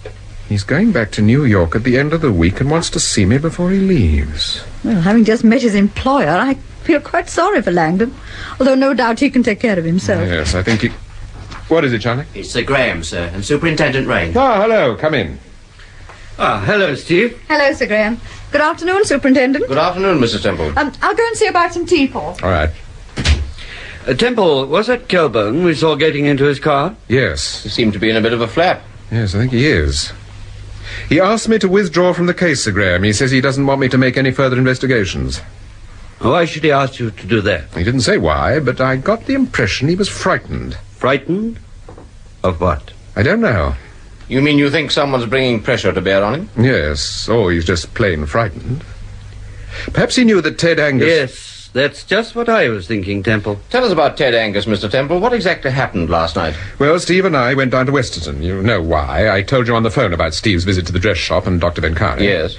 He's going back to New York at the end of the week and wants to see me before he leaves. Well, having just met his employer, I feel quite sorry for Langdon. Although no doubt he can take care of himself. Yes, I think he... What is it, Charlie? It's Sir Graham, sir, and Superintendent Rain. Ah, hello. Come in. Ah, hello, Steve. Hello, Sir Graham. Good afternoon, Superintendent. Good afternoon, Mrs. Temple. I'll go and see about some tea, Paul. All right. Temple, was that Kelburn we saw getting into his car? Yes. He seemed to be in a bit of a flap. Yes, I think he is. He asked me to withdraw from the case, Sir Graham. He says he doesn't want me to make any further investigations. Why should he ask you to do that? He didn't say why, but I got the impression he was frightened. Frightened? Of what? I don't know. You mean you think someone's bringing pressure to bear on him? Yes, or he's just plain frightened. Perhaps he knew that Ted Angus... Yes, that's just what I was thinking, Temple. Tell us about Ted Angus, Mr. Temple. What exactly happened last night? Well, Steve and I went down to Westerton. You know why. I told you on the phone about Steve's visit to the dress shop and Dr. Benkari. Yes.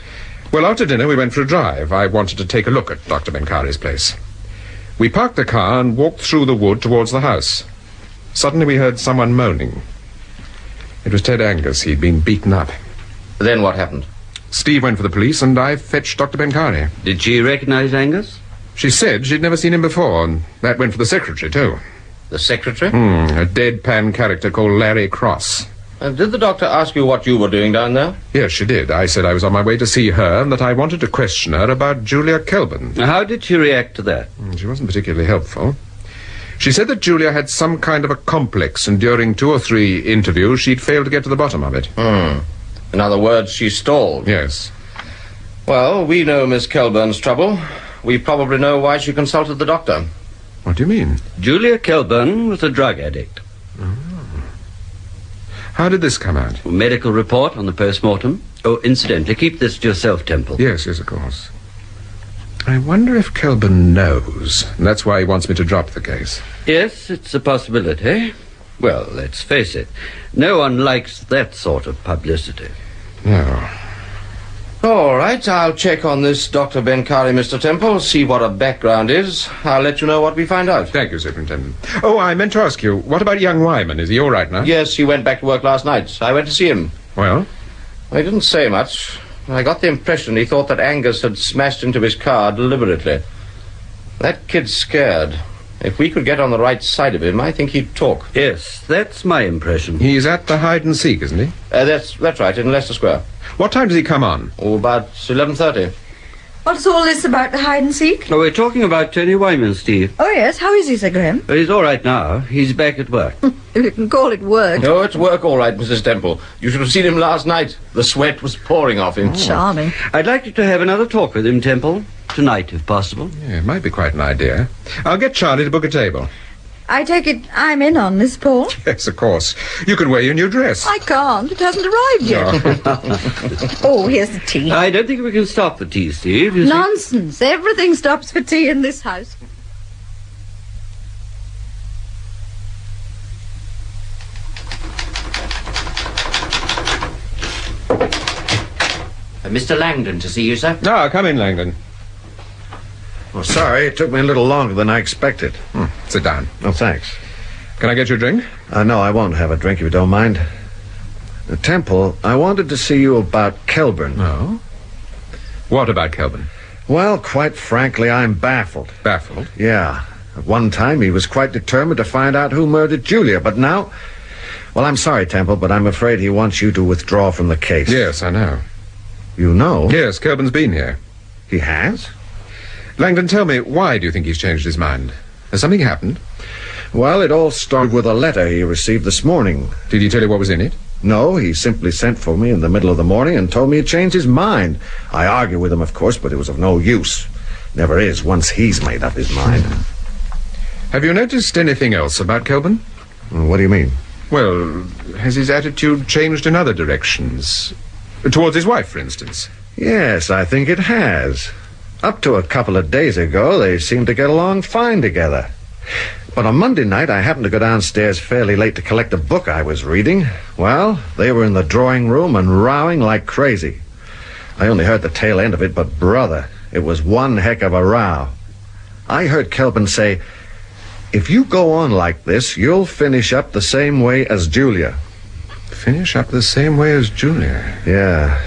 Well, after dinner we went for a drive. I wanted to take a look at Dr. Benkari's place. We parked the car and walked through the wood towards the house. Suddenly we heard someone moaning. It was Ted Angus. He'd been beaten up. Then what happened? Steve went for the police and I fetched Dr. Benkari. Did she recognize Angus? She said she'd never seen him before, and that went for the secretary, too. The secretary? A deadpan character called Larry Cross. Did the doctor ask you what you were doing down there? Yes, she did. I said I was on my way to see her and that I wanted to question her about Julia Kelburn. How did she react to that? She wasn't particularly helpful. She said that Julia had some kind of a complex, and during 2 or 3 interviews she'd failed to get to the bottom of it. In other words, she stalled. Yes. Well, we know Miss Kelburn's trouble. We probably know why she consulted the doctor. What do you mean? Julia Kelburn was a drug addict. How did this come out? Medical report on the post-mortem. Oh, incidentally, keep this to yourself, Temple. Yes, of course. I wonder if Kelburn knows, and that's why he wants me to drop the case. Yes, it's a possibility. Well, let's face it. No one likes that sort of publicity. No. All right, I'll check on this Dr. Benkari, Mr. Temple, see what her background is. I'll let you know what we find out. Thank you, Superintendent. Oh, I meant to ask you, what about young Wyman? Is he all right now? Yes, he went back to work last night. I went to see him. Well? He didn't say much. I got the impression he thought that Angus had smashed into his car deliberately. That kid's scared. If we could get on the right side of him, I think he'd talk. Yes, that's my impression. He's at the hide and seek, isn't he? That's right, in Leicester Square. What time does he come on? Oh, about 11:30. What's all this about the hide and seek? Oh, we're talking about Tony Wyman, Steve. Oh, yes. How is he, Sir Graham? He's all right now. He's back at work. If you can call it work. No, it's work all right, Mrs. Temple. You should have seen him last night. The sweat was pouring off him. Charming. I'd like you to have another talk with him, Temple. Tonight, if possible. Yeah, it might be quite an idea. I'll get Charlie to book a table. I take it I'm in on this, Paul? Yes, of course. You can wear your new dress. I can't. It hasn't arrived yet. Oh, here's the tea. I don't think we can stop the tea, Steve. You see? Nonsense. Everything stops for tea in this house. Mr. Langdon to see you, sir. Ah, come in, Langdon. Well, sorry, it took me a little longer than I expected. Sit down. Oh, thanks. Can I get you a drink? No, I won't have a drink if you don't mind. Temple, I wanted to see you about Kelburn. Oh? What about Kelburn? Well, quite frankly, I'm baffled. Baffled? Yeah. At one time, he was quite determined to find out who murdered Julia, but now... Well, I'm sorry, Temple, but I'm afraid he wants you to withdraw from the case. Yes, I know. You know? Yes, Kelburn's been here. He has? Langdon, tell me, why do you think he's changed his mind? Has something happened? Well, it all started with a letter he received this morning. Did he tell you what was in it? No, he simply sent for me in the middle of the morning and told me he'd changed his mind. I argued with him, of course, but it was of no use. Never is once he's made up his mind. Have you noticed anything else about Kelburn? What do you mean? Well, has his attitude changed in other directions? Towards his wife, for instance? Yes, I think it has. Up to a couple of days ago, they seemed to get along fine together. But on Monday night, I happened to go downstairs fairly late to collect a book I was reading. Well, they were in the drawing room and rowing like crazy. I only heard the tail end of it, but brother, it was one heck of a row. I heard Kelburn say, "If you go on like this, you'll finish up the same way as Julia." Finish up the same way as Julia? Yeah.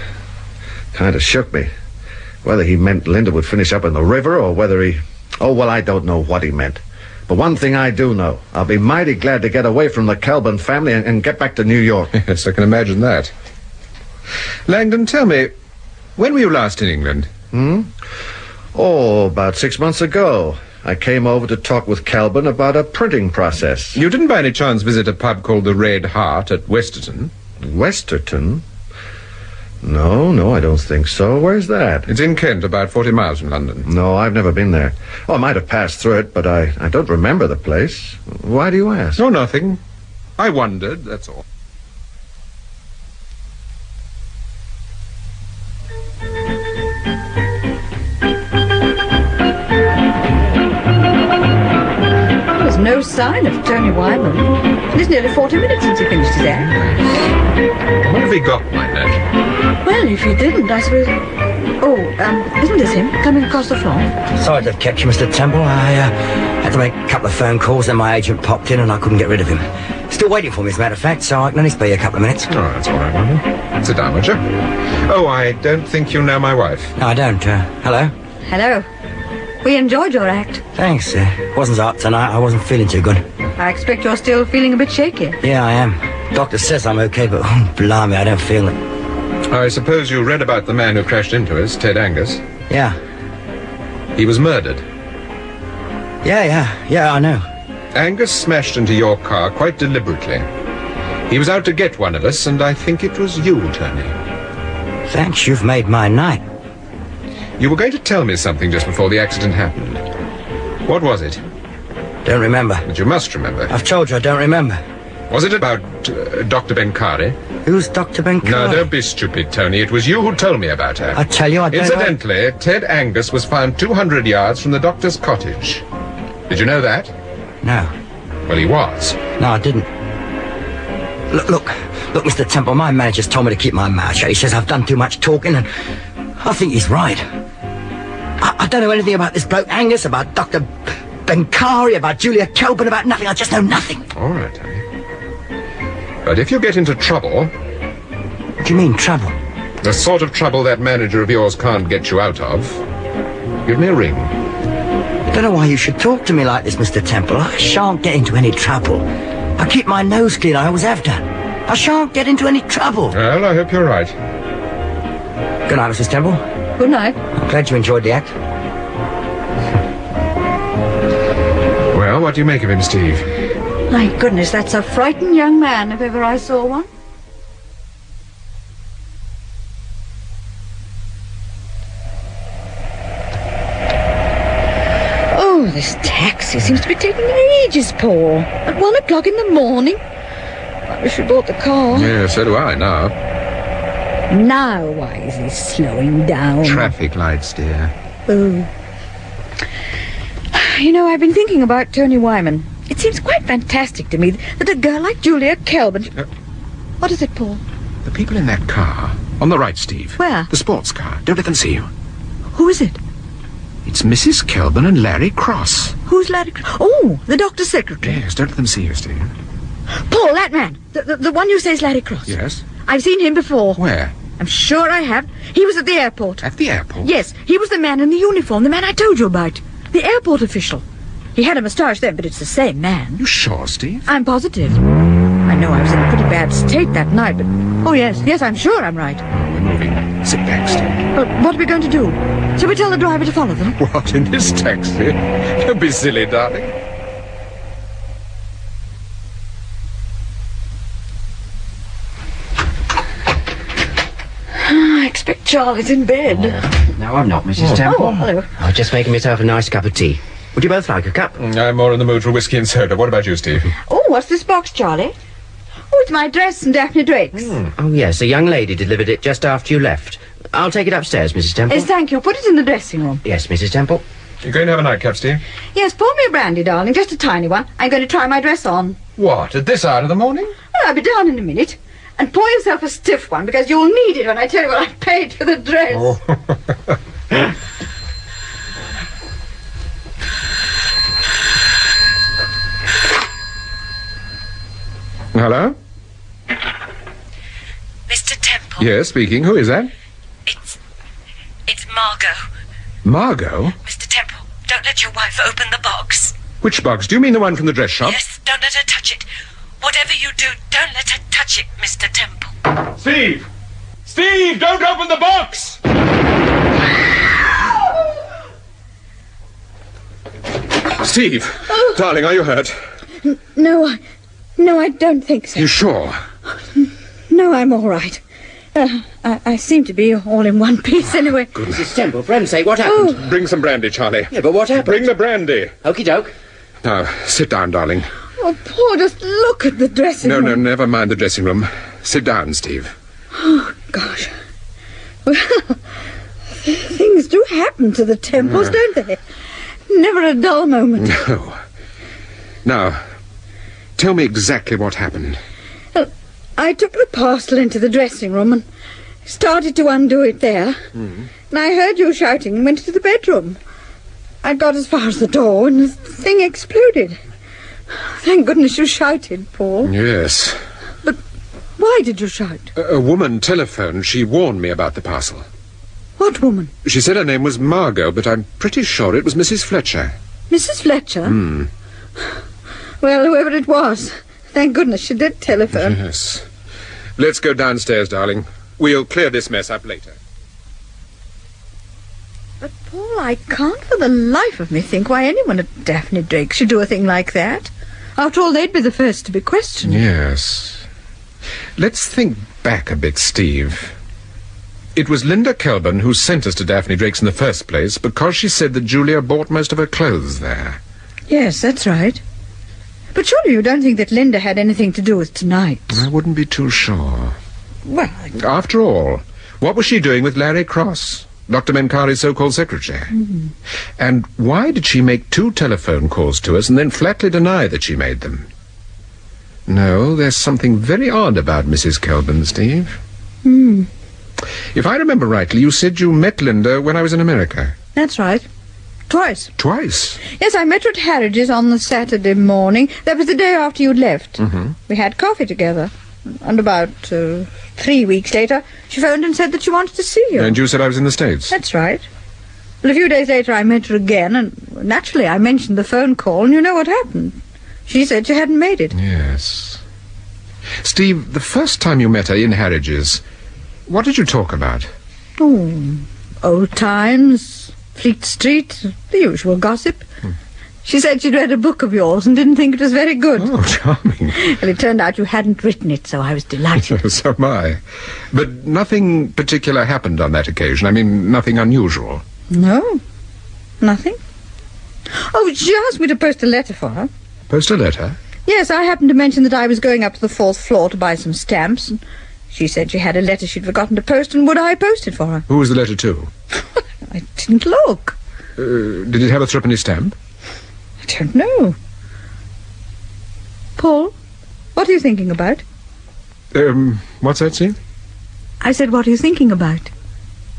Kind of shook me. Whether he meant Linda would finish up in the river or whether he... Oh, well, I don't know what he meant. But one thing I do know, I'll be mighty glad to get away from the Kelburn family and get back to New York. Yes, I can imagine that. Langdon, tell me, when were you last in England? Oh, about 6 months ago. I came over to talk with Kelburn about a printing process. You didn't by any chance visit a pub called the Red Hart at Westerton? Westerton? No, I don't think so. Where's that? It's in Kent, about 40 miles from London. No, I've never been there. Oh, I might have passed through it, but I don't remember the place. Why do you ask? Oh, nothing. I wondered, that's all. There's no sign of Tony Wyman. And it's nearly 40 minutes since he finished his act. What have he got, my lad? Well, if he didn't, I suppose... Oh, isn't this him coming across the floor? Sorry to have kept you, Mr. Temple. I had to make a couple of phone calls, then my agent popped in and I couldn't get rid of him. Still waiting for me, as a matter of fact, so I can only spare you a couple of minutes. Oh, that's all right, Margo. Sit down, won't you? Oh, I don't think you know my wife. No, I don't. Hello? Hello. We enjoyed your act. Thanks. Wasn't up tonight. I wasn't feeling too good. I expect you're still feeling a bit shaky. Yeah, I am. Doctor says I'm okay, but blimey, I don't feel it. I suppose you read about the man who crashed into us, Ted Angus? Yeah. He was murdered. Yeah, I know. Angus smashed into your car quite deliberately. He was out to get one of us, and I think it was you, Tony. Thanks, you've made my night. You were going to tell me something just before the accident happened. What was it? Don't remember. But you must remember. I've told you I don't remember. Was it about Dr. Benkari? Who's Dr. Benkari? No, don't be stupid, Tony. It was you who told me about her. I tell you, I don't Incidentally, Ted Angus was found 200 yards from the doctor's cottage. Did you know that? No. Well, he was. No, I didn't. Look, Mr. Temple, my manager's told me to keep my mouth shut. He says I've done too much talking, and I think he's right. I don't know anything about this bloke Angus, about Dr. Benkari, about Julia Kelburn, about nothing. I just know nothing. All right, Tony. But if you get into trouble... What do you mean, trouble? The sort of trouble that manager of yours can't get you out of, give me a ring. I don't know why you should talk to me like this, Mr. Temple. I shan't get into any trouble. I keep my nose clean, I always have done. I shan't get into any trouble. Well, I hope you're right. Good night, Mrs. Temple. Good night. I'm glad you enjoyed the act. Well, what do you make of him, Steve? My goodness, that's a frightened young man, if ever I saw one. Oh, this taxi seems to be taking ages, Paul. At 1 o'clock in the morning. I wish we bought the car. Yeah, so do I now. Now, why is he slowing down? Traffic lights, dear. Oh. You know, I've been thinking about Tony Wyman. It seems quite fantastic to me that a girl like Julia Kelburn... What is it, Paul? The people in that car. On the right, Steve. Where? The sports car. Don't let them see you. Who is it? It's Mrs. Kelburn and Larry Cross. Who's Larry? Oh, the doctor's secretary. Yes, don't let them see you, Steve. Paul, that man. The one you say is Larry Cross. Yes? I've seen him before. Where? I'm sure I have. He was at the airport. At the airport? Yes, he was the man in the uniform, the man I told you about. The airport official. He had a moustache then, but it's the same man. You sure, Steve? I'm positive. I know I was in a pretty bad state that night, but... Oh, yes, I'm sure I'm right. Oh, we're moving. Sit back, Steve. But what are we going to do? Shall we tell the driver to follow them? What, in this taxi? Don't be silly, darling. I expect Charlie's in bed. No, I'm not, Mrs. Temple. Oh, hello. I was just making myself a nice cup of tea. Would you both like a cup? I'm more in the mood for whiskey and soda. What about you, Steve? Oh, what's this box, Charlie? Oh, it's my dress and Daphne Drake's. Oh, yes, a young lady delivered it just after you left. I'll take it upstairs, Mrs. Temple. Yes, thank you. Put it in the dressing room. Yes, Mrs. Temple. You're going to have a nightcap, Steve? Yes, pour me a brandy, darling. Just a tiny one. I'm going to try my dress on. What, at this hour of the morning? Well, I'll be down in a minute. And pour yourself a stiff one, because you'll need it when I tell you what I paid for the dress. Oh. Hello? Mr. Temple? Yes, speaking. Who is that? It's Margo. Margo? Mr. Temple, don't let your wife open the box. Which box? Do you mean the one from the dress shop? Yes, don't let her touch it. Whatever you do, don't let her touch it, Mr. Temple. Steve! Steve, don't open the box! Steve! Darling, are you hurt? No, I don't think so. You sure? No, I'm all right. I seem to be all in one piece anyway. Mrs. Temple, for heaven's sake, what happened? Bring some brandy, Charlie. Yeah, but what happened? Bring the brandy. Okie doke. Now, sit down, darling. Oh, Paul, just look at the dressing room. No, never mind the dressing room. Sit down, Steve. Oh, gosh. Well, things do happen to the Temples, don't they? Never a dull moment. No. Now, tell me exactly what happened. Well, I took the parcel into the dressing room and started to undo it there. And I heard you shouting and went into the bedroom. I got as far as the door and the thing exploded. Thank goodness you shouted, Paul. Yes. But why did you shout? A woman telephoned. She warned me about the parcel. What woman? She said her name was Margo, but I'm pretty sure it was Mrs. Fletcher. Mrs. Fletcher? Well, whoever it was, thank goodness she did telephone. Yes. Let's go downstairs, darling. We'll clear this mess up later. But, Paul, I can't for the life of me think why anyone at Daphne Drake should do a thing like that. After all, they'd be the first to be questioned. Yes. Let's think back a bit, Steve. It was Linda Kelburn who sent us to Daphne Drake's in the first place because she said that Julia bought most of her clothes there. Yes, that's right. But surely you don't think that Linda had anything to do with tonight? I wouldn't be too sure. Well, After all, what was she doing with Larry Cross, Dr. Menkari's so-called secretary? And why did she make 2 telephone calls to us and then flatly deny that she made them? No, there's something very odd about Mrs. Kelburn, Steve. If I remember rightly, you said you met Linda when I was in America. That's right. Twice. Twice? Yes, I met her at Harridge's on the Saturday morning. That was the day after you'd left. We had coffee together. And about 3 weeks later, she phoned and said that she wanted to see you. And you said I was in the States? That's right. Well, a few days later, I met her again, and naturally I mentioned the phone call, and you know what happened. She said she hadn't made it. Yes. Steve, the first time you met her in Harridge's, what did you talk about? Oh, old times, Fleet Street, the usual gossip. She said she'd read a book of yours and didn't think it was very good. Oh, charming. Well, it turned out you hadn't written it, so I was delighted. So am I. But nothing particular happened on that occasion. I mean, nothing unusual. No, nothing. Oh, she asked me to post a letter for her. Post a letter? Yes, I happened to mention that I was going up to the 4th floor to buy some stamps, and she said she had a letter she'd forgotten to post, and would I post it for her? Who was the letter to? I didn't look. Did it have a 3-penny stamp? I don't know. Paul, what are you thinking about? What's that, Steve? I said, what are you thinking about?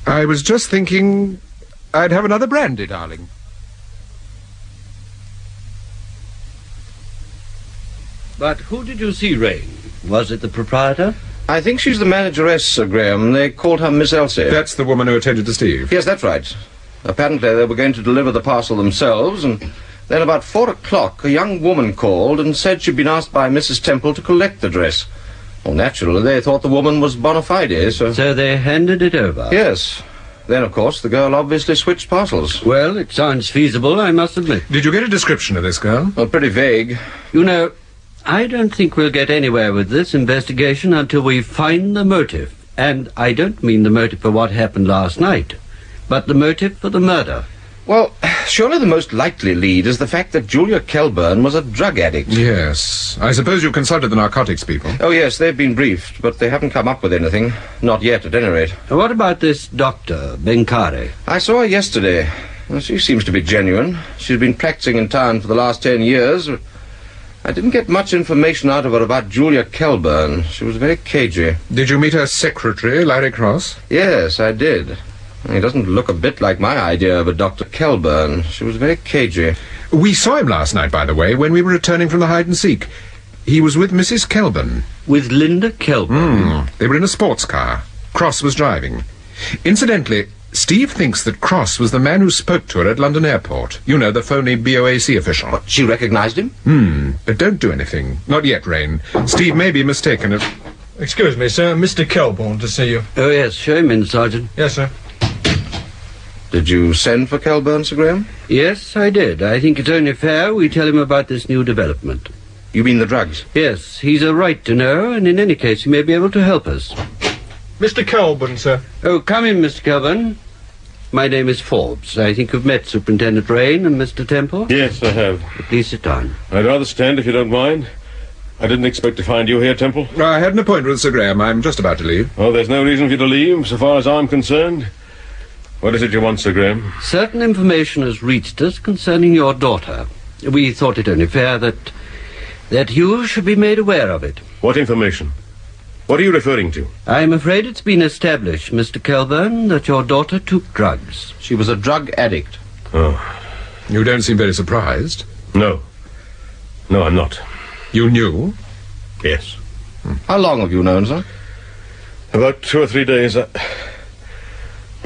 I was just thinking I'd have another brandy, darling. But who did you see, Rain? Was it the proprietor? I think she's the manageress, Sir Graham. They called her Miss Elsie. That's the woman who attended to Steve? Yes, that's right. Apparently they were going to deliver the parcel themselves, and then about 4 o'clock a young woman called and said she'd been asked by Mrs. Temple to collect the dress. Well, naturally, they thought the woman was bona fide, so... So they handed it over? Yes. Then, of course, the girl obviously switched parcels. Well, it sounds feasible, I must admit. Did you get a description of this girl? Well, pretty vague. You know, I don't think we'll get anywhere with this investigation until we find the motive. And I don't mean the motive for what happened last night, but the motive for the murder. Well, surely the most likely lead is the fact that Julia Kelburn was a drug addict. Yes. I suppose you consulted the narcotics people. Oh, yes, they've been briefed, but they haven't come up with anything. Not yet, at any rate. What about this doctor, Benkare? I saw her yesterday. Well, she seems to be genuine. She's been practicing in town for the last 10 years. I didn't get much information out of her about Julia Kelburn. She was very cagey. Did you meet her secretary, Larry Cross? Yes, I did. He doesn't look a bit like my idea of a Dr. Kelburn. She was very cagey. We saw him last night, by the way, when we were returning from the hide-and-seek. He was with Mrs. Kelburn. With Linda Kelburn? They were in a sports car. Cross was driving. Incidentally, Steve thinks that Cross was the man who spoke to her at London Airport. You know, the phony BOAC official. What, she recognized him? But don't do anything. Not yet, Rain. Steve may be mistaken of... Excuse me, sir. Mr. Kelburn to see you. Oh, yes. Show him in, Sergeant. Yes, sir. Did you send for Kelburn, Sir Graham? Yes, I did. I think it's only fair we tell him about this new development. You mean the drugs? Yes, he's a right to know, and in any case he may be able to help us. Mr. Kelburn, sir. Oh, come in, Mr. Kelburn. My name is Forbes. I think you've met Superintendent Rain and Mr. Temple? Yes, I have. Please sit down. I'd rather stand if you don't mind. I didn't expect to find you here, Temple. I had an appointment with Sir Graham. I'm just about to leave. Oh, there's no reason for you to leave, so far as I'm concerned. What is it you want, Sir Graham? Certain information has reached us concerning your daughter. We thought it only fair that you should be made aware of it. What information? What are you referring to? I'm afraid it's been established, Mr. Kelburn, that your daughter took drugs. She was a drug addict. Oh. You don't seem very surprised. No. No, I'm not. You knew? Yes. How long have you known, sir? About 2 or 3 days.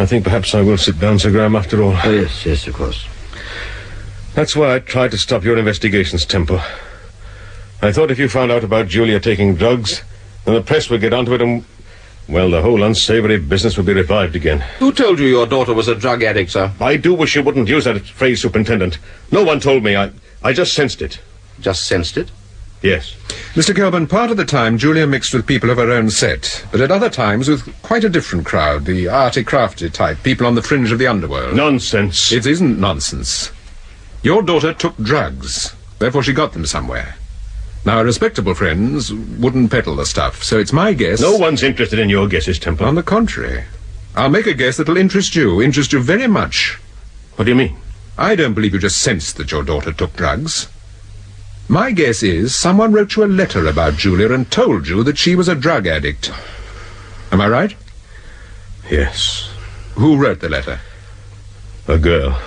I think perhaps I will sit down, Sir Graham, after all. Oh, yes, of course. That's why I tried to stop your investigations, Temple. I thought if you found out about Julia taking drugs, then the press would get onto it and, well, the whole unsavory business would be revived again. Who told you your daughter was a drug addict, sir? I do wish you wouldn't use that phrase, Superintendent. No one told me. I just sensed it. Just sensed it? Yes. Mr. Kelburn, part of the time Julia mixed with people of her own set, but at other times with quite a different crowd, the arty-crafty type, people on the fringe of the underworld. Nonsense. It isn't nonsense. Your daughter took drugs, therefore she got them somewhere. Now, her respectable friends wouldn't peddle the stuff, so it's my guess... No one's interested in your guesses, Temple. On the contrary. I'll make a guess that'll interest you very much. What do you mean? I don't believe you just sensed that your daughter took drugs. My guess is someone wrote you a letter about Julia and told you that she was a drug addict. Am I right? Yes. Who wrote the letter? A girl.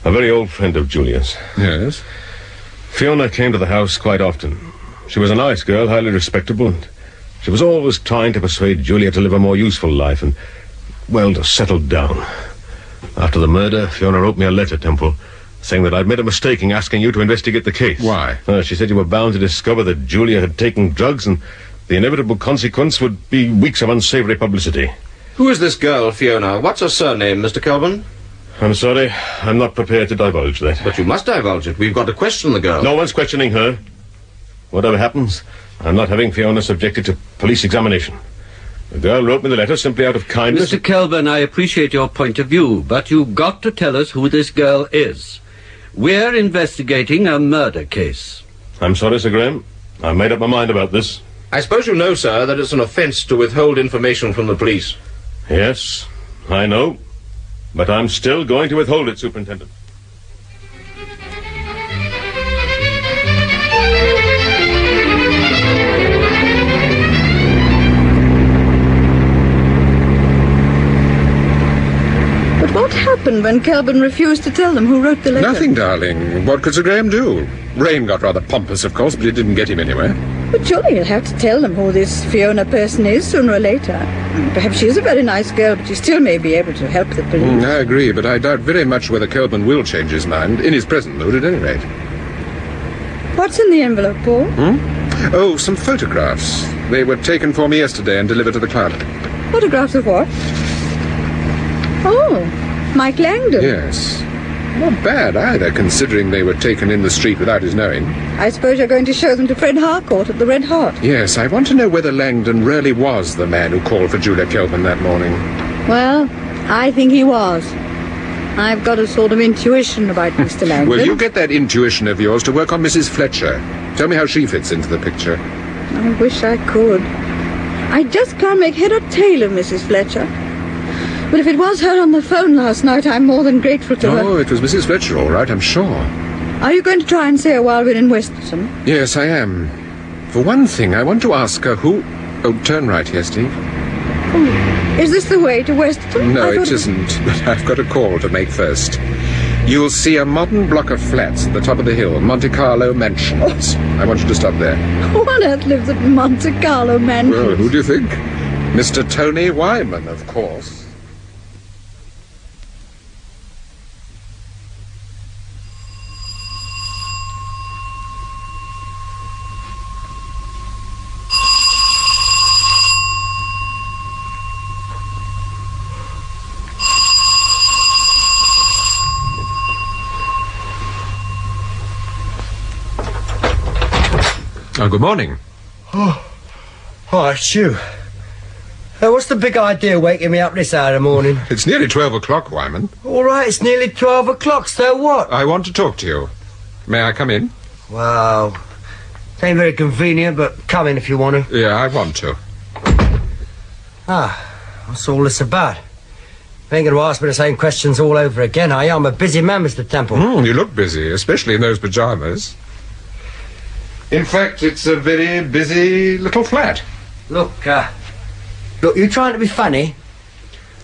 A very old friend of Julia's. Yes? Fiona came to the house quite often. She was a nice girl, highly respectable, and she was always trying to persuade Julia to live a more useful life and, well, to settle down. After the murder, Fiona wrote me a letter, Temple, saying that I'd made a mistake in asking you to investigate the case. Why? She said you were bound to discover that Julia had taken drugs, and the inevitable consequence would be weeks of unsavory publicity. Who is this girl, Fiona? What's her surname, Mr. Kelburn? I'm sorry, I'm not prepared to divulge that. But you must divulge it. We've got to question the girl. No one's questioning her. Whatever happens, I'm not having Fiona subjected to police examination. The girl wrote me the letter simply out of kindness. Mr. Kelburn, I appreciate your point of view, but you've got to tell us who this girl is. We're investigating a murder case. I'm sorry, Sir Graham. I've made up my mind about this. I suppose you know, sir, that it's an offence to withhold information from the police. Yes, I know. But I'm still going to withhold it, Superintendent. But what happened happened when Kelburn refused to tell them who wrote the letter? Nothing, darling. What could Sir Graham do? Rain got rather pompous, of course, but it didn't get him anywhere. But surely he'll have to tell them who this Fiona person is sooner or later. Perhaps she is a very nice girl, but she still may be able to help the police. I agree, but I doubt very much whether Kelburn will change his mind, in his present mood at any rate. What's in the envelope, Paul? Oh, some photographs. They were taken for me yesterday and delivered to the club. Photographs of what? Oh, Mike Langdon. Yes. Not bad either, considering they were taken in the street without his knowing. I suppose you're going to show them to Fred Harcourt at the Red Hart. Yes, I want to know whether Langdon really was the man who called for Julia Kelburn that morning. Well, I think he was. I've got a sort of intuition about Mr. Langdon. Well, you get that intuition of yours to work on Mrs. Fletcher. Tell me how she fits into the picture. I wish I could. I just can't make head or tail of Mrs. Fletcher. But if it was her on the phone last night, I'm more than grateful to her. Oh, it was Mrs. Fletcher, all right, I'm sure. Are you going to try and see her while we're in Westerton? Yes, I am. For one thing, I want to ask her who... Oh, turn right here, Steve. Oh, is this the way to Westerton? No, it isn't, but I've got a call to make first. You'll see a modern block of flats at the top of the hill, Monte Carlo Mansions. I want you to stop there. Who on earth lives at Monte Carlo Mansions? Well, who do you think? Mr. Tony Wyman, of course. Oh, good morning. Oh, it's you. What's the big idea waking me up this hour of the morning? It's nearly 12 o'clock, Wyman. All right, it's nearly 12 o'clock, so what? I want to talk to you. May I come in? Well, it ain't very convenient, but come in if you want to. Yeah, I want to. What's all this about? You ain't going to ask me the same questions all over again, are you? I'm a busy man, Mr. Temple. You look busy, especially in those pyjamas. In fact, it's a very busy little flat. Look, you trying to be funny?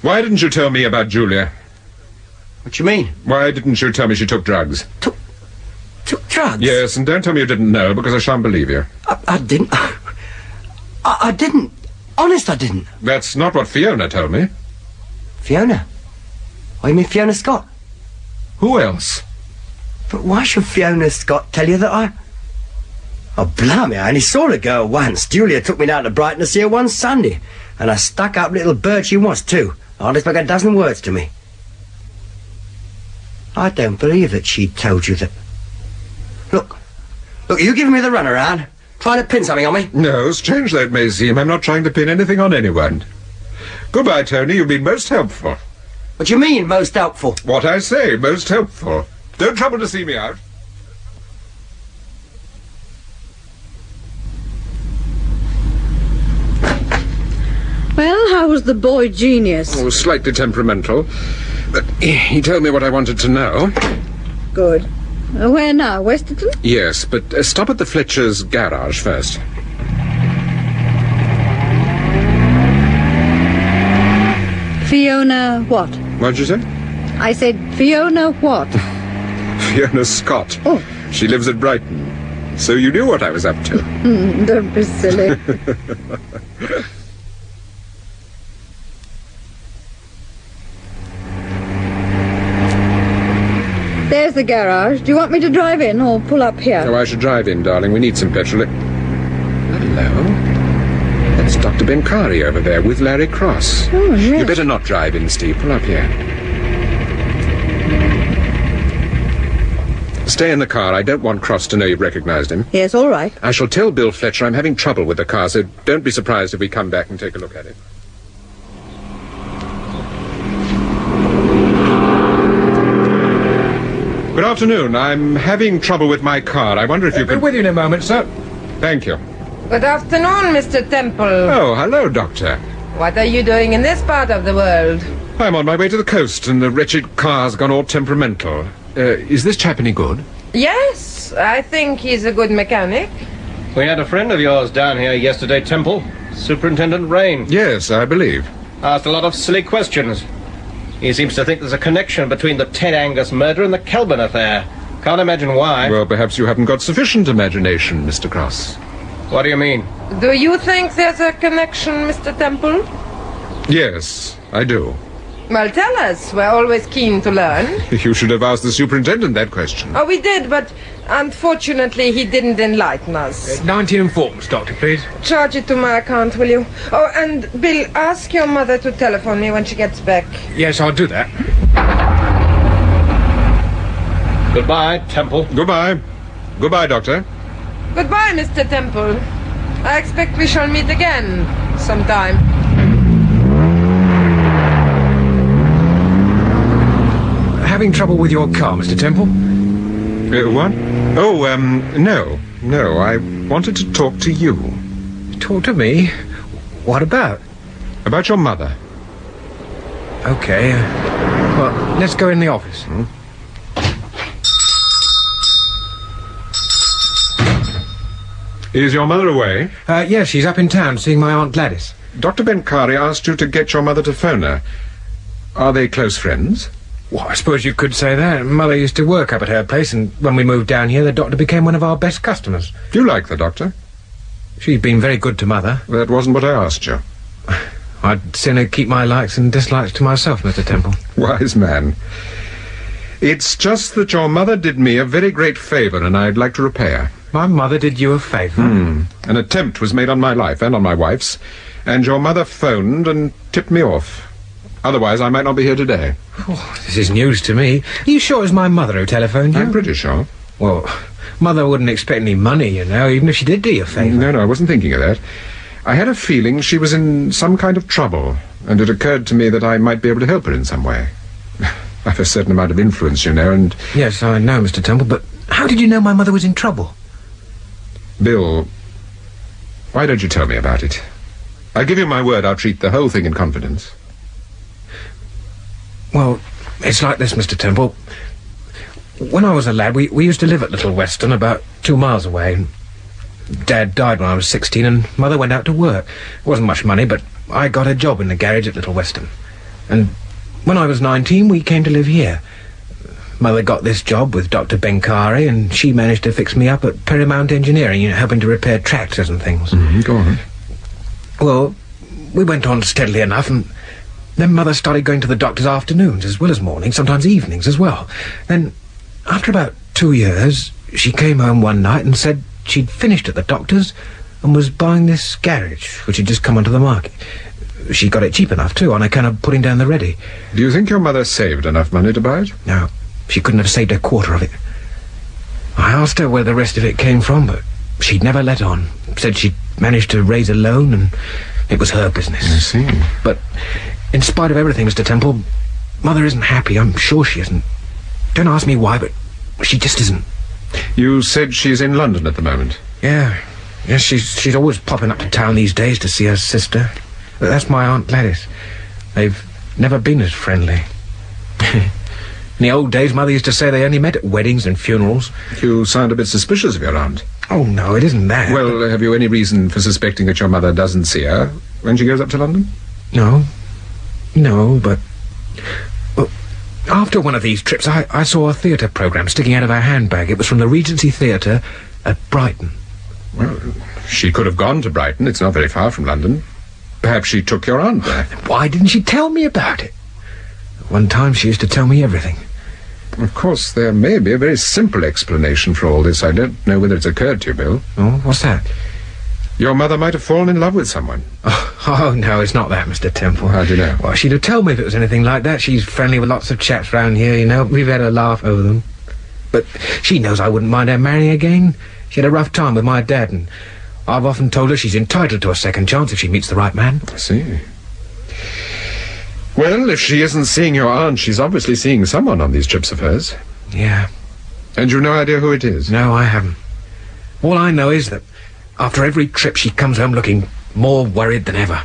Why didn't you tell me about Julia? What you mean? Why didn't you tell me she took drugs? Took drugs? Yes, and don't tell me you didn't know, because I shan't believe you. I didn't. I didn't. Honest, I didn't. That's not what Fiona told me. Fiona? Oh, you mean Fiona Scott? Who else? But why should Fiona Scott tell you that I... Oh, blimey, I only saw the girl once. Julia took me down to Brighton to see her one Sunday. And a stuck-up little bird she was, too. Hardly spoke a dozen words to me. I don't believe that she told you that... Look, you giving me the runaround? Trying to pin something on me? No, strange though it may seem, I'm not trying to pin anything on anyone. Goodbye, Tony, you've been most helpful. What do you mean, most helpful? What I say, most helpful. Don't trouble to see me out. Well, how was the boy genius? Oh, slightly temperamental. But he told me what I wanted to know. Good. Where now, Westerton? Yes, but stop at the Fletcher's garage first. Fiona what? What'd you say? I said Fiona what? Fiona Scott. Oh. She lives at Brighton. So you knew what I was up to. Don't be silly. There's the garage. Do you want me to drive in or pull up here? Oh, I should drive in, darling. We need some petrol. Hello. That's Dr. Benkari over there with Larry Cross. Oh, yes. You better not drive in, Steve. Pull up here. Stay in the car. I don't want Cross to know you've recognized him. Yes, all right. I shall tell Bill Fletcher I'm having trouble with the car, so don't be surprised if we come back and take a look at it. Good afternoon. I'm having trouble with my car. I wonder if you could... With you in a moment, sir. Thank you. Good afternoon, Mr. Temple. Oh, hello, Doctor. What are you doing in this part of the world? I'm on my way to the coast, and the wretched car's gone all temperamental. Is this chap any good? Yes, I think he's a good mechanic. We had a friend of yours down here yesterday, Temple. Superintendent Rain. Yes, I believe. Asked a lot of silly questions. He seems to think there's a connection between the Ted Angus murder and the Kelburn affair. Can't imagine why. Well, perhaps you haven't got sufficient imagination, Mr. Cross. What do you mean? Do you think there's a connection, Mr. Temple? Yes, I do. Well, tell us. We're always keen to learn. You should have asked the superintendent that question. Oh, we did, but unfortunately he didn't enlighten us. 19 forms, Doctor, please. Charge it to my account, will you? Oh, and Bill, ask your mother to telephone me when she gets back. Yes, I'll do that. Goodbye, Temple. Goodbye. Goodbye, Doctor. Goodbye, Mr. Temple. I expect we shall meet again sometime. Having trouble with your car, Mr. Temple? What? Oh, no. No, I wanted to talk to you. Talk to me? What about? About your mother. Okay. Well, let's go in the office. Is your mother away? Yes, she's up in town seeing my Aunt Gladys. Dr. Benkari asked you to get your mother to phone her. Are they close friends? Well, I suppose you could say that. Mother used to work up at her place, and when we moved down here, the doctor became one of our best customers. Do you like the doctor? She's been very good to Mother. That wasn't what I asked you. I'd sooner keep my likes and dislikes to myself, Mr. Temple. Wise man. It's just that your mother did me a very great favour, and I'd like to repay her. My mother did you a favour? An attempt was made on my life and on my wife's, and your mother phoned and tipped me off. Otherwise, I might not be here today. Oh, this is news to me. Are you sure it was my mother who telephoned you? I'm pretty sure. Well, Mother wouldn't expect any money, you know, even if she did do you a favour. No, I wasn't thinking of that. I had a feeling she was in some kind of trouble, and it occurred to me that I might be able to help her in some way. I've a certain amount of influence, you know, and... Yes, I know, Mr. Temple, but how did you know my mother was in trouble? Bill, why don't you tell me about it? I give you my word I'll treat the whole thing in confidence. Well, it's like this, Mr. Temple. When I was a lad, we used to live at Little Weston, about 2 miles away. Dad died when I was 16, and Mother went out to work. It wasn't much money, but I got a job in the garage at Little Weston. And when I was 19, we came to live here. Mother got this job with Dr. Benkari, and she managed to fix me up at Paramount Engineering, you know, helping to repair tractors and things. Go on. Well, we went on steadily enough, and then Mother started going to the doctor's afternoons as well as mornings, sometimes evenings as well. Then, after about 2 years, she came home one night and said she'd finished at the doctor's and was buying this garage, which had just come onto the market. She got it cheap enough, too, on account of putting down the ready. Do you think your mother saved enough money to buy it? No, she couldn't have saved a quarter of it. I asked her where the rest of it came from, but she'd never let on. Said she'd managed to raise a loan, and it was her business. I see. But in spite of everything, Mr. Temple, Mother isn't happy. I'm sure she isn't. Don't ask me why, but she just isn't. You said she's in London at the moment? Yeah. Yes, she's always popping up to town these days to see her sister. That's my Aunt Gladys. They've never been as friendly. In the old days, Mother used to say they only met at weddings and funerals. You sound a bit suspicious of your aunt. Oh, no, it isn't that. Well, have you any reason for suspecting that your mother doesn't see her when she goes up to London? No. No, but... Well, after one of these trips, I saw a theatre programme sticking out of her handbag. It was from the Regency Theatre at Brighton. Well, she could have gone to Brighton. It's not very far from London. Perhaps she took your aunt there. Why didn't she tell me about it? At one time, she used to tell me everything. Of course, there may be a very simple explanation for all this. I don't know whether it's occurred to you, Bill. Oh, what's that? Your mother might have fallen in love with someone. Oh, no, it's not that, Mr. Temple. How do you know? Well, she'd have told me if it was anything like that. She's friendly with lots of chaps round here, you know. We've had a laugh over them. But she knows I wouldn't mind her marrying again. She had a rough time with my dad, and I've often told her she's entitled to a second chance if she meets the right man. I see. Well, if she isn't seeing your aunt, she's obviously seeing someone on these trips of hers. Yeah. And you've no idea who it is? No, I haven't. All I know is that after every trip she comes home looking more worried than ever.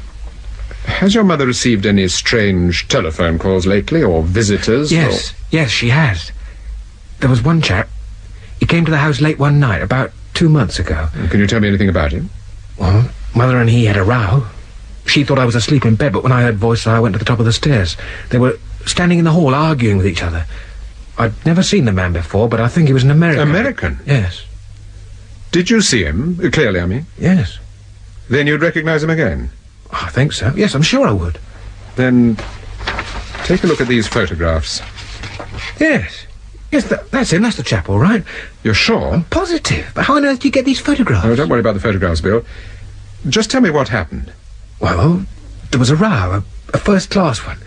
Has your mother received any strange telephone calls lately, or visitors? Yes, yes, she has. There was one chap. He came to the house late one night, about 2 months ago. Can you tell me anything about him? Well, Mother and he had a row. She thought I was asleep in bed, but when I heard voices, I went to the top of the stairs. They were standing in the hall arguing with each other. I'd never seen the man before, but I think he was an American. American? Yes. Did you see him? Clearly, I mean. Yes. Then you'd recognize him again? I think so. Yes, I'm sure I would. Then take a look at these photographs. Yes. Yes, that's him. That's the chap, all right. You're sure? I'm positive. But how on earth do you get these photographs? Oh, don't worry about the photographs, Bill. Just tell me what happened. Well, there was a row, a first-class one.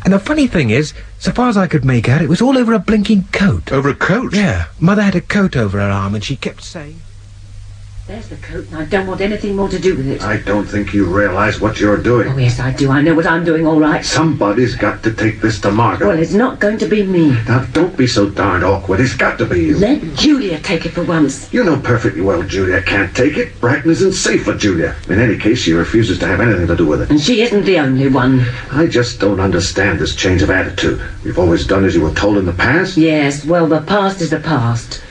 And the funny thing is, so far as I could make out, it was all over a blinking coat. Over a coat? Yeah. Mother had a coat over her arm, and she kept saying... There's the coat, and I don't want anything more to do with it. I don't think you realize what you're doing. Oh, yes, I do. I know what I'm doing, all right. Somebody's got to take this to Margo. Well, it's not going to be me. Now, don't be so darned awkward. It's got to be you. Let Julia take it for once. You know perfectly well Julia can't take it. Brighton isn't safe for Julia. In any case, she refuses to have anything to do with it. And she isn't the only one. I just don't understand this change of attitude. You've always done as you were told in the past. Yes, well, the past is the past.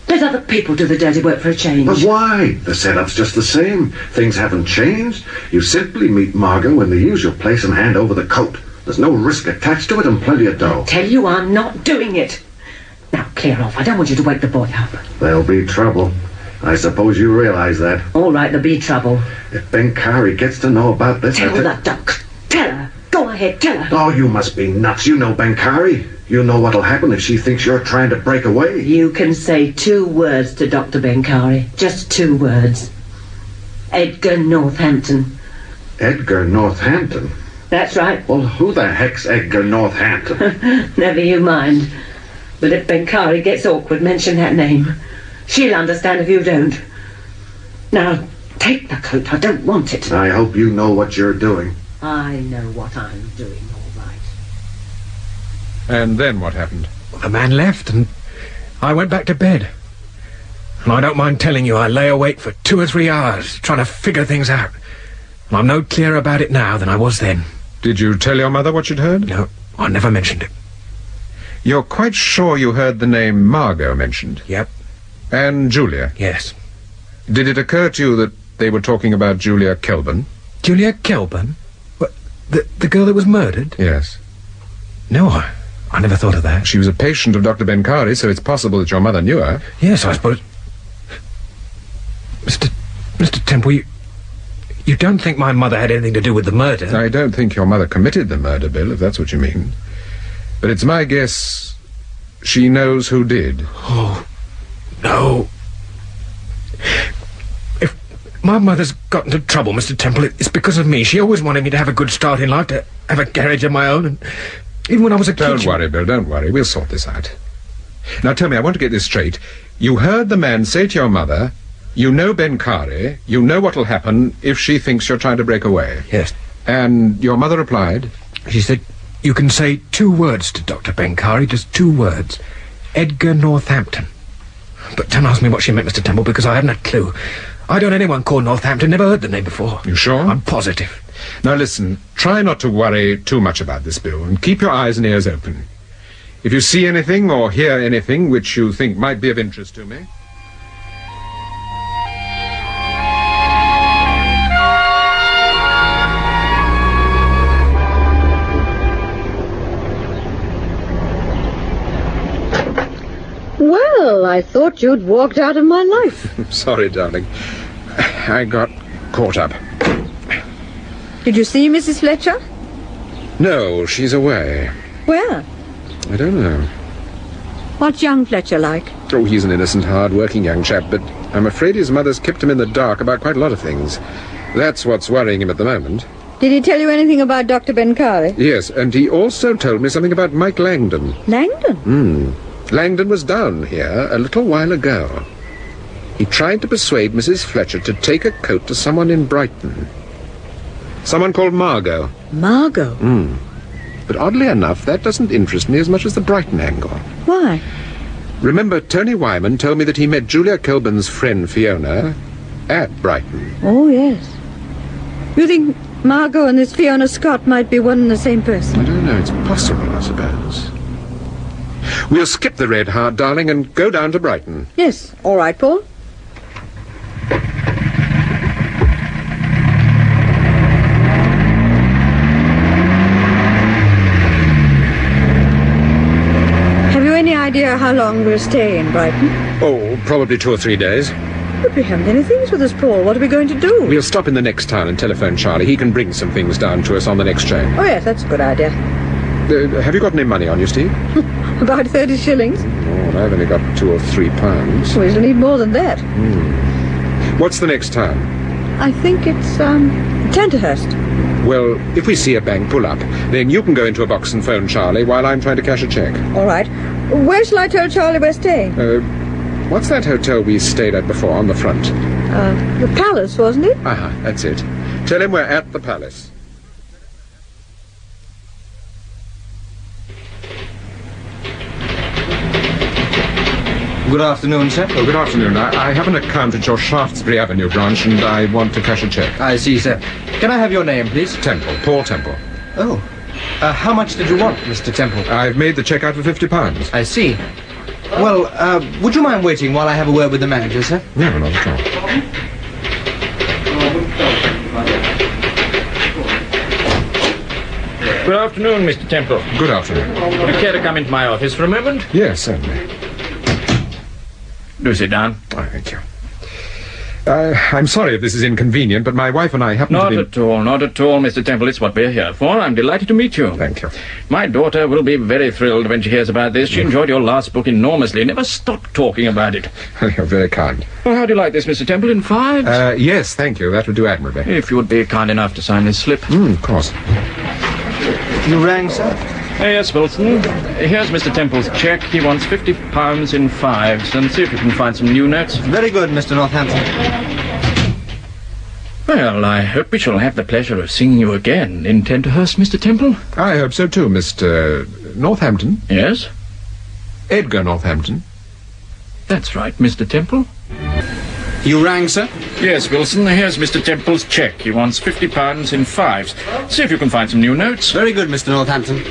Let other people do the dirty work for a change. But why? The setup's just the same. Things haven't changed. You simply meet Margo in the usual place and hand over the coat. There's no risk attached to it and plenty of dough. I tell you, I'm not doing it. Now, clear off. I don't want you to wake the boy up. There'll be trouble. I suppose you realize that. All right, there'll be trouble. If Benkari gets to know about this... Tell the duck. Tell her. Go ahead, tell her. Oh, you must be nuts. You know Benkari. You know what'll happen if she thinks you're trying to break away. You can say 2 words to Dr. Benkari. Just 2 words. Edgar Northampton. Edgar Northampton? That's right. Well, who the heck's Edgar Northampton? Never you mind. But if Benkari gets awkward, mention that name. She'll understand if you don't. Now, take the coat. I don't want it. I hope you know what you're doing. I know what I'm doing, all right. And then what happened? The man left, and I went back to bed. And I don't mind telling you, I lay awake for 2 or 3 hours, trying to figure things out. And I'm no clearer about it now than I was then. Did you tell your mother what you'd heard? No, I never mentioned it. You're quite sure you heard the name Margo mentioned? Yep. And Julia? Yes. Did it occur to you that they were talking about Julia Kelburn? Julia Kelburn? What, the girl that was murdered? Yes. No, I never thought of that. She was a patient of Dr. Benkari, so it's possible that your mother knew her. Yes, I suppose. Mr. Temple, you don't think my mother had anything to do with the murder? I don't think your mother committed the murder, Bill, if that's what you mean. But it's my guess she knows who did. Oh, no. If my mother's got into trouble, Mr. Temple, it's because of me. She always wanted me to have a good start in life, to have a garage of my own, and even when I was a kid... Don't worry, Bill, don't worry. We'll sort this out. Now, tell me, I want to get this straight. You heard the man say to your mother, you know Benkari, you know what'll happen if she thinks you're trying to break away. Yes. And your mother replied? She said, you can say 2 words to Dr. Benkari, just 2 words. Edgar Northampton. But don't ask me what she meant, Mr. Temple, because I hadn't a clue. I don't know anyone called Northampton, never heard the name before. You sure? I'm positive. Now listen, try not to worry too much about this, Bill, and keep your eyes and ears open. If you see anything or hear anything which you think might be of interest to me... Well, I thought you'd walked out of my life. Sorry, darling. I got caught up. Did you see Mrs. Fletcher? No, she's away. Where? I don't know. What's young Fletcher like? Oh, he's an innocent, hard-working young chap, but I'm afraid his mother's kept him in the dark about quite a lot of things. That's what's worrying him at the moment. Did he tell you anything about Dr. Benkari? Yes, and he also told me something about Mike Langdon. Langdon? Langdon was down here a little while ago. He tried to persuade Mrs. Fletcher to take a coat to someone in Brighton. Someone called Margo. Margo? But oddly enough, that doesn't interest me as much as the Brighton angle. Why? Remember, Tony Wyman told me that he met Julia Kelburn's friend Fiona at Brighton. Oh, yes. You think Margo and this Fiona Scott might be one and the same person? I don't know. It's possible, I suppose. We'll skip the Red Heart, darling, and go down to Brighton. Yes. All right, Paul. know how long we'll stay in Brighton? Oh, probably 2 or 3 days. But we haven't any things with us, Paul. What are we going to do? We'll stop in the next town and telephone Charlie. He can bring some things down to us on the next train. Oh, yes, that's a good idea. Have you got any money on you, Steve? About 30 shillings. Oh, I've only got £2 or £3. We shall need more than that. What's the next town? I think it's, Tenterhurst. Well, if we see a bank pull up, then you can go into a box and phone Charlie while I'm trying to cash a cheque. All right. Where shall I tell Charlie we're staying? What's that hotel we stayed at before on the front? The Palace, wasn't it? That's it. Tell him we're at the Palace. Good afternoon, sir. Oh, good afternoon. I have an account at your Shaftesbury Avenue branch, and I want to cash a cheque. I see, sir. Can I have your name, please? Temple. Paul Temple. Oh. How much did you want, Mr. Temple? I've made the cheque out for £50. I see. Well, would you mind waiting while I have a word with the manager, sir? No, not at all. Good afternoon, Mr. Temple. Good afternoon. Would you care to come into my office for a moment? Yes, certainly. Do sit down. Oh, thank you. I'm sorry if this is inconvenient, but my wife and I happen to be... Not at all, Mr. Temple. It's what we're here for. I'm delighted to meet you. Thank you. My daughter will be very thrilled when she hears about this. She enjoyed your last book enormously. Never stopped talking about it. You're very kind. Well, how do you like this, Mr. Temple? In 5s? Yes, thank you. That would do admirably. If you would be kind enough to sign this slip. Of course. You rang, sir? Yes, Wilson. Here's Mr. Temple's cheque. He wants £50 in 5s. And see if you can find some new notes. Very good, Mr. Northampton. Well, I hope we shall have the pleasure of seeing you again in Tenterhurst, Mr. Temple. I hope so too, Mr. Northampton. Yes? Edgar Northampton. That's right, Mr. Temple. You rang, sir? Yes, Wilson. Here's Mr. Temple's cheque. He wants £50 in 5s. See if you can find some new notes. Very good, Mr. Northampton.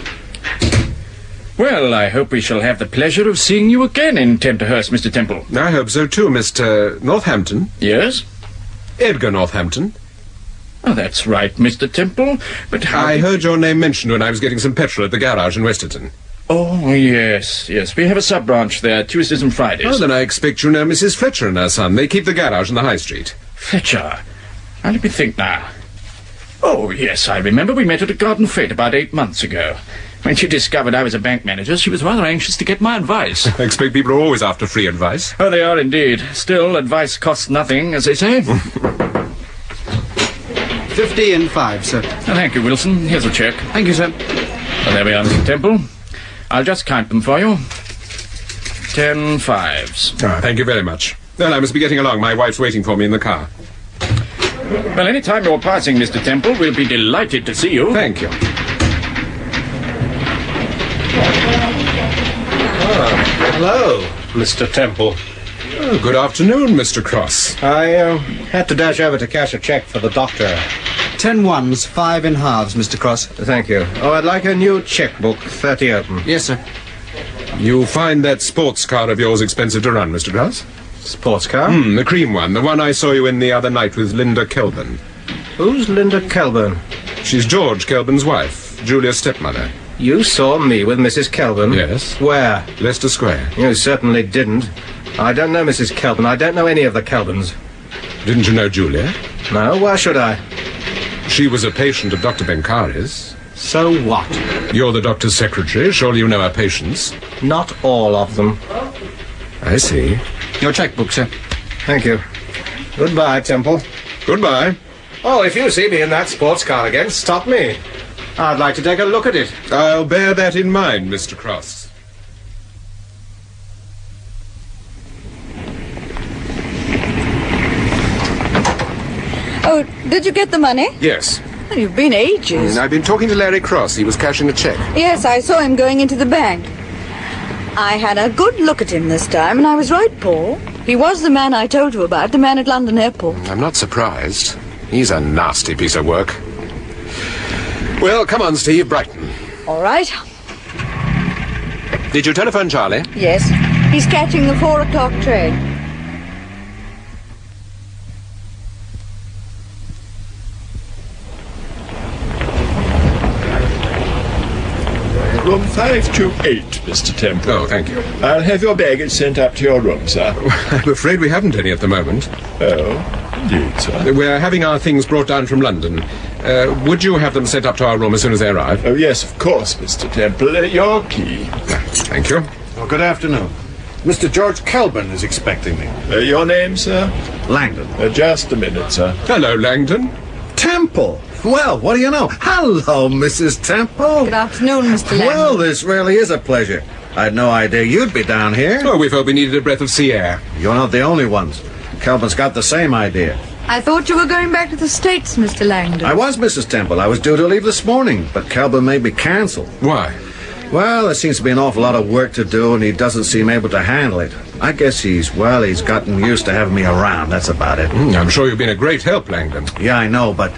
Well, I hope we shall have the pleasure of seeing you again in Tenterhurst, Mr. Temple. I hope so too, Mr. Northampton. Yes? Edgar Northampton. Oh, that's right, Mr. Temple. But how... I heard your name mentioned when I was getting some petrol at the garage in Westerton. Oh, yes. We have a sub-branch there, Tuesdays and Fridays. Oh, then I expect you know Mrs. Fletcher and her son. They keep the garage in the High Street. Fletcher? Now, let me think now. Oh, yes, I remember we met at a garden fete about 8 months ago. When she discovered I was a bank manager, she was rather anxious to get my advice. I expect people are always after free advice. Oh, they are indeed. Still, advice costs nothing, as they say. 50 in 5, sir. Thank you, Wilson. Here's a cheque. Thank you, sir. Well, there we are, Mr. Temple. I'll just count them for you. 10 5s. Thank you very much. Well, I must be getting along. My wife's waiting for me in the car. Well, any time you're passing, Mr. Temple, we'll be delighted to see you. Thank you. Hello, Mr. Temple. Oh, good afternoon, Mr. Cross. I had to dash over to cash a cheque for the doctor. 10 1s, 5 in halves, Mr. Cross. Thank you. Oh, I'd like a new chequebook, 30 open. Yes, sir. You find that sports car of yours expensive to run, Mr. Cross? Sports car? The cream one, the one I saw you in the other night with Linda Kelburn. Who's Linda Kelburn? She's George Kelburn's wife, Julia's stepmother. You saw me with Mrs. Kelburn? Yes. Where? Leicester Square. You certainly didn't. I don't know Mrs. Kelburn. I don't know any of the Kelburns. Didn't you know Julia? No, why should I? She was a patient of Dr. Bencari's. So what? You're the doctor's secretary. Surely you know her patients. Not all of them. I see. Your chequebook, sir. Thank you. Goodbye, Temple. Goodbye. Oh, if you see me in that sports car again, stop me. I'd like to take a look at it. I'll bear that in mind, Mr. Cross. Oh, did you get the money? Yes. Oh, you've been ages. I've been talking to Larry Cross. He was cashing a cheque. Yes, I saw him going into the bank. I had a good look at him this time, and I was right, Paul. He was the man I told you about, the man at London Airport. I'm not surprised. He's a nasty piece of work. Well, come on, Steve, Brighton. All right. Did you telephone Charlie? Yes. He's catching the 4 o'clock train. room 528, Mr. Temple. Oh, thank you. I'll have your baggage sent up to your room, sir. I'm afraid we haven't any at the moment. Oh, indeed, sir. We're having our things brought down from London. Would you have them sent up to our room as soon as they arrive? Oh, yes, of course, Mr. Temple. Your key. Thank you. Oh, good afternoon. Mr. George Kelburn is expecting me. Your name, sir? Langdon. Just a minute, sir. Hello, Langdon. Temple. Well, what do you know? Hello, Mrs. Temple. Good afternoon, Mr. Langdon. Well, this really is a pleasure. I had no idea you'd be down here. Oh, we felt we needed a breath of sea air. You're not the only ones. Kelburn's got the same idea. I thought you were going back to the States, Mr. Langdon. I was, Mrs. Temple. I was due to leave this morning, but Kelburn made me cancel. Why? Well, there seems to be an awful lot of work to do, and he doesn't seem able to handle it. I guess he's gotten used to having me around. That's about it. I'm sure you've been a great help, Langdon. Yeah, I know, but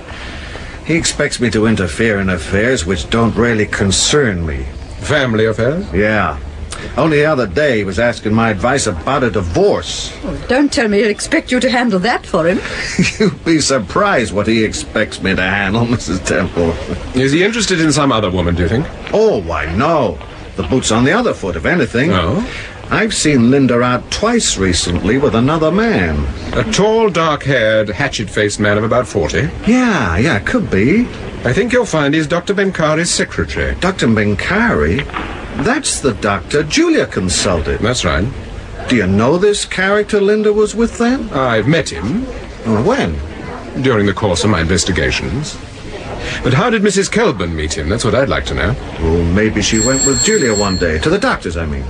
he expects me to interfere in affairs which don't really concern me. Family affairs? Yeah. Only the other day he was asking my advice about a divorce. Oh, don't tell me he'll expect you to handle that for him. You'd be surprised what he expects me to handle, Mrs. Temple. Is he interested in some other woman, do you think? Oh, why, no. The boot's on the other foot, if anything. Oh? I've seen Linda out twice recently with another man. A tall, dark-haired, hatchet-faced man of about 40? Yeah, could be. I think you'll find he's Dr. Benkari's secretary. Dr. Benkari? That's the doctor Julia consulted. That's right. Do you know this character Linda was with then? I've met him. When? During the course of my investigations. But how did Mrs. Kelburn meet him? That's what I'd like to know. Well, maybe she went with Julia one day. To the doctor's, I mean.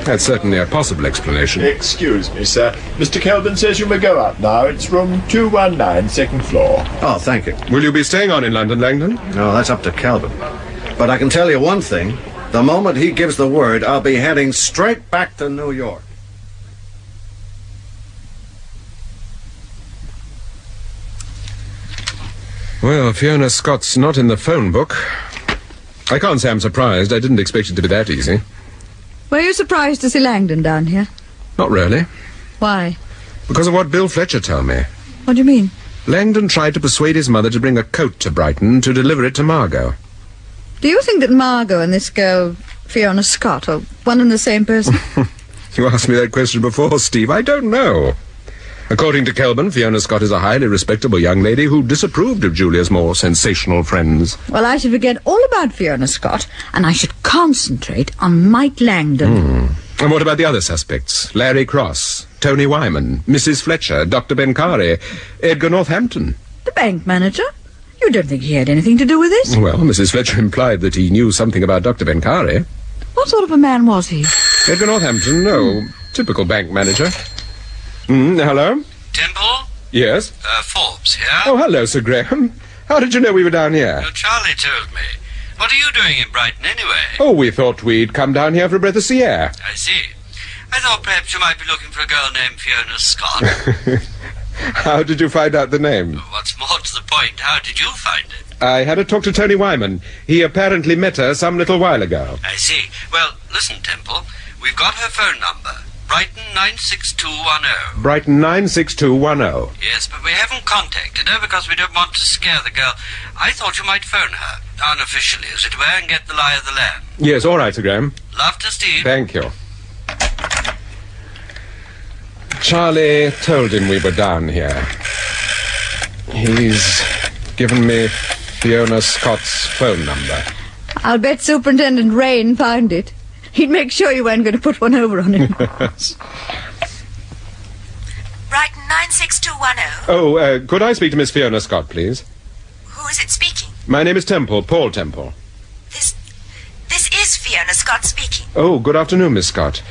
That's certainly a possible explanation. Excuse me, sir. Mr. Kelburn says you may go up now. It's room 219, second floor. Oh, thank you. Will you be staying on in London, Langdon? No, that's up to Kelburn. But I can tell you one thing. The moment he gives the word, I'll be heading straight back to New York. Well, Fiona Scott's not in the phone book. I can't say I'm surprised. I didn't expect it to be that easy. Were you surprised to see Langdon down here? Not really. Why? Because of what Bill Fletcher told me. What do you mean? Langdon tried to persuade his mother to bring a coat to Brighton to deliver it to Margo. Do you think that Margo and this girl, Fiona Scott, are one and the same person? You asked me that question before, Steve. I don't know. According to Kelburn, Fiona Scott is a highly respectable young lady who disapproved of Julia's more sensational friends. Well, I should forget all about Fiona Scott, and I should concentrate on Mike Langdon. And what about the other suspects? Larry Cross, Tony Wyman, Mrs. Fletcher, Dr. Benkari, Edgar Northampton. The bank manager? You don't think he had anything to do with this? Well, Mrs. Fletcher implied that he knew something about Dr. Benkari. What sort of a man was he? Edgar Northampton, no. Typical bank manager. Hello? Temple? Yes? Forbes here. Oh, hello, Sir Graham. How did you know we were down here? Charlie told me. What are you doing in Brighton, anyway? Oh, we thought we'd come down here for a breath of sea air. I see. I thought perhaps you might be looking for a girl named Fiona Scott. How did you find out the name? What's more to the point, how did you find it? I had a talk to Tony Wyman. He apparently met her some little while ago. I see. Well, listen, Temple. We've got her phone number. Brighton 96210. Brighton 96210. Yes, but we haven't contacted her because we don't want to scare the girl. I thought you might phone her, unofficially, as it were, and get the lie of the land. Yes, all right, Sir Graham. Love to Steve. Thank you. Charlie told him we were down here. He's given me Fiona Scott's phone number. I'll bet Superintendent Rain found it. He'd make sure you weren't going to put one over on him. Brighton 96210. Oh, could I speak to Miss Fiona Scott, please? Who is it speaking? My name is Temple, Paul Temple. This is Fiona Scott speaking. Oh, good afternoon, Miss Scott.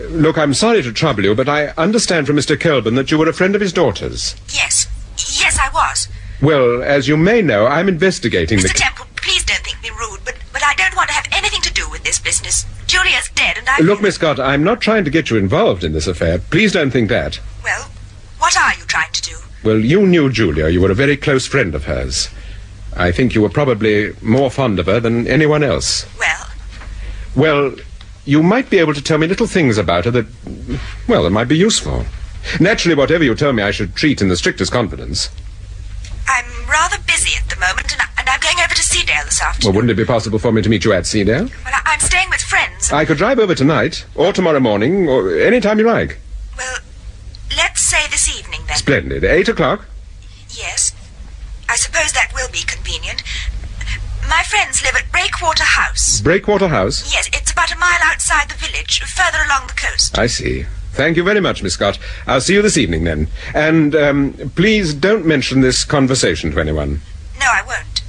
Look, I'm sorry to trouble you, but I understand from Mr. Kelburn that you were a friend of his daughter's. Yes, I was. Well, as you may know, I'm investigating Mr. Temple, please don't think me rude, but I don't want to have anything to do with this business. Julia's dead, and I... Look, Miss Scott, I'm not trying to get you involved in this affair. Please don't think that. Well, what are you trying to do? Well, you knew Julia. You were a very close friend of hers. I think you were probably more fond of her than anyone else. Well, you might be able to tell me little things about her that might be useful. Naturally, whatever you tell me I should treat in the strictest confidence. I'm rather busy at the moment, and I've going over to Seadale this afternoon. Well, wouldn't it be possible for me to meet you at Seadale? Well, I'm staying with friends. I could drive over tonight, or tomorrow morning, or any time you like. Well, let's say this evening, then. Splendid. 8 o'clock? Yes. I suppose that will be convenient. My friends live at Breakwater House. Breakwater House? Yes, it's about a mile outside the village, further along the coast. I see. Thank you very much, Miss Scott. I'll see you this evening, then. And, please don't mention this conversation to anyone. No, I won't.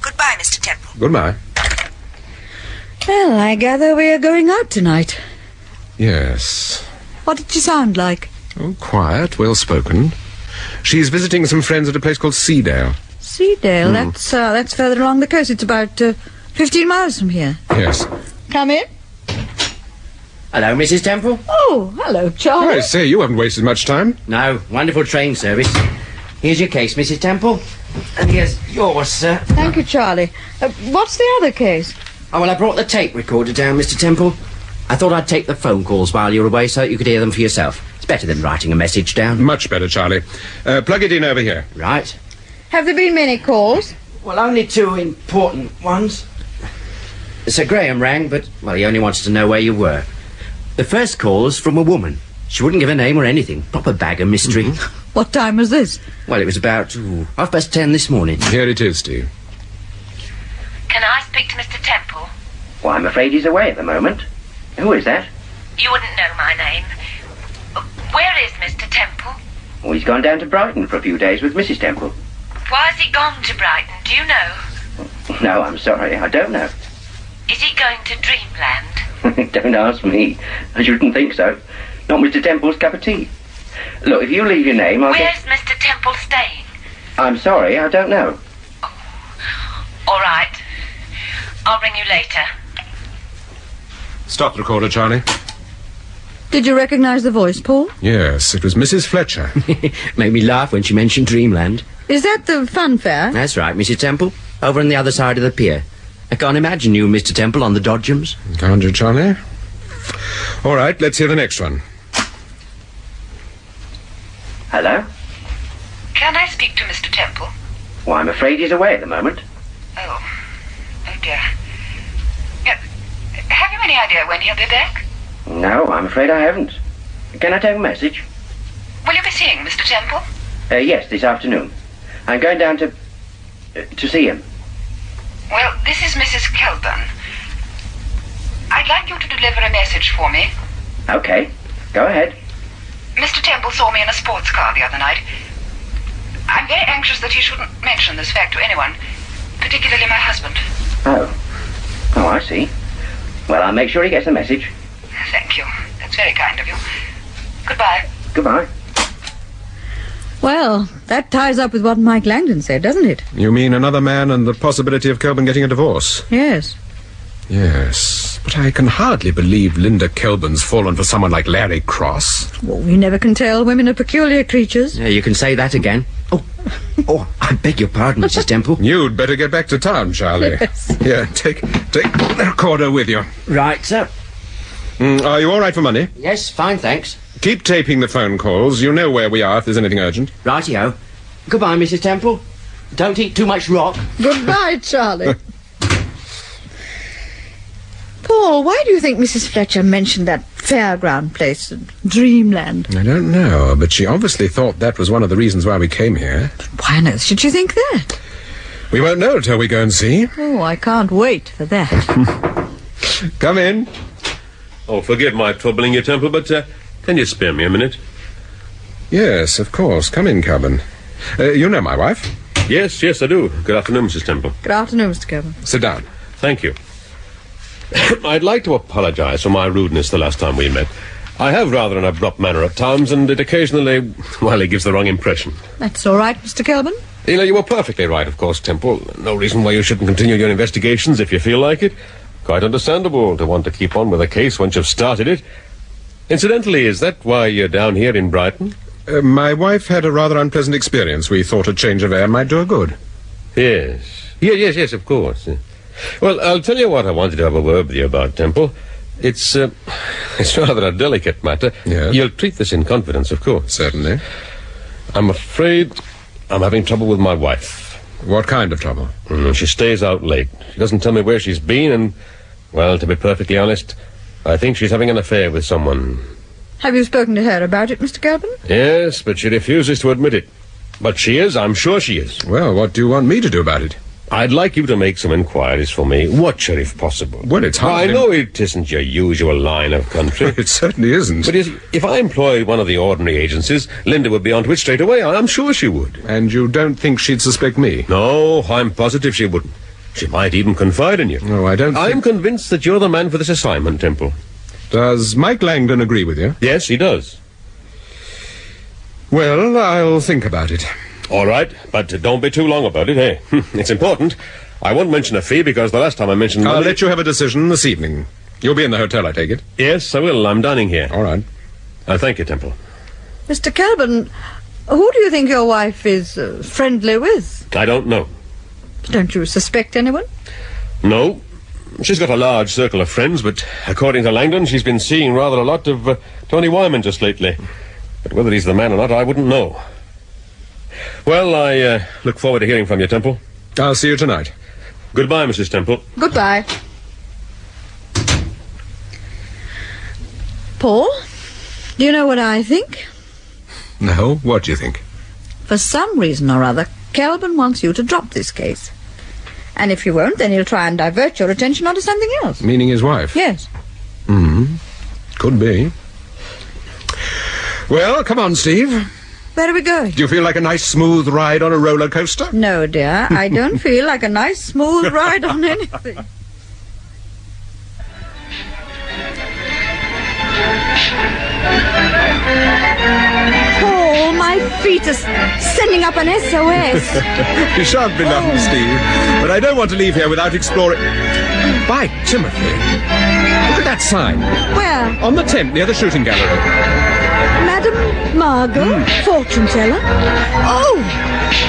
Goodbye, Mr. Temple. Goodbye. Well, I gather we are going out tonight. Yes. What did she sound like? Oh, quiet, well-spoken. She's visiting some friends at a place called Seadale. Seadale? That's further along the coast. It's about 15 miles from here. Yes. Come in. Hello, Mrs. Temple. Oh, hello, Charlie. I say, you haven't wasted much time. No, wonderful train service. Here's your case, Mrs. Temple. And here's yours, sir. Thank you, Charlie. What's the other case? Oh, well, I brought the tape recorder down, Mr. Temple. I thought I'd take the phone calls while you were away so that you could hear them for yourself. It's better than writing a message down. Much better, Charlie. Plug it in over here. Right. Have there been many calls? Well, only two important ones. Sir Graham rang, but, well, he only wanted to know where you were. The first call was from a woman. She wouldn't give a name or anything. Proper bag of mystery. What time was this? Well, it was about 10:30 this morning. Here it is, Steve. Can I speak to Mr. Temple? Well, I'm afraid he's away at the moment. Who is that? You wouldn't know my name. Where is Mr. Temple? Well, he's gone down to Brighton for a few days with Mrs. Temple. Why has he gone to Brighton? Do you know? No, I'm sorry, I don't know. Is he going to Dreamland? Don't ask me. I shouldn't think so. Not Mr. Temple's cup of tea. Look, if you leave your name, Where's Mr. Temple staying? I'm sorry, I don't know. All right. I'll ring you later. Stop the recorder, Charlie. Did you recognize the voice, Paul? Yes, it was Mrs. Fletcher. Made me laugh when she mentioned Dreamland. Is that the fun fair? That's right, Mrs. Temple. Over on the other side of the pier. I can't imagine you and Mr. Temple on the Dodgems. Can't you, Charlie? All right, let's hear the next one. Hello? Can I speak to Mr. Temple? Well, I'm afraid he's away at the moment. Oh dear. Have you any idea when he'll be back? No, I'm afraid I haven't. Can I take a message? Will you be seeing Mr. Temple? Yes, this afternoon. I'm going down to see him. Well, this is Mrs. Kelburn. I'd like you to deliver a message for me. Okay, go ahead. Mr. Temple saw me in a sports car the other night. I'm very anxious that he shouldn't mention this fact to anyone, particularly my husband. Oh, I see. Well, I'll make sure he gets the message. Thank you. That's very kind of you. Goodbye. Goodbye. Well, that ties up with what Mike Langdon said, doesn't it? You mean another man and the possibility of Kelburn getting a divorce? Yes. Yes, but I can hardly believe Linda Kelburn's fallen for someone like Larry Cross. Well, you never can tell. Women are peculiar creatures. Yeah, you can say that again. Oh, I beg your pardon, Mrs. Temple. You'd better get back to town, Charlie. Yes. Here, take the recorder with you. Right, sir. Are you all right for money? Yes, fine, thanks. Keep taping the phone calls. You know where we are if there's anything urgent. Rightio. Goodbye, Mrs. Temple. Don't eat too much rock. Goodbye, Charlie. Paul, why do you think Mrs. Fletcher mentioned that fairground place, Dreamland? I don't know, but she obviously thought that was one of the reasons why we came here. Why on earth should she think that? We won't know till we go and see. Oh, I can't wait for that. Come in. Oh, forgive my troubling you, Temple, but can you spare me a minute? Yes, of course. Come in, Kelburn. You know my wife? Yes, I do. Good afternoon, Mrs. Temple. Good afternoon, Mr. Kelburn. Sit down. Thank you. I'd like to apologize for my rudeness the last time we met. I have rather an abrupt manner at times, and it occasionally, well, it gives the wrong impression. That's all right, Mr. Kelburn. You were perfectly right, of course, Temple. No reason why you shouldn't continue your investigations if you feel like it. Quite understandable to want to keep on with a case once you've started it. Incidentally, is that why you're down here in Brighton? My wife had a rather unpleasant experience. We thought a change of air might do her good. Yes, of course. Well, I'll tell you what I wanted to have a word with you about, Temple. It's rather a delicate matter. Yes. You'll treat this in confidence, of course. Certainly. I'm afraid I'm having trouble with my wife. What kind of trouble? She stays out late. She doesn't tell me where she's been, and, well, to be perfectly honest, I think she's having an affair with someone. Have you spoken to her about it, Mr. Kelvin? Yes, but she refuses to admit it. But she is, I'm sure she is. Well, what do you want me to do about it? I'd like you to make some inquiries for me. Watch her if possible. Well, it's hard. I know it isn't your usual line of country. It certainly isn't. But if I employed one of the ordinary agencies, Linda would be onto it straight away. I'm sure she would. And you don't think she'd suspect me? No, I'm positive she wouldn't. She might even confide in you. No, I don't I'm convinced that you're the man for this assignment, Temple. Does Mike Langdon agree with you? Yes, he does. Well, I'll think about it. All right, but don't be too long about it, eh? It's important. I won't mention a fee because the last time I mentioned money... I'll let you have a decision this evening. You'll be in the hotel, I take it? Yes, I will. I'm dining here. All right. Thank you, Temple. Mr. Kelvin, who do you think your wife is friendly with? I don't know. Don't you suspect anyone? No. She's got a large circle of friends, but according to Langdon, she's been seeing rather a lot of Tony Wyman just lately. But whether he's the man or not, I wouldn't know. Well, I look forward to hearing from you, Temple. I'll see you tonight. Goodbye, Mrs. Temple. Goodbye. Paul, do you know what I think? No? What do you think? For some reason or other, Kelvin wants you to drop this case. And if you won't, then he'll try and divert your attention onto something else. Meaning his wife? Yes. Could be. Well, come on, Steve. Where are we going? Do you feel like a nice smooth ride on a roller coaster? No, dear. I don't feel like a nice smooth ride on anything. Paul, my feet are sending up an SOS. You shan't be long, Steve. But I don't want to leave here without exploring... By Timothy, look at that sign. Where? On the tent near the shooting gallery. Madam Margo, fortune teller. Oh,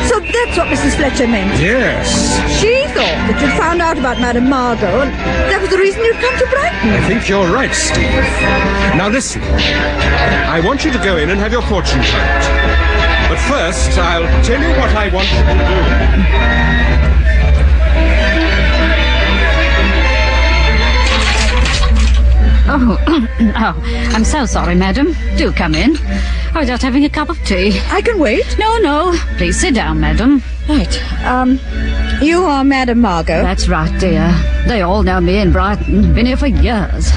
so that's what Mrs. Fletcher meant. Yes. She thought that you'd found out about Madam Margo, and that was the reason you'd come to Brighton. I think you're right, Steve. Now listen, I want you to go in and have your fortune told. But first, I'll tell you what I want you to do. Oh, I'm so sorry, madam. Do come in. I was just having a cup of tea. I can wait. No. Please sit down, madam. Right. You are Madam Margo? That's right, dear. They all know me in Brighton. Been here for years.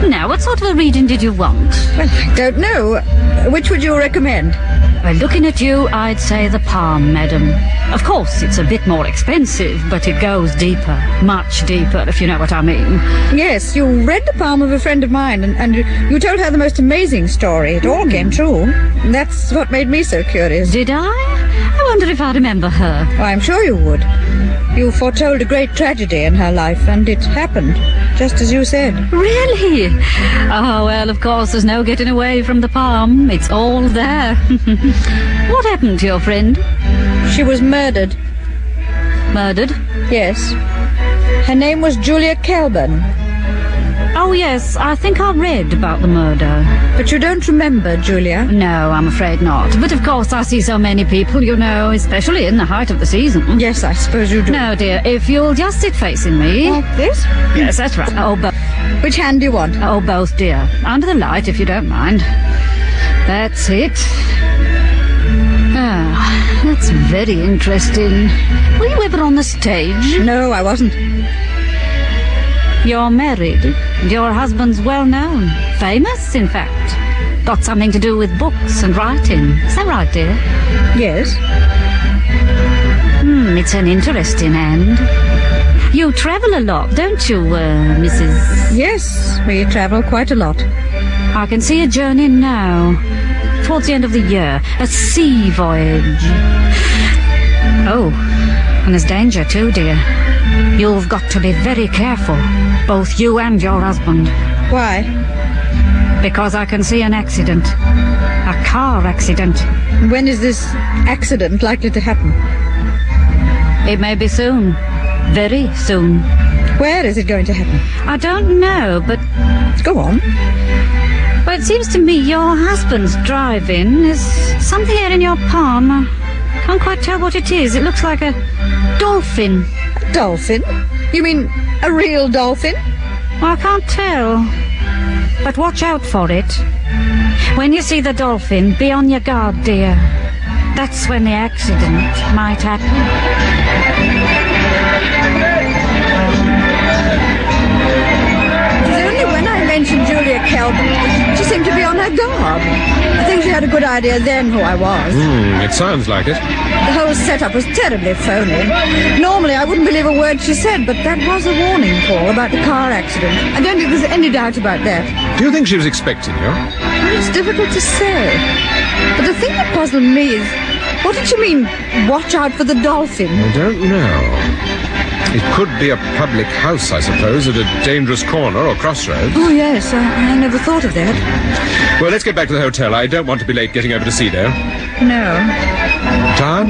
Now, what sort of a reading did you want? Well, I don't know. Which would you recommend? Well, looking at you, I'd say the palm, madam. Of course, it's a bit more expensive, but it goes deeper. Much deeper, if you know what I mean. Yes, you read the palm of a friend of mine, and you told her the most amazing story. It all came true. That's what made me so curious. Did I? I wonder if I remember her. Oh, I'm sure you would. You foretold a great tragedy in her life, and it happened, just as you said. Really? Oh, well, of course, there's no getting away from the palm. It's all there. What happened to your friend? She was murdered. Murdered? Yes. Her name was Julia Kelburn. Oh, yes, I think I read about the murder. But you don't remember, Julia? No, I'm afraid not. But of course I see so many people, you know, especially in the height of the season. Yes, I suppose you do. No, dear, if you'll just sit facing me. Like this? Yes, that's right. Oh, both. Which hand do you want? Oh, both, dear. Under the light, if you don't mind. That's it. Ah, that's very interesting. Were you ever on the stage? No, I wasn't. You're married. Your husband's well known. Famous, in fact. Got something to do with books and writing. Is that right, dear? Yes. It's an interesting hand. You travel a lot, don't you, Mrs... Yes, we travel quite a lot. I can see a journey now. Towards the end of the year. A sea voyage. Oh, and there's danger too, dear. You've got to be very careful, both you and your husband. Why? Because I can see an accident. A car accident. When is this accident likely to happen? It may be soon. Very soon. Where is it going to happen? I don't know, but... Go on. Well, it seems to me your husband's driving. Is something here in your palm? Can't quite tell what it is. It looks like a dolphin. A dolphin? You mean a real dolphin? Well, I can't tell. But watch out for it. When you see the dolphin, be on your guard, dear. That's when the accident might happen. It was only when I mentioned Julia Kelvin, she seemed to be on her guard. I think she had a good idea then who I was. It sounds like it. The whole setup was terribly phony. Normally I wouldn't believe a word she said, but that was a warning call about the car accident. I don't think there's any doubt about that. Do you think she was expecting you? Well, it's difficult to say. But the thing that puzzled me is, what did she mean, watch out for the dolphin? I don't know. It could be a public house, I suppose, at a dangerous corner or crossroads. Oh, yes, I never thought of that. Well, let's get back to the hotel. I don't want to be late getting over to Cedo. No. Tired?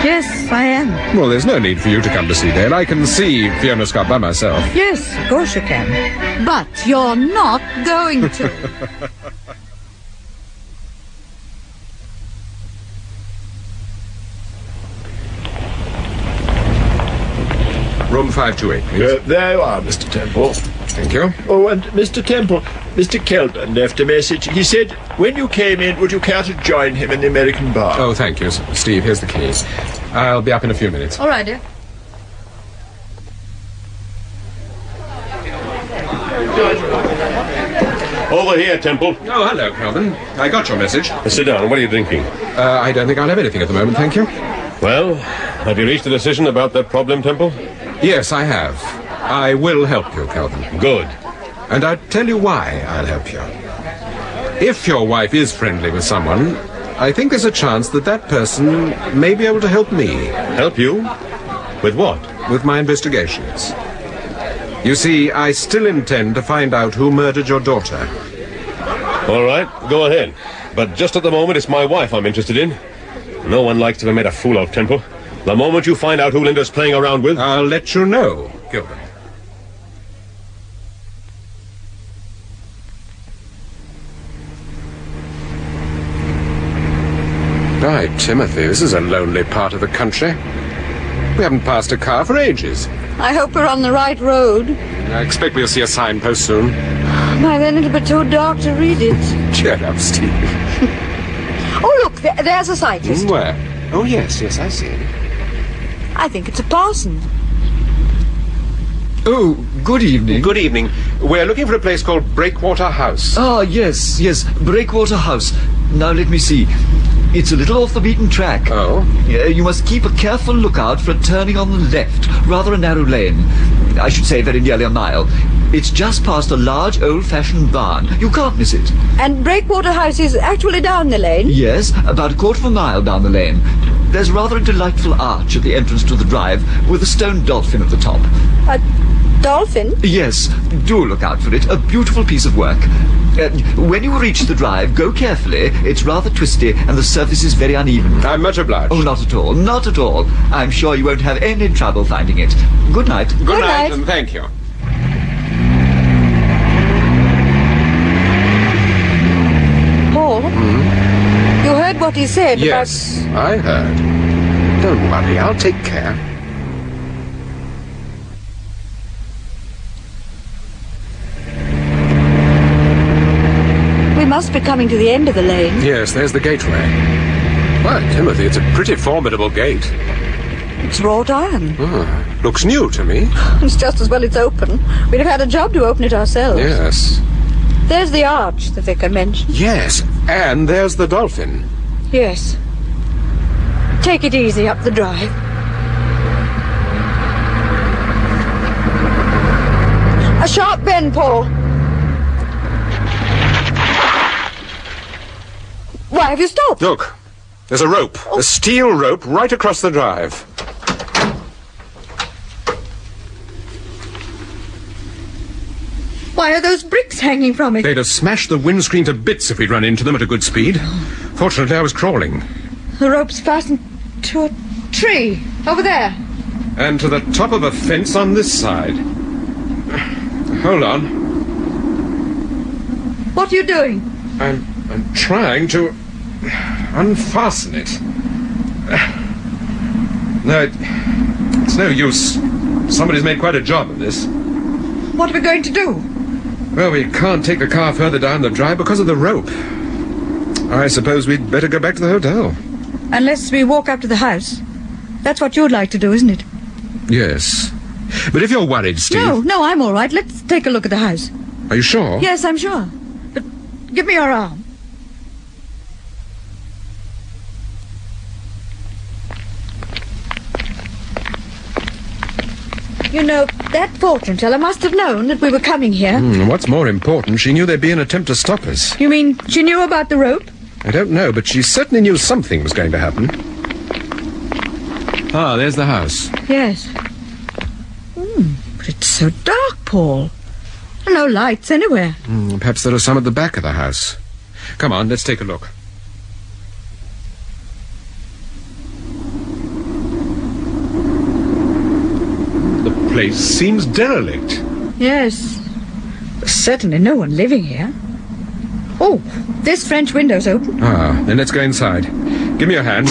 Yes, I am. Well, there's no need for you to come to Cedo. I can see Fiona Scott by myself. Yes, of course you can. But you're not going to. Room 528, please. There you are, Mr. Temple. Thank you. Oh, and Mr. Temple, Mr. Kelvin left a message. He said, when you came in, would you care to join him in the American bar? Oh, thank you, Steve. Here's the keys. I'll be up in a few minutes. All right, dear. Over here, Temple. Oh, hello, Calvin. I got your message. Sit down. What are you drinking? I don't think I'll have anything at the moment, thank you. Well, have you reached a decision about that problem, Temple? Yes, I have. I will help you, Calvin. Good. And I'll tell you why I'll help you. If your wife is friendly with someone, I think there's a chance that that person may be able to help me. Help you? With what? With my investigations. You see, I still intend to find out who murdered your daughter. All right, go ahead. But just at the moment, it's my wife I'm interested in. No one likes to be made a fool of, Temple. The moment you find out who Linda's playing around with... I'll let you know, Gilbert. By Timothy, this is a lonely part of the country. We haven't passed a car for ages. I hope we're on the right road. I expect we'll see a signpost soon. By then it'll be too dark to read it. Cheer up, Steve. Oh, look, there's a cyclist. Where? Oh, yes, I see. I think it's a parson. Oh, good evening. Good evening. We're looking for a place called Breakwater House. Ah, yes, Breakwater House. Now, let me see. It's a little off the beaten track. Oh? You must keep a careful lookout for a turning on the left. Rather a narrow lane. I should say very nearly a mile. It's just past a large, old-fashioned barn. You can't miss it. And Breakwater House is actually down the lane? Yes, about a quarter of a mile down the lane. There's rather a delightful arch at the entrance to the drive with a stone dolphin at the top. A dolphin? Yes, do look out for it. A beautiful piece of work. When you reach the drive, go carefully. It's rather twisty and the surface is very uneven. I'm much obliged. Oh, not at all, not at all. I'm sure you won't have any trouble finding it. Good night. Good night, and thank you. Paul? You heard what he said Yes, I heard. Don't worry, I'll take care. We must be coming to the end of the lane. Yes, there's the gateway. Why, Timothy, it's a pretty formidable gate. It's wrought iron. Looks new to me. It's just as well it's open. We'd have had a job to open it ourselves. Yes. There's the arch the vicar mentioned. Yes, and there's the dolphin. Yes. Take it easy up the drive. A sharp bend, Paul. Why have you stopped? Look, there's a rope. A steel rope right across the drive. Why are those bricks hanging from it? They'd have smashed the windscreen to bits if we'd run into them at a good speed. Fortunately, I was crawling. The rope's fastened to a tree over there. And to the top of a fence on this side. Hold on. What are you doing? I'm trying to unfasten it. No, it's no use. Somebody's made quite a job of this. What are we going to do? Well, we can't take the car further down the drive because of the rope. I suppose we'd better go back to the hotel. Unless we walk up to the house. That's what you'd like to do, isn't it? Yes. But if you're worried, Steve... No, I'm all right. Let's take a look at the house. Are you sure? Yes, I'm sure. But give me your arm. You know, that fortune teller must have known that we were coming here. What's more important, she knew there'd be an attempt to stop us. You mean she knew about the rope? I don't know, but she certainly knew something was going to happen. Ah, there's the house. Yes. But it's so dark, Paul. No lights anywhere. Perhaps there are some at the back of the house. Come on, let's take a look. The place seems derelict. Yes. There's certainly no one living here. Oh, this French window's open. Ah, then let's go inside. Give me your hand.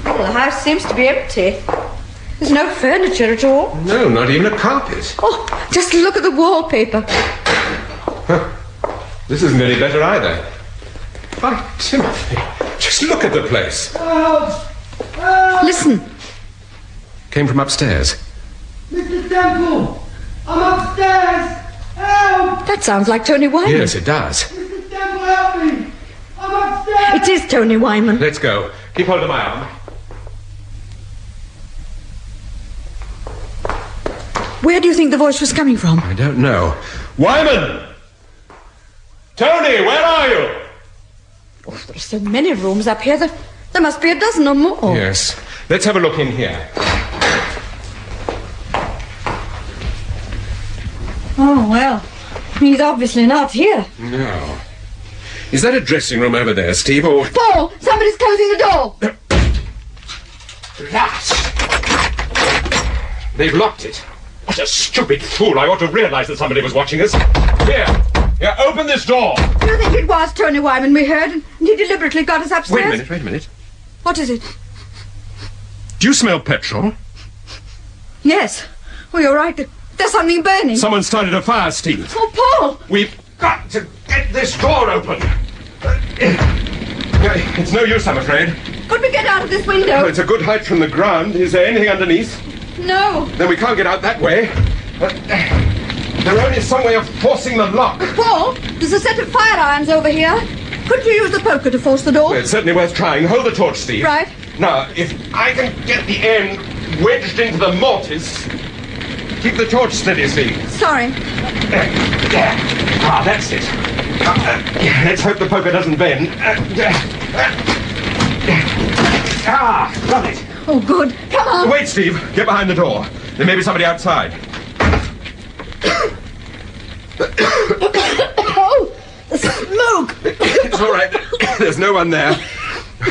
Well, the house seems to be empty. There's no furniture at all. No, not even a carpet. Oh, just look at the wallpaper. This isn't any better either. Why, Timothy, just look at the place. Listen. Came from upstairs. Mr. Temple! I'm upstairs! Help! That sounds like Tony Wyman. Yes, it does. Mr. Temple, help me! I'm upstairs! It is Tony Wyman. Let's go. Keep hold of my arm. Where do you think the voice was coming from? I don't know. Wyman! Tony, where are you? Oh, there are so many rooms up here. There must be a dozen or more. Yes. Let's have a look in here. Oh, well, he's obviously not here. No. Is that a dressing room over there, Steve, or... Paul, somebody's closing the door. Rats! They've locked it. What a stupid fool. I ought to realize that somebody was watching us. Here, open this door. Do you think it was Tony Wyman we heard, and he deliberately got us upstairs? Wait a minute. What is it? Do you smell petrol? Yes. Oh, you're right. There's something burning. Someone started a fire, Steve. Oh, Paul! We've got to get this door open. It's no use, I'm afraid. Could we get out of this window? Oh, it's a good height from the ground. Is there anything underneath? No. Then we can't get out that way. There only some way of forcing the lock. Paul, there's a set of fire irons over here. Couldn't you use the poker to force the door? Well, it's certainly worth trying. Hold the torch, Steve. Right. Now, if I can get the end wedged into the mortise... Keep the torch steady, Steve. Sorry. That's it. Let's hope the poker doesn't bend. Got it. Oh, good. Come on. Wait, Steve. Get behind the door. There may be somebody outside. Oh, the smoke. It's all right. There's no one there.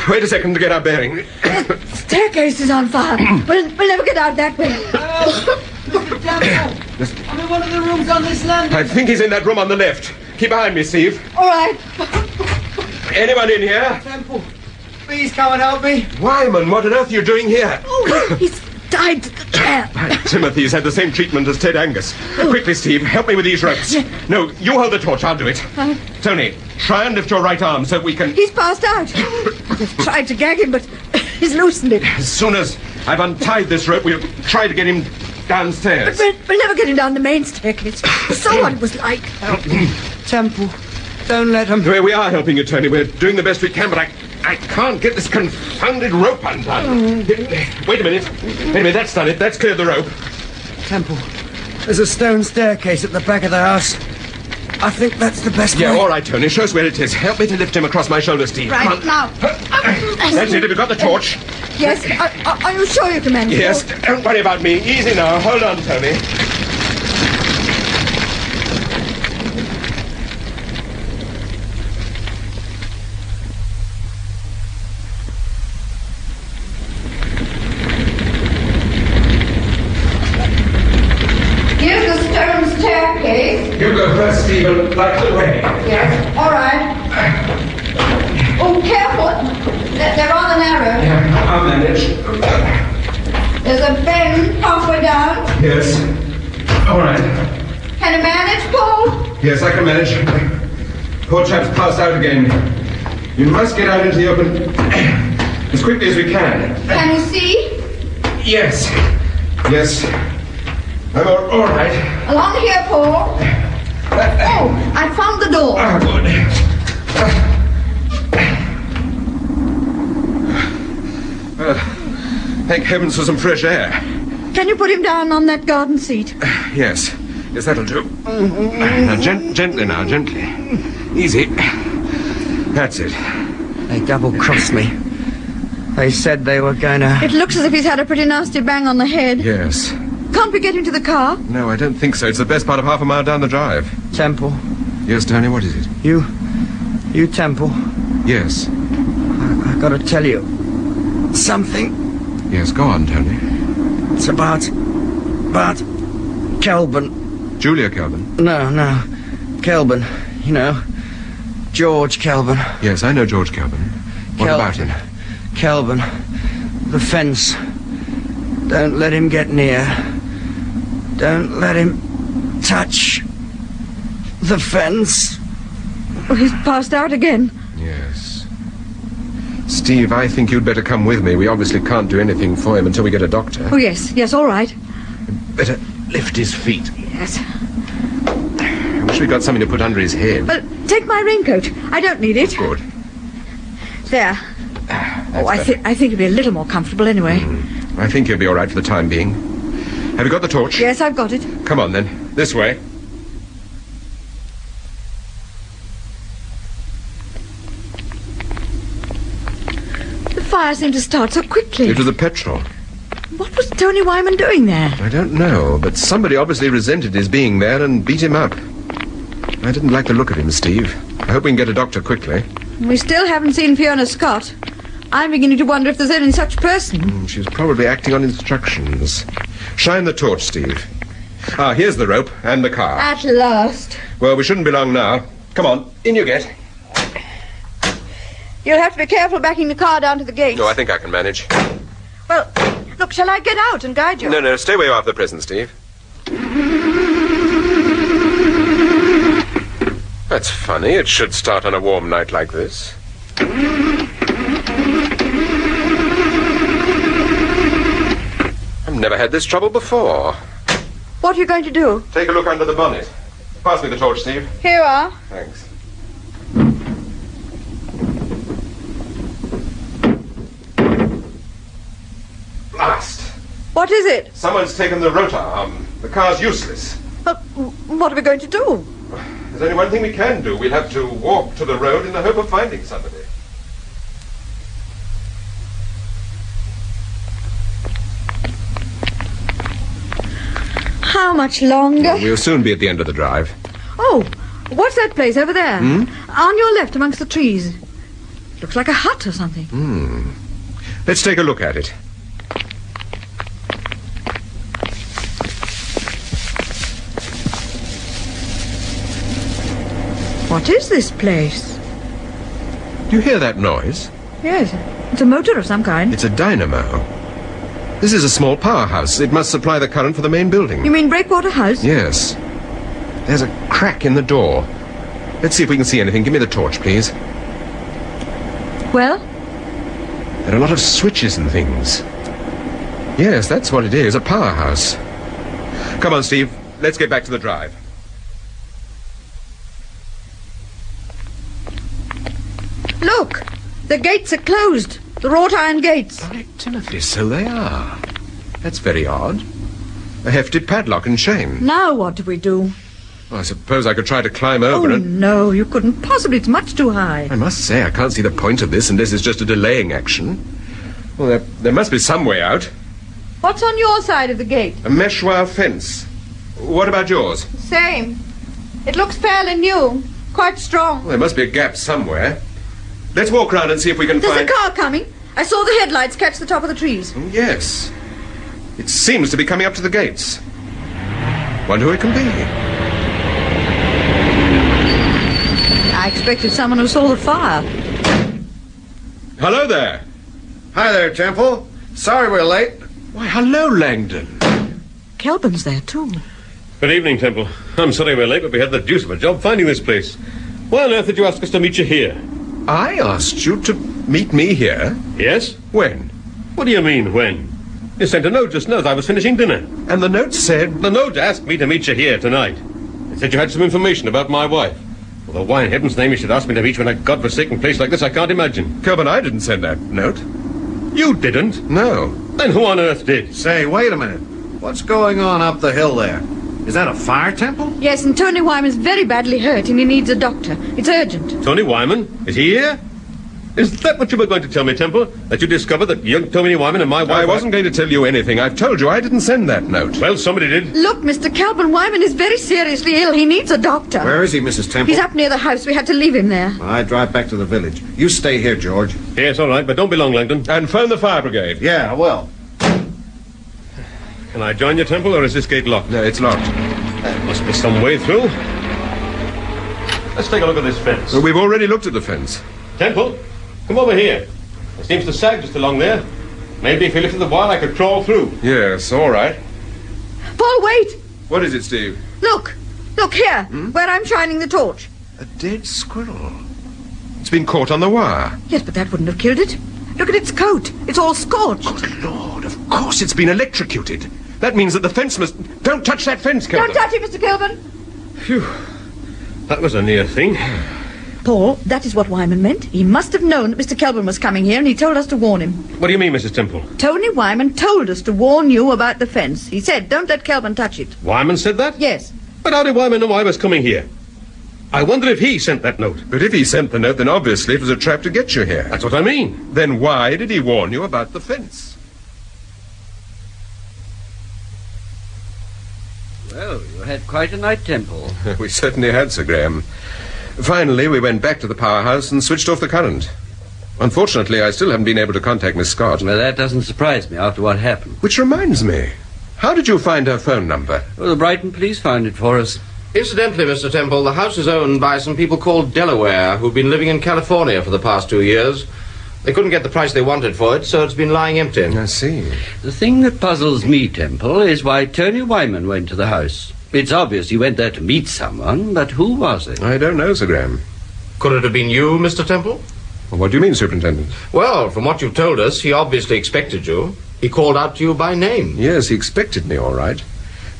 Wait a second to get our bearing. The staircase is on fire. We'll never get out that way. Mr. Temple! I'm in one of the rooms on this landing. I think he's in that room on the left. Keep behind me, Steve. All right. Anyone in here? Temple, please come and help me. Wyman, what on earth are you doing here? Oh, he's tied to the chair. Timothy's had the same treatment as Ted Angus. Quickly, Steve, help me with these ropes. No, you hold the torch, I'll do it. Tony, try and lift your right arm so we can... He's passed out. We've tried to gag him, but he's loosened it. As soon as I've untied this rope, we'll try to get him downstairs. But we'll never get him down the main staircase. We saw what it was like. Temple, don't let him... We are helping you, Tony. We're doing the best we can, but I can't get this confounded rope undone. Wait a minute, that's done it. That's cleared the rope. Temple, there's a stone staircase at the back of the house. I think that's the best way. Yeah, all right, Tony. Show us where it is. Help me to lift him across my shoulder, Steve. Right, Come on. now. That's it. Have you got the torch? Yes. Are you sure you can manage? Yes. Don't worry about me. Easy now. Hold on, Tony. Here's the stone staircase. You go first, Steve. you'll light the way. Yes, all right. Oh, careful. They're rather narrow. Yeah, I'll manage. There's a bend halfway down. Yes. All right. Can you manage, Paul? Yes, I can manage. Poor chap's passed out again. You must get out into the open as quickly as we can. Can you see? Yes. Yes. I'm all right. Along here, Paul. Oh, I found the door. Ah, good. Well, thank heavens for some fresh air. Can you put him down on that garden seat? Yes. Yes, that'll do. Now, gently now, gently. Easy. That's it. They double-crossed me. They said they were going to... It looks as if he's had a pretty nasty bang on the head. Yes. Can't we get him to the car? No, I don't think so. It's the best part of half a mile down the drive. Temple. Yes, Tony, what is it? You Temple. Yes. I gotta tell you something. Yes, go on, Tony. It's about Kelvin. Julia Kelvin? No. Kelvin. You know, George Kelvin. Yes, I know George Kelvin. What about him? Kelvin. The fence. Don't let him get near. Don't let him touch the fence. Oh, he's passed out again. Yes. Steve, I think you'd better come with me. We obviously can't do anything for him until we get a doctor. Oh, yes, all right. Better lift his feet. Yes. I wish we got something to put under his head. Well, take my raincoat. I don't need it. Good. There. I think it'll be a little more comfortable anyway. I think he'll be all right for the time being. Have you got the torch? Yes, I've got it. Come on, then. This way. The fire seemed to start so quickly. It was the petrol. What was Tony Wyman doing there? I don't know, but somebody obviously resented his being there and beat him up. I didn't like the look of him, Steve. I hope we can get a doctor quickly. We still haven't seen Fiona Scott. I'm beginning to wonder if there's any such person. She's probably acting on instructions. Shine the torch, Steve. Ah, here's the rope and the car. At last. Well, we shouldn't be long now. Come on, in you get. You'll have to be careful backing the car down to the gate. No, I think I can manage. Well, look, shall I get out and guide you? No, stay where you are for the present, Steve. That's funny. It should start on a warm night like this. I've never had this trouble before. What are you going to do? Take a look under the bonnet. Pass me the torch, Steve. Here you are. Thanks. Blast! What is it? Someone's taken the rotor arm. The car's useless. What are we going to do? There's only one thing we can do. We'll have to walk to the road in the hope of finding somebody. How much longer? Well, we'll soon be at the end of the drive. Oh, what's that place over there? Hmm? On your left, amongst the trees. Looks like a hut or something. Let's take a look at it. What is this place? Do you hear that noise? Yes, it's a motor of some kind. It's a dynamo. This is a small powerhouse. It must supply the current for the main building. You mean Breakwater House? Yes. There's a crack in the door. Let's see if we can see anything. Give me the torch, please. Well? There are a lot of switches and things. Yes, that's what it is, a powerhouse. Come on, Steve. Let's get back to the drive. Look! The gates are closed. The wrought iron gates. By Timothy, so they are. That's very odd. A hefty padlock and chain. Now what do we do? Well, I suppose I could try to climb over and... No, you couldn't possibly. It's much too high. I must say, I can't see the point of this, and this is just a delaying action. Well, there must be some way out. What's on your side of the gate? A mesh wire fence. What about yours? Same. It looks fairly new. Quite strong. Well, there must be a gap somewhere. Let's walk round and see if we can There's find... a car coming. I saw the headlights catch the top of the trees. Yes. It seems to be coming up to the gates. Wonder who it can be. expected someone who saw the fire. Hello there. Hi there, Temple. Sorry we're late. Why, hello, Langdon. Kelburn's there, too. Good evening, Temple. I'm sorry we're late, but we had the deuce of a job finding this place. Why on earth did you ask us to meet you here? I asked you to meet me here? Yes? When? What do you mean, when? You sent a note just now as I was finishing dinner. And the note said... The note asked me to meet you here tonight. It said you had some information about my wife. Although why in heaven's name you should ask me to meet you in a godforsaken place like this, I can't imagine. Kelburn, I didn't send that note. You didn't? No. Then who on earth did? Say, wait a minute. What's going on up the hill there? Is that a fire, Temple? Yes, and Tony Wyman's very badly hurt and he needs a doctor. It's urgent. Tony Wyman? Is he here? Is that what you were going to tell me, Temple? That you discovered that young Tony Wyman and my wife... I wasn't going to tell you anything. I've told you I didn't send that note. Well, somebody did. Look, Mr. Kelburn, Wyman is very seriously ill. He needs a doctor. Where is he, Mrs. Temple? He's up near the house. We had to leave him there. I drive back to the village. You stay here, George. Yes, all right, but don't be long, Langdon. And phone the fire brigade. Yeah, I will. Can I join you, Temple, or is this gate locked? No, it's locked. There must be some way through. Let's take a look at this fence. Well, we've already looked at the fence. Temple, come over here. It seems to sag just along there. Maybe if you lifted the wire, I could crawl through. Yes, all right. Paul, wait! What is it, Steve? Look here, where I'm shining the torch. A dead squirrel. It's been caught on the wire. Yes, but that wouldn't have killed it. Look at its coat. It's all scorched. Good Lord, of course it's been electrocuted. That means that the fence must... Don't touch that fence, Kelvin. Don't touch it, Mr. Kelvin. Phew. That was a near thing. Paul, that is what Wyman meant. He must have known that Mr. Kelvin was coming here and he told us to warn him. What do you mean, Mrs. Temple? Tony Wyman told us to warn you about the fence. He said, don't let Kelvin touch it. Wyman said that? Yes. But how did Wyman know I was coming here? I wonder if he sent that note. But if he sent the note, then obviously it was a trap to get you here. That's what I mean. Then why did he warn you about the fence? Well, you had quite a night, Temple. We certainly had, Sir Graham. Finally, we went back to the powerhouse and switched off the current. Unfortunately, I still haven't been able to contact Miss Scott. Well, that doesn't surprise me after what happened. Which reminds me, how did you find her phone number? Well, the Brighton police found it for us. Incidentally, Mr. Temple, the house is owned by some people called Delaware who've been living in California for the past 2 years. They couldn't get the price they wanted for it, so it's been lying empty. I see. The thing that puzzles me, Temple, is why Tony Wyman went to the house. It's obvious he went there to meet someone, but who was it? I don't know, Sir Graham. Could it have been you, Mr. Temple? Well, what do you mean, Superintendent? Well, from what you've told us, he obviously expected you. He called out to you by name. Yes, he expected me, all right.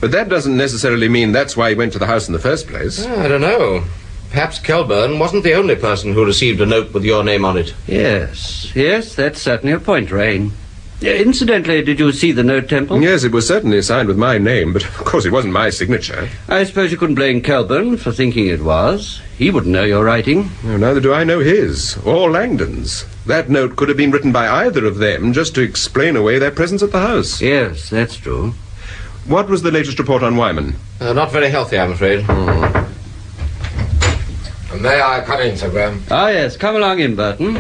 But that doesn't necessarily mean that's why he went to the house in the first place. I don't know. Perhaps Kelburn wasn't the only person who received a note with your name on it. Yes, that's certainly a point, Rain. Incidentally, did you see the note, Temple? Yes, it was certainly signed with my name, but of course it wasn't my signature. I suppose you couldn't blame Kelburn for thinking it was. He wouldn't know your writing. No, neither do I know his, or Langdon's. That note could have been written by either of them just to explain away their presence at the house. Yes, that's true. What was the latest report on Wyman? Not very healthy, I'm afraid. May I come in, Sir Graham? Ah, yes. Come along in, Burton.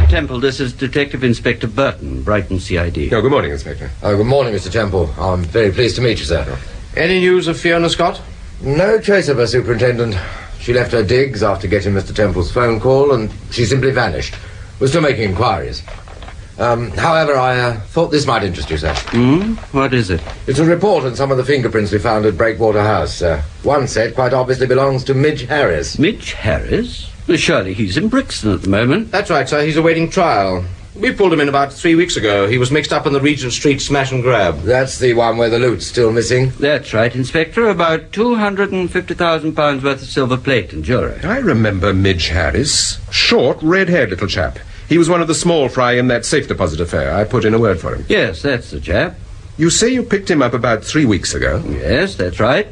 Temple, this is Detective Inspector Burton, Brighton CID. Oh, good morning, Inspector. Good morning, Mr. Temple. I'm very pleased to meet you, sir. Any news of Fiona Scott? No trace of her, Superintendent. She left her digs after getting Mr. Temple's phone call, and she simply vanished. We're still making inquiries. However, I thought this might interest you, sir. What is it? It's a report on some of the fingerprints we found at Breakwater House. One set quite obviously belongs to Midge Harris. Midge Harris? Well, surely he's in Brixton at the moment. That's right, sir. He's awaiting trial. We pulled him in about 3 weeks ago. He was mixed up in the Regent Street smash and grab. That's the one where the loot's still missing? That's right, Inspector. About £250,000 worth of silver plate and jewellery. I remember Midge Harris. Short, red-haired little chap. He was one of the small fry in that safe deposit affair. I put in a word for him. Yes, that's the chap. You say you picked him up about 3 weeks ago? Yes, that's right.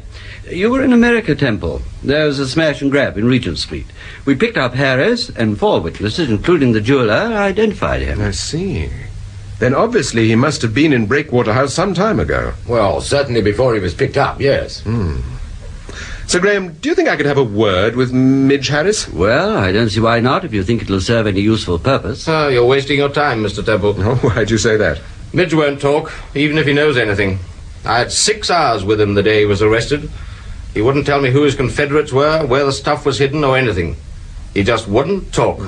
You were in America, Temple. There was a smash and grab in Regent Street. We picked up Harris, and 4 witnesses, including the jeweller, identified him. I see. Then obviously he must have been in Breakwater House some time ago. Well, certainly before he was picked up, yes. Sir Graham, do you think I could have a word with Midge Harris? Well, I don't see why not, if you think it'll serve any useful purpose. You're wasting your time, Mr. Temple. Oh, why'd you say that? Midge won't talk, even if he knows anything. I had 6 hours with him the day he was arrested. He wouldn't tell me who his confederates were, where the stuff was hidden, or anything. He just wouldn't talk.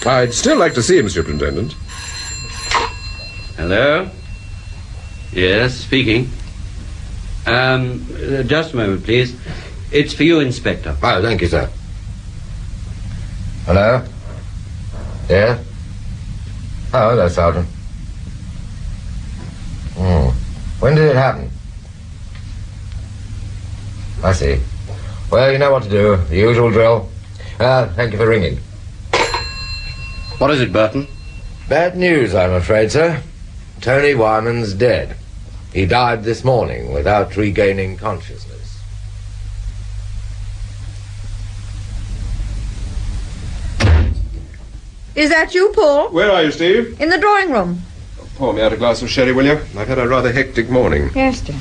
I'd still like to see him, Superintendent. Hello? Yes, speaking. Just a moment, please. It's for you, Inspector. Oh, thank you, sir. Hello? Yeah? Oh, hello, Sergeant. When did it happen? I see. Well, you know what to do. The usual drill. Thank you for ringing. What is it, Burton? Bad news, I'm afraid, sir. Tony Wyman's dead. He died this morning without regaining consciousness. Is that you, Paul? Where are you, Steve? In the drawing room. Pour me out a glass of sherry, will you? I've had a rather hectic morning. Yes, dear.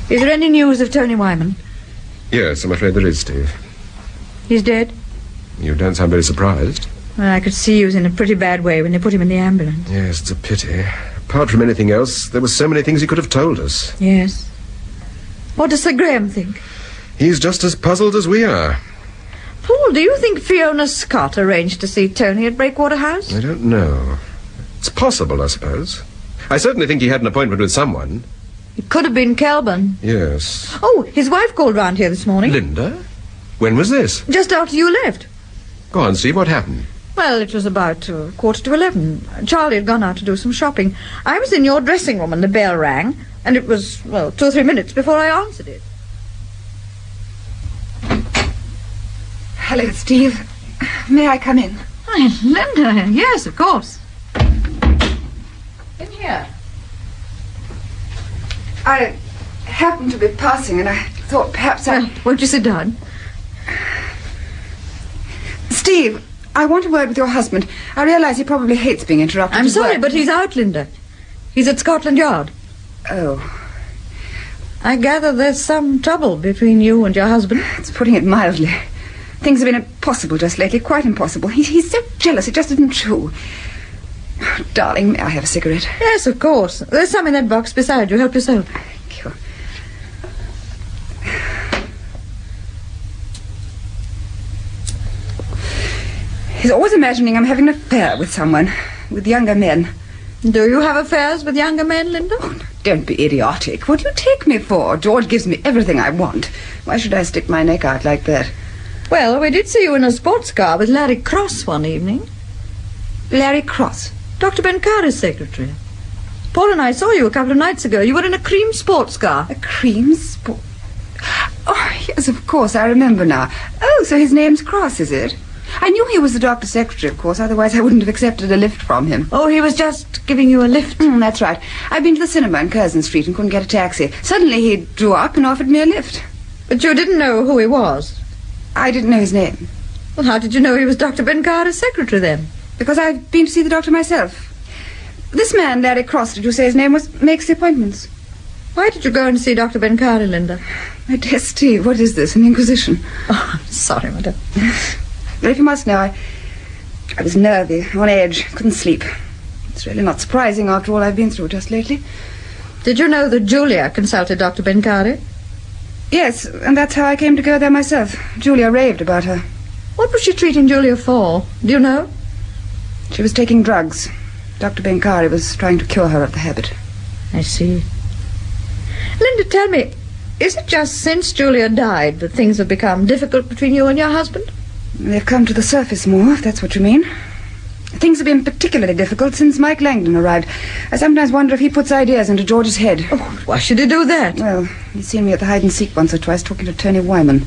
Is there any news of Tony Wyman? Yes, I'm afraid there is, Steve. He's dead? You don't sound very surprised. Well, I could see he was in a pretty bad way when they put him in the ambulance. Yes, it's a pity. Apart from anything else, there were so many things he could have told us. Yes. What does Sir Graham think? He's just as puzzled as we are. Paul, do you think Fiona Scott arranged to see Tony at Breakwater House? I don't know. It's possible, I suppose. I certainly think he had an appointment with someone. It could have been Kelburn. Yes. Oh, his wife called round here this morning. Linda? When was this? Just after you left. Go on, Steve, what happened? Well, it was about 11:15. Charlie had gone out to do some shopping. I was in your dressing room and the bell rang, and it was, 2 or 3 minutes before I answered it. Hello, Steve. May I come in? Hi, Linda. Yes, of course. In here. I happened to be passing and I thought perhaps I... Well, won't you sit down? Steve, I want a word with your husband. I realise he probably hates being interrupted. I'm sorry, work. but he's out, Linda. He's at Scotland Yard. Oh. I gather there's some trouble between you and your husband. It's putting it mildly. Things have been impossible just lately, quite impossible. He's so jealous, it just isn't true. Oh, darling, may I have a cigarette? Yes, of course. There's some in that box beside you. Help yourself. Thank you. He's always imagining I'm having an affair with someone, with younger men. Do you have affairs with younger men, Linda? Oh, don't be idiotic. What do you take me for? George gives me everything I want. Why should I stick my neck out like that? Well, we did see you in a sports car with Larry Cross one evening. Larry Cross? Dr. Bencari's secretary. Paul and I saw you a couple of nights ago. You were in a cream sports car. A cream sport... Oh, yes, of course, I remember now. Oh, so his name's Cross, is it? I knew he was the doctor's secretary, of course, otherwise I wouldn't have accepted a lift from him. Oh, he was just giving you a lift? That's right. I'd been to the cinema in Curzon Street and couldn't get a taxi. Suddenly he drew up and offered me a lift. But you didn't know who he was? I didn't know his name. Well, how did you know he was Dr. Bencari's secretary, then? Because I've been to see the doctor myself. This man, Larry Cross, did you say his name was, makes the appointments. Why did you go and see Dr. Bencari, Linda? My dear Steve, what is this, an inquisition? Oh, I'm sorry, madam. But if you must know, I was nervy, on edge, couldn't sleep. It's really not surprising after all I've been through just lately. Did you know that Julia consulted Dr. Bencari? Yes, and that's how I came to go there myself. Julia raved about her. What was she treating Julia for? Do you know? She was taking drugs. Dr. Bencari was trying to cure her of the habit. I see. Linda, tell me, is it just since Julia died that things have become difficult between you and your husband? They've come to the surface more, if that's what you mean. Things have been particularly difficult since Mike Langdon arrived. I sometimes wonder if he puts ideas into George's head. Oh, why should he do that? Well, he's seen me at the hide-and-seek once or twice talking to Tony Wyman.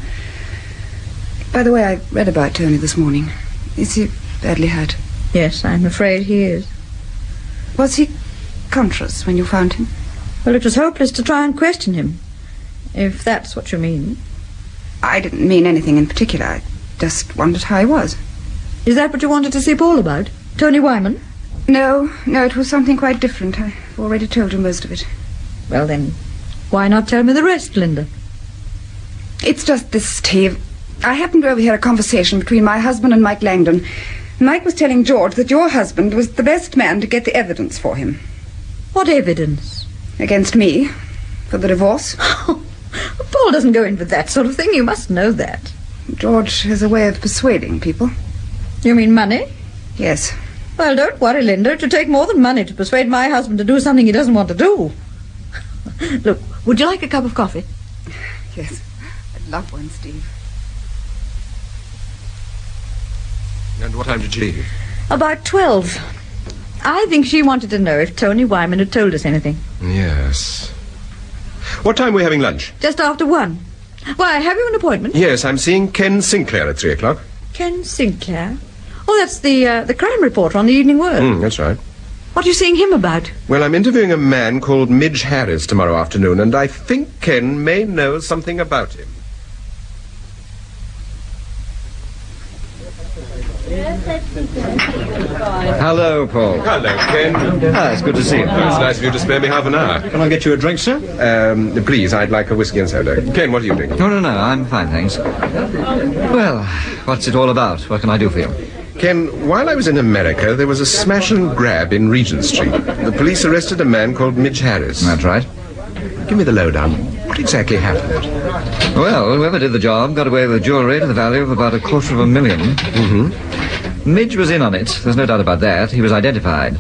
By the way, I read about Tony this morning. Is he badly hurt? Yes, I'm afraid he is. Was he conscious when you found him? Well, it was hopeless to try and question him, if that's what you mean. I didn't mean anything in particular. I just wondered how he was. Is that what you wanted to see Paul about? Tony Wyman? No, it was something quite different. I've already told you most of it. Well, then, why not tell me the rest, Linda? It's just this, Steve. I happened to overhear a conversation between my husband and Mike Langdon. Mike was telling George that your husband was the best man to get the evidence for him. What evidence? Against me. For the divorce. Paul doesn't go in for that sort of thing. You must know that. George has a way of persuading people. You mean money? Yes. Well, don't worry, Linda. It would take more than money to persuade my husband to do something he doesn't want to do. Look, would you like a cup of coffee? Yes. I'd love one, Steve. And what time did she leave? About 12. I think she wanted to know if Tony Wyman had told us anything. Yes. What time are we having lunch? Just after 1. Why, have you an appointment? Yes, I'm seeing Ken Sinclair at 3 o'clock. Ken Sinclair? Oh, that's the crime reporter on the Evening World. That's right. What are you seeing him about? Well, I'm interviewing a man called Midge Harris tomorrow afternoon, and I think Ken may know something about him. Hello, Paul. Hello, Ken. It's good to see you. It's nice of you to spare me half an hour. Can I get you a drink, sir? Please, I'd like a whiskey and soda. Ken, what are you drinking? No, I'm fine, thanks. Well, what's it all about? What can I do for you? Ken, while I was in America, there was a smash and grab in Regent Street. The police arrested a man called Midge Harris. That's right. Give me the lowdown. What exactly happened? Well, whoever did the job got away with jewellery to the value of about $250,000. Mm-hmm. Midge was in on it. There's no doubt about that. He was identified.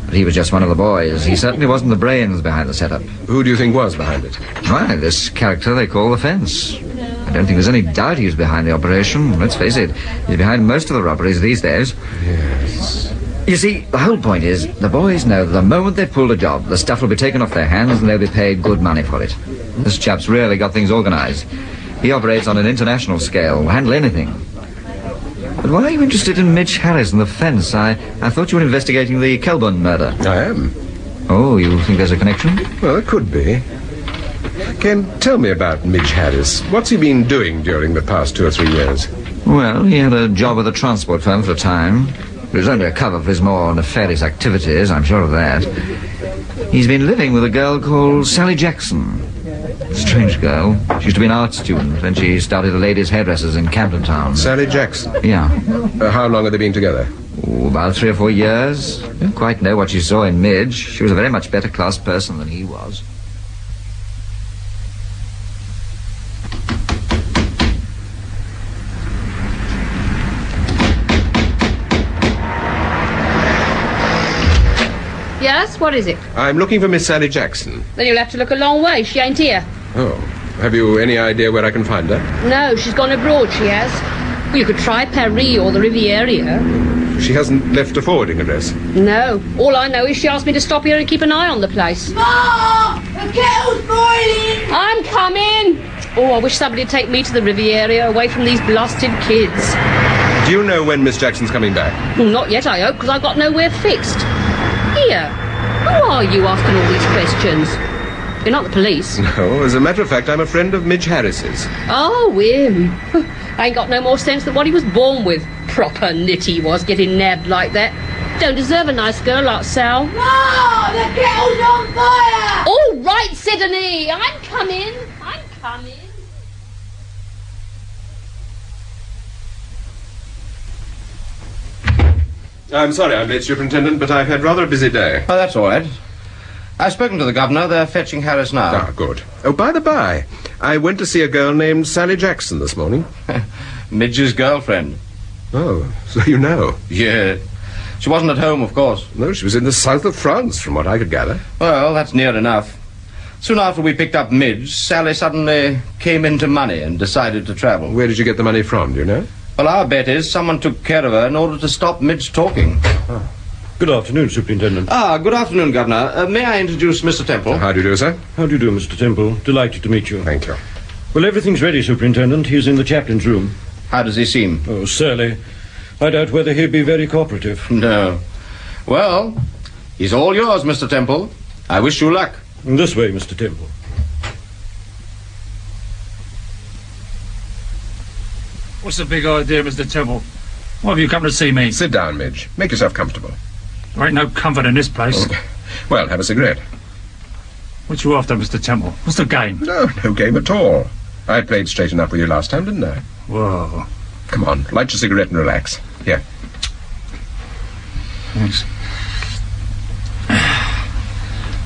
But he was just one of the boys. He certainly wasn't the brains behind the setup. Who do you think was behind it? Why, this character they call the Fence. I don't think there's any doubt he was behind the operation. Let's face it, he's behind most of the robberies these days. Yes. You see, the whole point is, the boys know that the moment they've pulled a job, the stuff will be taken off their hands and they'll be paid good money for it. This chap's really got things organised. He operates on an international scale, will handle anything. But why are you interested in Midge Harris and the Fence? I thought you were investigating the Kelburn murder. I am. Oh, you think there's a connection? Well, it could be. Ken, tell me about Midge Harris. What's he been doing during the past 2 or 3 years? Well, he had a job with a transport firm for a time. It was only a cover for his more nefarious activities, I'm sure of that. He's been living with a girl called Sally Jackson. Strange girl. She used to be an art student, and she started a ladies' hairdressers in Camden Town. Sally Jackson? Yeah. How long have they been together? About 3 or 4 years. Don't quite know what she saw in Midge. She was a very much better class person than he was. Yes, what is it? I'm looking for Miss Sally Jackson. Then you'll have to look a long way. She ain't here. Oh. Have you any idea where I can find her? No, she's gone abroad, she has. Well, you could try Paris or the Riviera. She hasn't left a forwarding address. No. All I know is she asked me to stop here and keep an eye on the place. Mom! The kettle's boiling! I'm coming! Oh, I wish somebody'd take me to the Riviera, away from these blasted kids. Do you know when Miss Jackson's coming back? Well, not yet, I hope, because I've got nowhere fixed. Here, who are you asking all these questions? You're not the police. No, as a matter of fact, I'm a friend of Midge Harris's. Oh, him. Ain't got no more sense than what he was born with. Proper nit he was, getting nabbed like that. Don't deserve a nice girl like Sal. Mom! The kettle's on fire! All right, Sydney. I'm coming. I'm coming. I'm sorry I'm late, Superintendent, but I've had rather a busy day. Oh, that's all right. I've spoken to the governor. They're fetching Harris now. Ah, good. Oh, by the by, I went to see a girl named Sally Jackson this morning. Midge's girlfriend. Oh, so you know. Yeah. She wasn't at home, of course. No, she was in the south of France, from what I could gather. Well, that's near enough. Soon after we picked up Midge, Sally suddenly came into money and decided to travel. Where did you get the money from, do you know? Well, our bet is someone took care of her in order to stop Midge talking. Oh. Good afternoon, Superintendent. Good afternoon, Governor. May I introduce Mr. Temple? How do you do, sir? How do you do, Mr. Temple? Delighted to meet you. Thank you. Well, everything's ready, Superintendent. He's in the chaplain's room. How does he seem? Oh, surly. I doubt whether he'll be very cooperative. No. Well, he's all yours, Mr. Temple. I wish you luck. This way, Mr. Temple. What's the big idea, Mr. Temple? Why have you come to see me? Sit down, Midge. Make yourself comfortable. There ain't no comfort in this place. Oh. Well, have a cigarette. What you after, Mr. Temple? What's the game? No game at all. I played straight enough with you last time, didn't I? Whoa. Come on, light your cigarette and relax. Here. Thanks.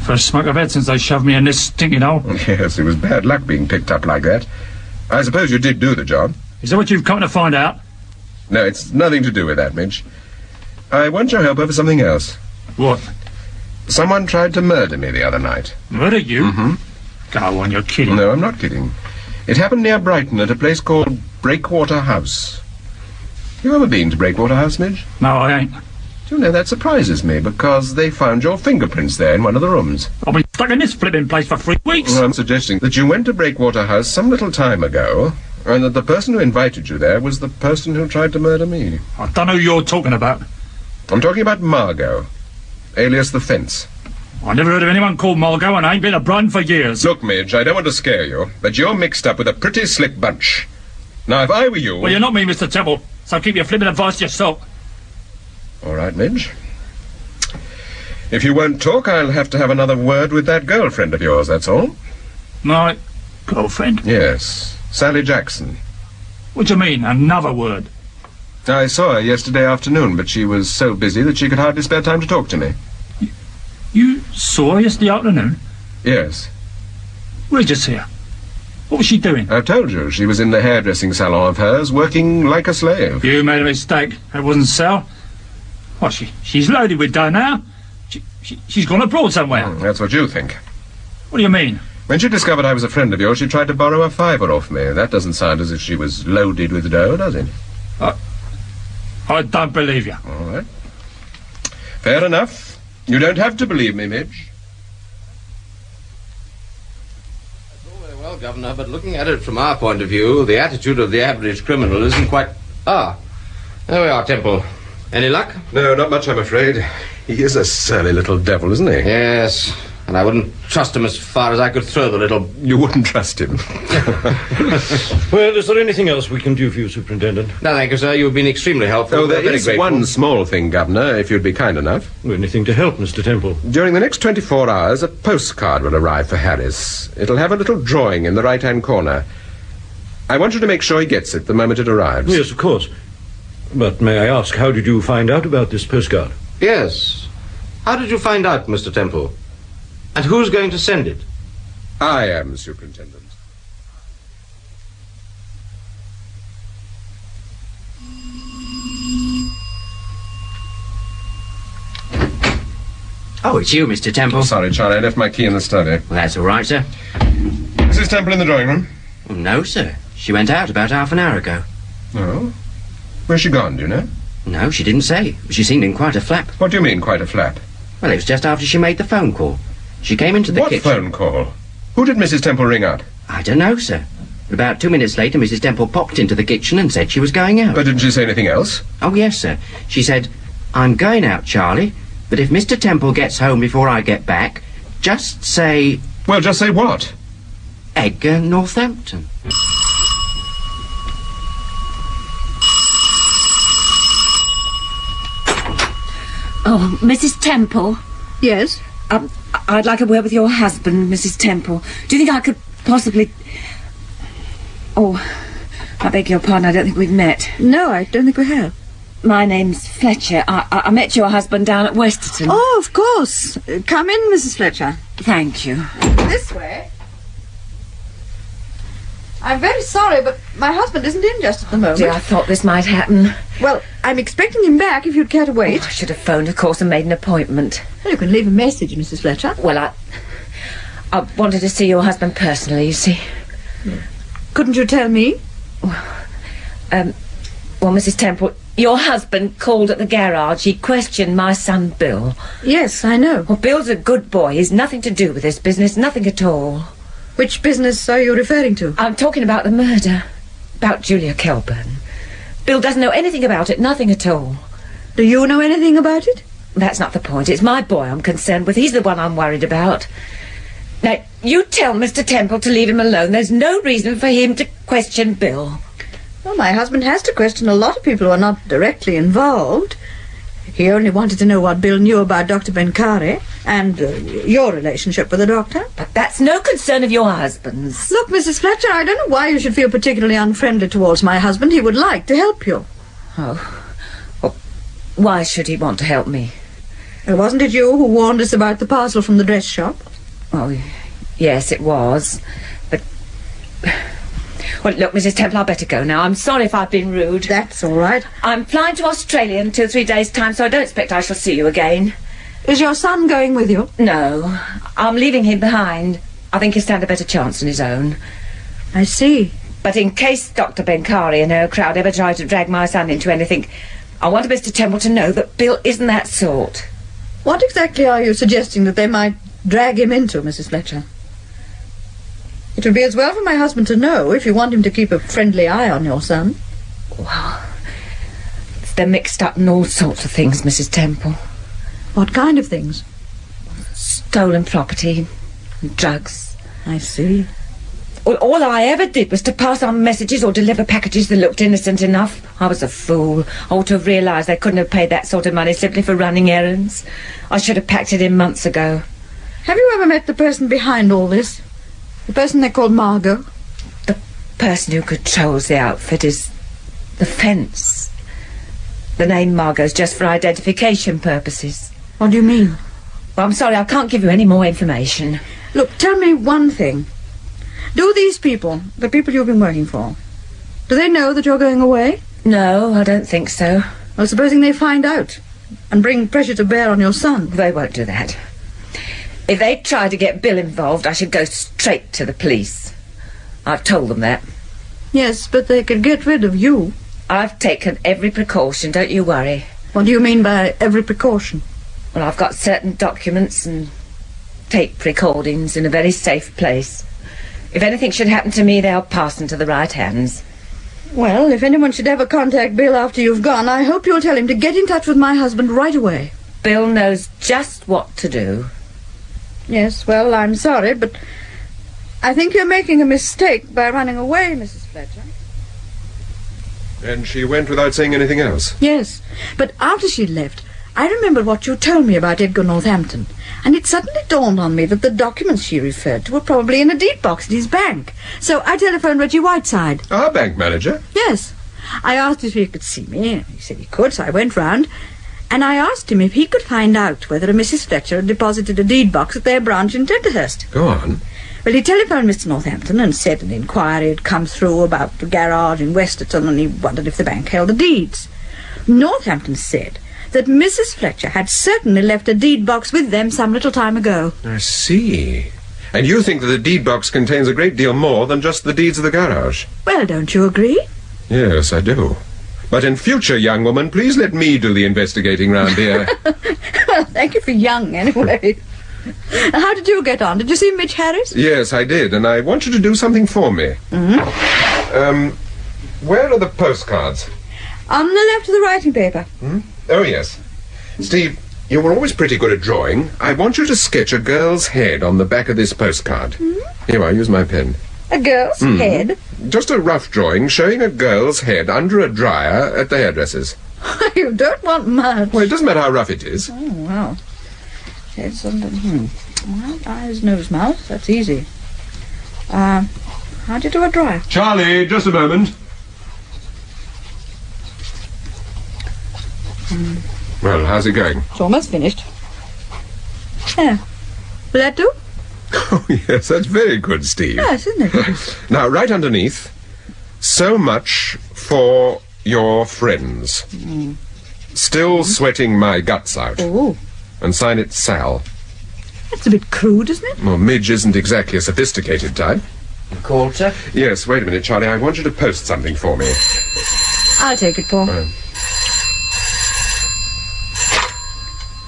First smoke I've had since they shoved me in this stinking hole. Yes, it was bad luck being picked up like that. I suppose you did do the job. Is that what you've come to find out? No, it's nothing to do with that, Midge. I want your help over something else. What? Someone tried to murder me the other night. Murder you? Mm-hmm. Go on, you're kidding. No, I'm not kidding. It happened near Brighton at a place called Breakwater House. You ever been to Breakwater House, Midge? No, I ain't. Do you know, that surprises me, because they found your fingerprints there in one of the rooms. I've been stuck in this flipping place for 3 weeks. Well, I'm suggesting that you went to Breakwater House some little time ago, and that the person who invited you there was the person who tried to murder me. I don't know who you're talking about. I'm talking about Margo, alias the Fence. I never heard of anyone called Margo, and I ain't been a Brighton for years. Look, Midge, I don't want to scare you, but you're mixed up with a pretty slick bunch. Now, if I were you... Well, you're not me, Mr. Temple, so keep your flipping advice to yourself. All right, Midge. If you won't talk, I'll have to have another word with that girlfriend of yours, that's all. My girlfriend? Yes, Sally Jackson. What do you mean, another word? I saw her yesterday afternoon, but she was so busy that she could hardly spare time to talk to me. You saw her yesterday afternoon? Yes. Where'd you see her? What was she doing? I've told you, she was in the hairdressing salon of hers, working like a slave. You made a mistake. It wasn't Sal. Well, she's loaded with dough now. She's gone abroad somewhere. That's what you think. What do you mean? When she discovered I was a friend of yours, she tried to borrow a fiver off me. That doesn't sound as if she was loaded with dough, does it? I don't believe you. All right. Fair enough. You don't have to believe me, Midge. That's all very well, Governor, but looking at it from our point of view, the attitude of the average criminal isn't quite... Ah, there we are, Temple. Any luck? No, not much, I'm afraid. He is a surly little devil, isn't he? Yes, and I wouldn't trust him as far as I could throw the little... You wouldn't trust him? Well, is there anything else we can do for you, Superintendent? No, thank you, sir. You've been extremely helpful. Oh, there We're very is grateful. one small thing, Governor, if you'd be kind enough. Anything to help, Mr. Temple. During the next 24 hours, a postcard will arrive for Harris. It'll have a little drawing in the right-hand corner. I want you to make sure he gets it the moment it arrives. Yes, of course. But may I ask, how did you find out about this postcard? Yes. How did you find out, Mr. Temple? And who's going to send it? I am, Superintendent. Oh, it's you, Mr. Temple. Oh, sorry, Charlie, I left my key in the study. Well, that's all right, sir. Mrs. Temple in the drawing room? No, sir. She went out about half an hour ago. Oh? Where's she gone, do you know? No, she didn't say. She seemed in quite a flap. What do you mean, quite a flap? Well, it was just after she made the phone call. She came into the kitchen. What phone call? Who did Mrs. Temple ring up? I don't know, sir. But about 2 minutes later, Mrs. Temple popped into the kitchen and said she was going out. But didn't she say anything else? Oh, yes, sir. She said, "I'm going out, Charlie, but if Mr. Temple gets home before I get back, just say..." Well, just say what? Edgar Northampton. Oh, Mrs. Temple? Yes? I'd like a word with your husband, Mrs. Temple. Do you think I could possibly... Oh, I beg your pardon, I don't think we've met. No, I don't think we have. My name's Fletcher. I met your husband down at Westerton. Oh, of course. Come in, Mrs. Fletcher. Thank you. This way. I'm very sorry, but my husband isn't in just at the moment. Dear, I thought this might happen. Well, I'm expecting him back if you'd care to wait. Oh, I should have phoned, of course, and made an appointment. Well, you can leave a message, Mrs. Fletcher. Well, I wanted to see your husband personally, you see. Couldn't you tell me? Well, Mrs. Temple, your husband called at the garage. He questioned my son, Bill. Yes, I know. Well, Bill's a good boy. He's nothing to do with this business, nothing at all. Which business are you referring to? I'm talking about the murder. About Julia Kelburn. Bill doesn't know anything about it, nothing at all. Do you know anything about it? That's not the point. It's my boy I'm concerned with. He's the one I'm worried about. Now, you tell Mr. Temple to leave him alone. There's no reason for him to question Bill. Well, my husband has to question a lot of people who are not directly involved. He only wanted to know what Bill knew about Dr. Benkari and your relationship with the doctor. But that's no concern of your husband's. Look, Mrs. Fletcher, I don't know why you should feel particularly unfriendly towards my husband. He would like to help you. Oh. Well, why should he want to help me? Wasn't it you who warned us about the parcel from the dress shop? Oh, yes, it was. But... Well, look, Mrs. Temple, I'd better go now. I'm sorry if I've been rude. That's all right. I'm flying to Australia in 2 or 3 days' time, so I don't expect I shall see you again. Is your son going with you? No, I'm leaving him behind. I think he'll stand a better chance on his own. I see. But in case Dr. Benkari and her crowd ever try to drag my son into anything, I want Mr. Temple to know that Bill isn't that sort. What exactly are you suggesting that they might drag him into, Mrs. Fletcher? It would be as well for my husband to know if you want him to keep a friendly eye on your son. Well, they're mixed up in all sorts of things, Mrs. Temple. What kind of things? Stolen property, and drugs. I see. All I ever did was to pass on messages or deliver packages that looked innocent enough. I was a fool. I ought to have realised they couldn't have paid that sort of money simply for running errands. I should have packed it in months ago. Have you ever met the person behind all this? The person they called Margo? The person who controls the outfit is the fence. The name Margo's just for identification purposes. What do you mean? Well, I'm sorry, I can't give you any more information. Look, tell me one thing. Do these people, the people you've been working for, do they know that you're going away? No, I don't think so. Well, supposing they find out and bring pressure to bear on your son? They won't do that. If they try to get Bill involved, I should go straight to the police. I've told them that. Yes, but they could get rid of you. I've taken every precaution, don't you worry. What do you mean by every precaution? Well, I've got certain documents and tape recordings in a very safe place. If anything should happen to me, they'll pass into the right hands. Well, if anyone should ever contact Bill after you've gone, I hope you'll tell him to get in touch with my husband right away. Bill knows just what to do. Yes, well, I'm sorry, but I think you're making a mistake by running away, Mrs. Fletcher. And she went without saying anything else? Yes, but after she left, I remembered what you told me about Edgar Northampton, and it suddenly dawned on me that the documents she referred to were probably in a deed box at his bank. So I telephoned Reggie Whiteside. Our bank manager? Yes. I asked if he could see me, and he said he could, so I went round, and I asked him if he could find out whether a Mrs. Fletcher had deposited a deed box at their branch in Tenterhurst. Go on. Well, he telephoned Mr. Northampton and said an inquiry had come through about the garage in Westerton, and he wondered if the bank held the deeds. Northampton said that Mrs. Fletcher had certainly left a deed box with them some little time ago. I see. And you think that the deed box contains a great deal more than just the deeds of the garage? Well, don't you agree? Yes, I do. But in future, young woman, please let me do the investigating round here. Well, thank you for young, anyway. How did you get on? Did you see Mitch Harris? Yes, I did, and I want you to do something for me. Where are the postcards? On the left of the writing paper. Oh, yes. Steve, you were always pretty good at drawing. I want you to sketch a girl's head on the back of this postcard. Here, I'll use my pen. A girl's head? Just a rough drawing showing a girl's head under a dryer at the hairdresser's. You don't want much. Well, it doesn't matter how rough it is. Oh, wow. Heads under... Well, eyes, nose, mouth. That's easy. How do you do a dryer? Charlie, just a moment. Well, how's it going? It's almost finished. There. Will that do? Oh, yes, that's very good, Steve. Yes, isn't it? Now, right underneath, so much for your friends. Still sweating my guts out. Oh. And sign it Sal. That's a bit crude, isn't it? Well, Midge isn't exactly a sophisticated type. Coulter? Yes, wait a minute, Charlie. I want you to post something for me. I'll take it, Paul.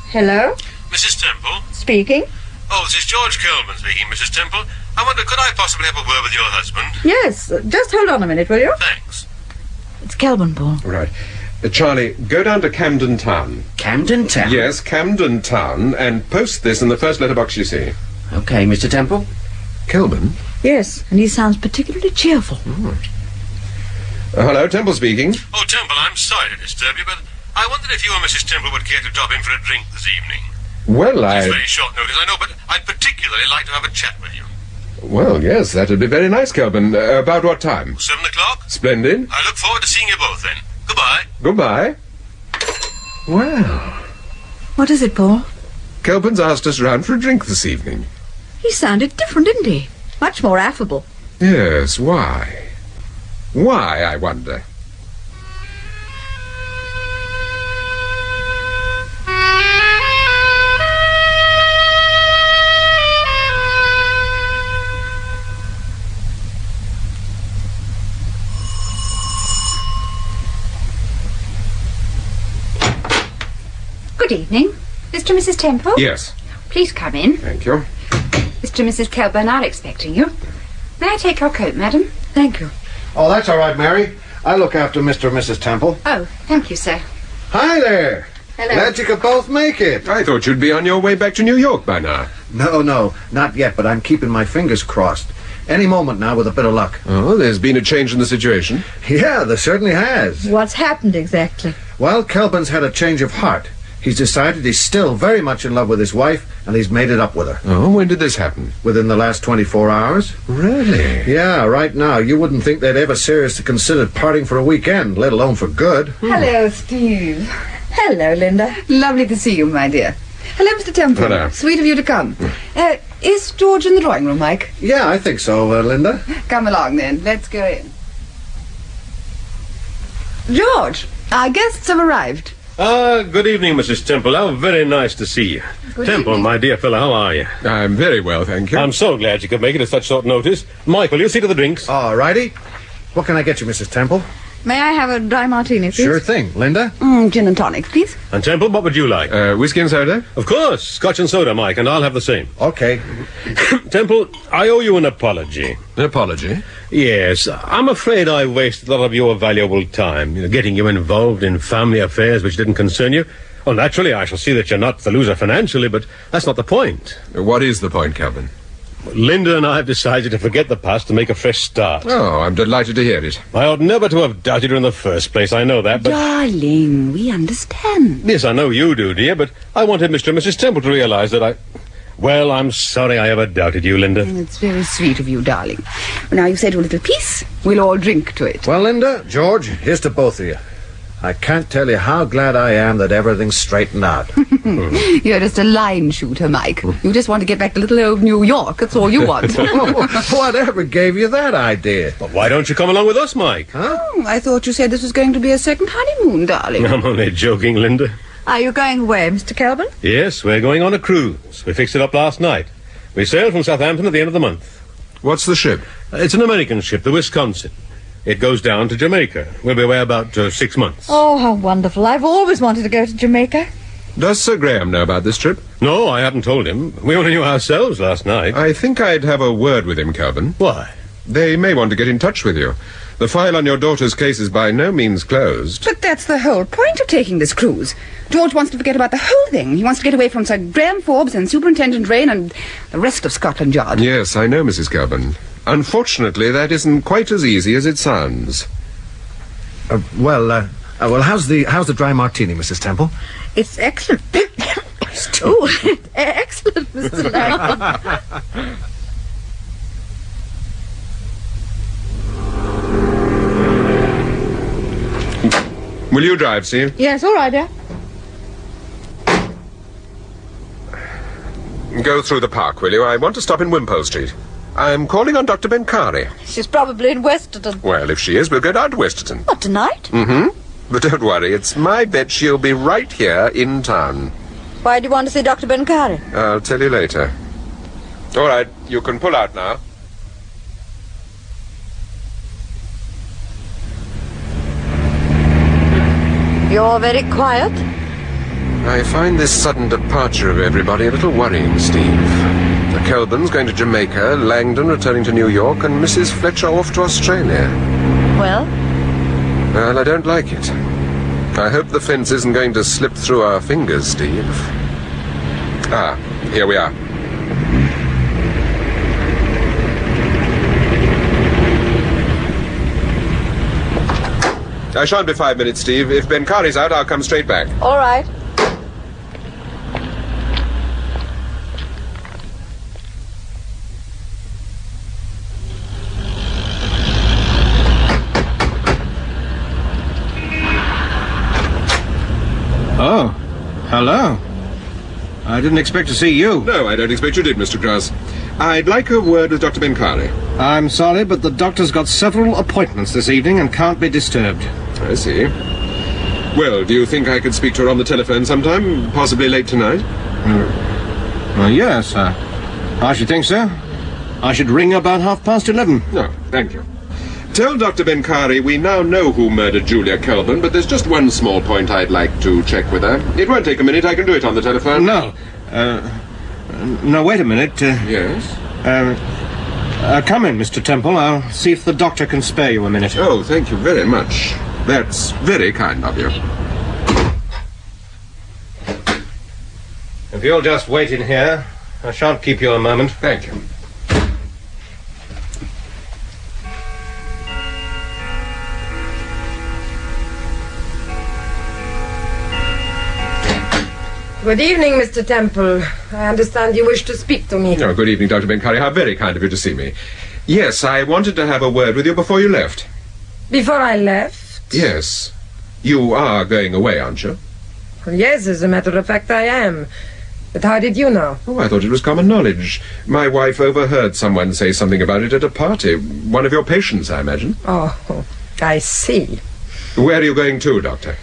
Hello? Mrs. Temple? Speaking. Oh, this is George Kelman speaking, Mrs. Temple. I wonder, could I possibly have a word with your husband? Yes, just hold on a minute, will you? Thanks. It's Kelvin, Paul. Right. Charlie, go down to Camden Town. Camden Town? Yes, Camden Town, and post this in the first letterbox you see. OK, Mr. Temple. Kelvin? Yes, and he sounds particularly cheerful. Hello, Temple speaking. Oh, Temple, I'm sorry to disturb you, but I wondered if you and Mrs. Temple would care to drop in for a drink this evening. Well, It's very short notice, I know, but I'd particularly like to have a chat with you. Well, yes, that would be very nice, Kelvin. About what time? 7 o'clock? Splendid. I look forward to seeing you both then. Goodbye. Goodbye. Well, What is it, Paul? Kelvin's asked us round for a drink this evening. He sounded different, didn't he? Much more affable. Yes, why? Why, I wonder? Good evening. Mr. and Mrs. Temple? Yes. Please come in. Thank you. Mr. and Mrs. Kelburn are expecting you. May I take your coat, madam? Thank you. Oh, that's all right, Mary. I look after Mr. and Mrs. Temple. Oh, thank you, sir. Hi there. Hello. Glad you could both make it. I thought you'd be on your way back to New York by now. No, not yet, but I'm keeping my fingers crossed. Any moment now with a bit of luck. Oh, there's been a change in the situation? Yeah, there certainly has. What's happened exactly? Well, Kelburn's had a change of heart. He's decided he's still very much in love with his wife, and he's made it up with her. Oh, when did this happen? Within the last 24 hours. Really? Yeah, right now. You wouldn't think they'd ever seriously considered parting for a weekend, let alone for good. Hello, Steve. Hello, Linda. Lovely to see you, my dear. Hello, Mr. Temple. Hello. Sweet of you to come. Is George in the drawing room, Mike? Yeah, I think so, Linda. Come along, then. Let's go in. George, our guests have arrived. Good evening, Mrs. Temple. How very nice to see you. Good Temple, evening. my dear fellow, how are you? I'm very well, thank you. I'm so glad you could make it at such short notice. Michael, you see to the drinks. All righty. What can I get you, Mrs. Temple? May I have a dry martini, please? Sure thing. Linda? Gin and tonic, please. And Temple, what would you like? Whiskey and soda? Of course. Scotch and soda, Mike, and I'll have the same. Okay. Temple, I owe you an apology. An apology? Yes, I'm afraid I wasted a lot of your valuable time, getting you involved in family affairs which didn't concern you. Well, naturally, I shall see that you're not the loser financially, but that's not the point. What is the point, Calvin? Linda and I have decided to forget the past to make a fresh start. Oh, I'm delighted to hear it. I ought never to have doubted her in the first place, I know that, but... Darling, we understand. Yes, I know you do, dear, but I wanted Mr. and Mrs. Temple to realize that I... Well, I'm sorry I ever doubted you, Linda. It's very sweet of you, darling. Well, now you've said a little piece. We'll all drink to it. Well, Linda, George, here's to both of you. I can't tell you how glad I am that everything's straightened out. You're just a line shooter, Mike. You just want to get back to little old New York. That's all you want. Whatever gave you that idea? But why don't you come along with us, Mike? Huh? Oh, I thought you said this was going to be a second honeymoon, darling. I'm only joking, Linda. Are you going away, Mr. Kelburn? Yes, we're going on a cruise. We fixed it up last night. We sailed from Southampton at the end of the month. What's the ship? It's an American ship, the Wisconsin. It goes down to Jamaica. We'll be away about 6 months. Oh, how wonderful. I've always wanted to go to Jamaica. Does Sir Graham know about this trip? No, I haven't told him. We only knew ourselves last night. I think I'd have a word with him, Calvin. Why? They may want to get in touch with you. The file on your daughter's case is by no means closed. But that's the whole point of taking this cruise. George wants to forget about the whole thing. He wants to get away from Sir Graham Forbes and Superintendent Rain and the rest of Scotland Yard. Yes, I know, Mrs. Calvin. Unfortunately, that isn't quite as easy as it sounds. Well, how's the dry martini, Mrs. Temple? It's excellent. Oh, it's excellent, Mr. Langdon. Will you drive, Steve? Yes, all right, dear. Go through the park, will you? I want to stop in Wimpole Street. I'm calling on Dr. Benkari. She's probably in Westerton. Well, if she is, we'll go down to Westerton. What, tonight? Mm-hmm. But don't worry, it's my bet she'll be right here in town. Why do you want to see Dr. Benkari? I'll tell you later. All right, you can pull out now. You're very quiet. I find this sudden departure of everybody a little worrying, Steve. The Kelburns going to Jamaica, Langdon returning to New York, and Mrs. Fletcher off to Australia. Well? Well, I don't like it. I hope the fence isn't going to slip through our fingers, Steve. Ah, here we are. I shan't be 5 minutes, Steve. If Benkari's out, I'll come straight back. All right. Oh, hello. I didn't expect to see you. No, I don't expect you did, Mr. Cross. I'd like a word with Dr. Benkari. I'm sorry, but the doctor's got several appointments this evening and can't be disturbed. I see. Well, do you think I could speak to her on the telephone sometime, possibly late tonight? Yes, I should think so. I should ring about 11:30. No, thank you. Tell Dr. Benkari we now know who murdered Julia Kelburn, but there's just one small point I'd like to check with her. It won't take a minute. I can do it on the telephone. No. No, wait a minute. Yes? Come in, Mr. Temple. I'll see if the doctor can spare you a minute. Oh, thank you very much. That's very kind of you. If you'll just wait in here, I shan't keep you a moment. Thank you. Good evening, Mr. Temple. I understand you wish to speak to me. Oh, good evening, Dr. Benkari. How very kind of you to see me. Yes, I wanted to have a word with you before you left. Before I left? Yes. You are going away, aren't you? Well, yes, as a matter of fact, I am. But how did you know? Oh, I thought it was common knowledge. My wife overheard someone say something about it at a party. One of your patients, I imagine. Oh, I see. Where are you going to, Doctor?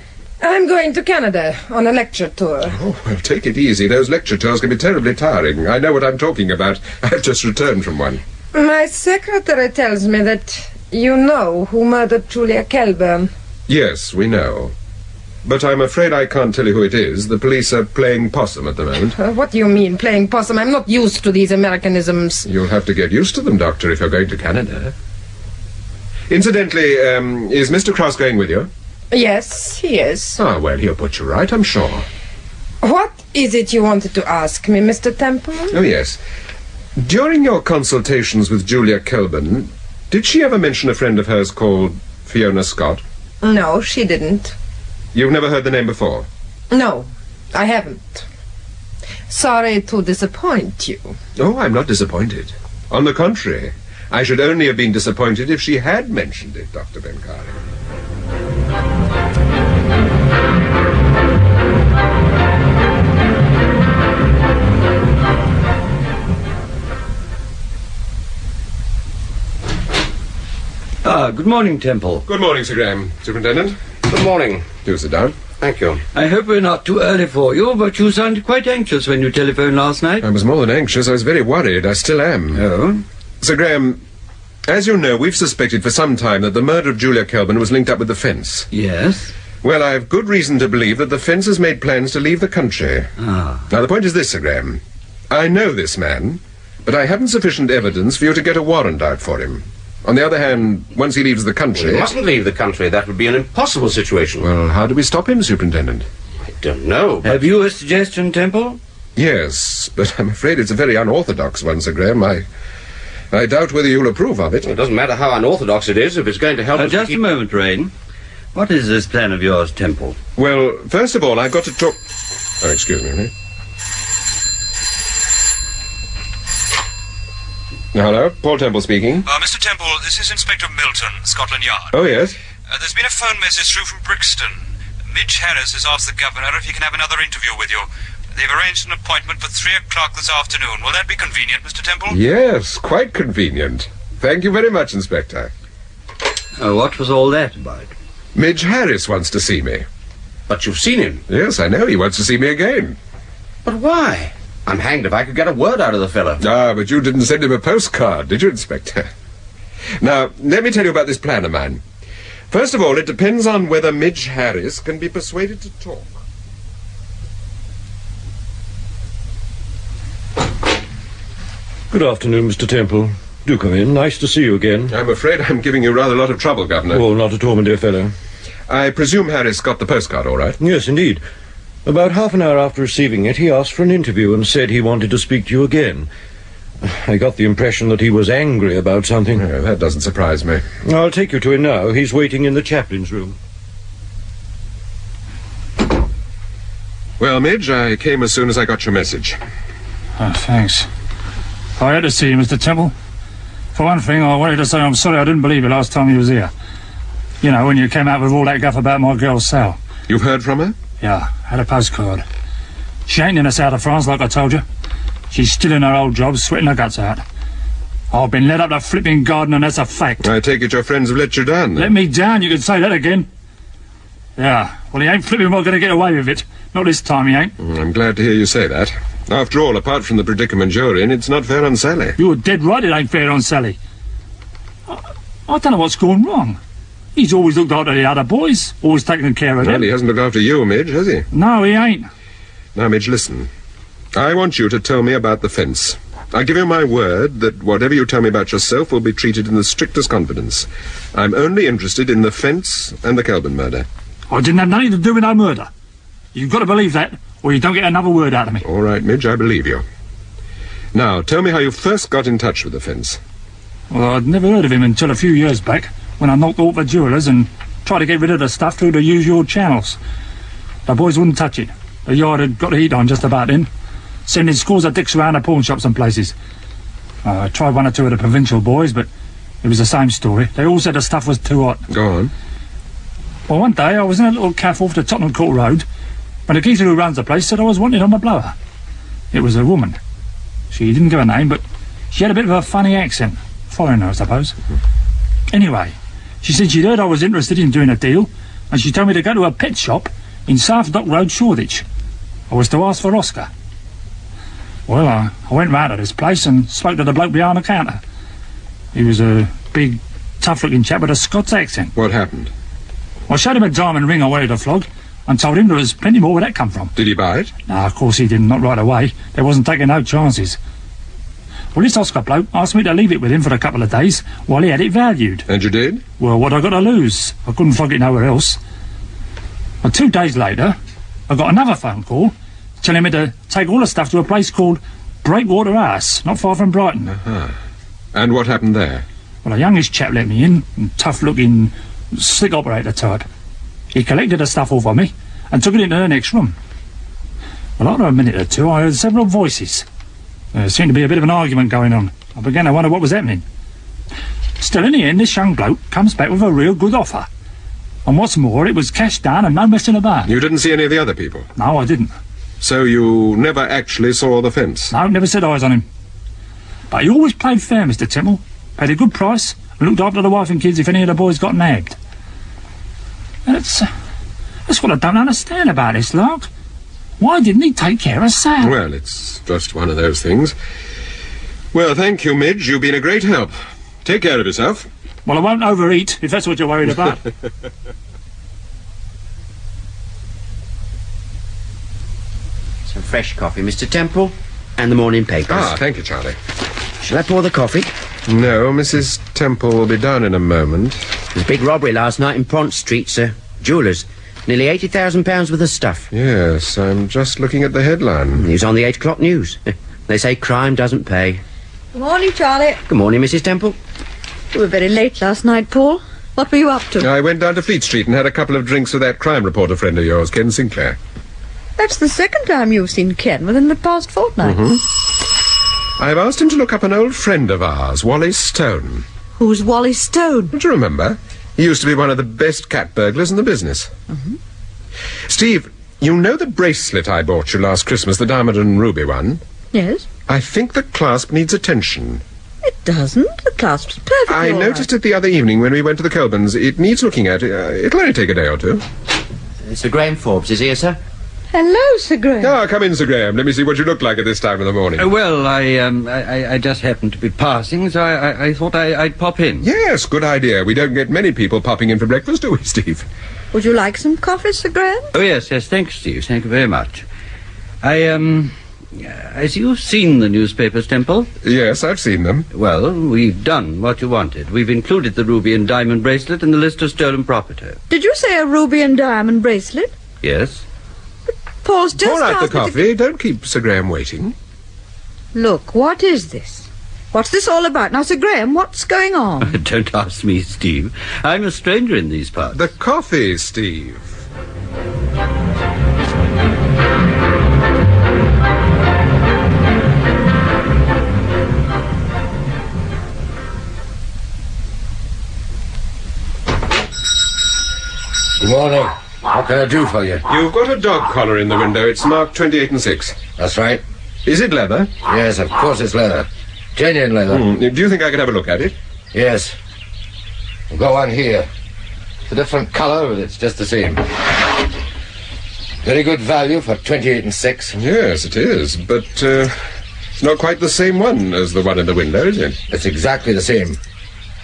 I'm going to Canada on a lecture tour. Oh, well, take it easy. Those lecture tours can be terribly tiring. I know what I'm talking about. I've just returned from one. My secretary tells me that you know who murdered Julia Kelburn. Yes, we know. But I'm afraid I can't tell you who it is. The police are playing possum at the moment. What do you mean, playing possum? I'm not used to these Americanisms. You'll have to get used to them, Doctor, if you're going to Canada. Incidentally, is Mr. Cross going with you? Yes, he is. Ah, well, he'll put you right, I'm sure. What is it you wanted to ask me, Mr. Temple? Oh, yes. During your consultations with Julia Kelburn, did she ever mention a friend of hers called Fiona Scott? No, she didn't. You've never heard the name before? No, I haven't. Sorry to disappoint you. Oh, I'm not disappointed. On the contrary, I should only have been disappointed if she had mentioned it, Dr. Benkari. Good morning, Temple. Good morning, Sir Graham. Superintendent. Good morning. Do sit down. Thank you. I hope we're not too early for you, but you sounded quite anxious when you telephoned last night. I was more than anxious. I was very worried. I still am. Oh? Sir Graham, as you know, we've suspected for some time that the murder of Julia Kelburn was linked up with the fence. Yes? Well, I've good reason to believe that the fence has made plans to leave the country. Ah. Now, the point is this, Sir Graham. I know this man, but I haven't sufficient evidence for you to get a warrant out for him. On the other hand, once he leaves the country... Well, he mustn't leave the country. That would be an impossible situation. Well, how do we stop him, Superintendent? I don't know. Have you a suggestion, Temple? Yes, but I'm afraid it's a very unorthodox one, Sir Graham. I doubt whether you'll approve of it. It doesn't matter how unorthodox it is if it's going to help us Just to keep... a moment, Rain. What is this plan of yours, Temple? Well, first of all, I've got to talk... Oh, excuse me, mate. Hello, Paul Temple speaking. Mr. Temple, this is Inspector Milton, Scotland Yard. Oh, yes? There's been a phone message through from Brixton. Midge Harris has asked the Governor if he can have another interview with you. They've arranged an appointment for 3 o'clock this afternoon. Will that be convenient, Mr. Temple? Yes, quite convenient. Thank you very much, Inspector. What was all that about? Midge Harris wants to see me. But you've seen him? Yes, I know. He wants to see me again. But why? I'm hanged if I could get a word out of the fellow. Ah, but you didn't send him a postcard, did you, Inspector? Now, let me tell you about this plan of mine. First of all, it depends on whether Midge Harris can be persuaded to talk. Good afternoon, Mr. Temple. Do come in. Nice to see you again. I'm afraid I'm giving you rather a lot of trouble, Governor. Oh, not at all, my dear fellow. I presume Harris got the postcard all right? Yes, indeed. About half an hour after receiving it, he asked for an interview and said he wanted to speak to you again. I got the impression that he was angry about something. Oh, that doesn't surprise me. I'll take you to him now. He's waiting in the chaplain's room. Well, Midge, I came as soon as I got your message. Oh, thanks. I had to see you, Mr. Temple. For one thing, I wanted to say I'm sorry I didn't believe you last time you was here. You know, when you came out with all that guff about my girl, Sal. You've heard from her? Yeah, had a postcard. She ain't in the south of France, like I told you. She's still in her old job, sweating her guts out. I've been led up the flipping garden, and that's a fact. I take it your friends have let you down, then? Let me down, you can say that again. Yeah, well, he ain't flipping well going to get away with it. Not this time, he ain't. I'm glad to hear you say that. After all, apart from the predicament you're in, it's not fair on Sally. You're dead right, it ain't fair on Sally. I don't know what's gone wrong. He's always looked after the other boys, always taken care of them. Well, he hasn't looked after you, Midge, has he? No, he ain't. Now, Midge, listen. I want you to tell me about the fence. I give you my word that whatever you tell me about yourself will be treated in the strictest confidence. I'm only interested in the fence and the Kelburn murder. I didn't have nothing to do with no murder. You've got to believe that, or you don't get another word out of me. All right, Midge, I believe you. Now, tell me how you first got in touch with the fence. Well, I'd never heard of him until a few years back, when I knocked off the jewellers and tried to get rid of the stuff through the usual channels. The boys wouldn't touch it. The yard had got the heat on just about then, sending scores of dicks around the pawn shops and places. I tried one or two of the provincial boys, but it was the same story. They all said the stuff was too hot. Go on. Well, one day I was in a little cafe off the Tottenham Court Road when the geezer who runs the place said I was wanted on my blower. It was a woman. She didn't give a name, but she had a bit of a funny accent. Foreigner, I suppose. Anyway, she said she'd heard I was interested in doing a deal, and she told me to go to a pet shop in South Dock Road, Shoreditch. I was to ask for Oscar. Well, I went round to this place and spoke to the bloke behind the counter. He was a big, tough-looking chap with a Scots accent. What happened? I showed him a diamond ring I wanted to flog and told him there was plenty more where that come from. Did he buy it? No, of course he didn't, not right away. They wasn't taking no chances. Well, this Oscar bloke asked me to leave it with him for a couple of days while he had it valued. And you did? Well, what I got to lose? I couldn't flog it nowhere else. Well, 2 days later, I got another phone call telling me to take all the stuff to a place called Breakwater House, not far from Brighton. And what happened there? Well, a youngish chap let me in, tough-looking, slick operator type. He collected the stuff off of me and took it into the next room. Well, after a minute or two, I heard several voices. There seemed to be a bit of an argument going on. I began to wonder what was happening. Still, in the end, this young bloke comes back with a real good offer. And what's more, it was cash down and no messing about. You didn't see any of the other people? No, I didn't. So you never actually saw the fence? No, never set eyes on him. But he always played fair, Mr. Temple. Paid a good price and looked after the wife and kids if any of the boys got nagged. And that's what I don't understand about this, Lark. Why didn't he take care of Sam? Well, it's just one of those things. Well, thank you, Midge. You've been a great help. Take care of yourself. Well, I won't overeat, if that's what you're worried about. Some fresh coffee, Mr. Temple, and the morning papers. Ah, thank you, Charlie. Shall I pour the coffee? No, Mrs. Temple will be down in a moment. There's a big robbery last night in Pont Street, sir. Jewellers. Nearly £80,000 worth of stuff. Yes, I'm just looking at the headline. It was on the 8 o'clock news. They say crime doesn't pay. Good morning, Charlie. Good morning, Mrs. Temple. You were very late last night, Paul. What were you up to? I went down to Fleet Street and had a couple of drinks with that crime reporter friend of yours, Ken Sinclair. That's the second time you've seen Ken within the past fortnight. I've asked him to look up an old friend of ours, Wally Stone. Who's Wally Stone? Don't you remember? He used to be one of the best cat burglars in the business. Steve, you know the bracelet I bought you last Christmas, the diamond and ruby one? Yes. I think the clasp needs attention. It doesn't. The clasp's perfectly I all noticed right. it the other evening when we went to the Colburns. It needs looking at. It'll only take a day or two. Sir Graham Forbes is here, sir. Hello, Sir Graham. Ah, come in, Sir Graham. Let me see what you look like at this time of the morning. Well, I just happened to be passing, so I thought I'd pop in. Yes, good idea. We don't get many people popping in for breakfast, do we, Steve? Would you like some coffee, Sir Graham? Oh, yes, thanks, Steve. Thank you very much. Has you seen the newspapers, Temple? Yes, I've seen them. Well, we've done what you wanted. We've included the ruby and diamond bracelet in the list of stolen property. Did you say a ruby and diamond bracelet? Yes. Paul's just Pour out the asked me to- coffee. Don't keep Sir Graham waiting. Look, what is this? What's this all about? Now, Sir Graham, what's going on? Don't ask me, Steve. I'm a stranger in these parts. The coffee, Steve. Good morning. What can I do for you? You've got a dog collar in the window. It's marked 28 and 6. That's right. Is it leather? Yes, of course it's leather. Genuine leather. Do you think I could have a look at it? Yes. Go on here. It's a different colour, but it's just the same. Very good value for 28 and 6. Yes, it is, but it's not quite the same one as the one in the window, is it? It's exactly the same.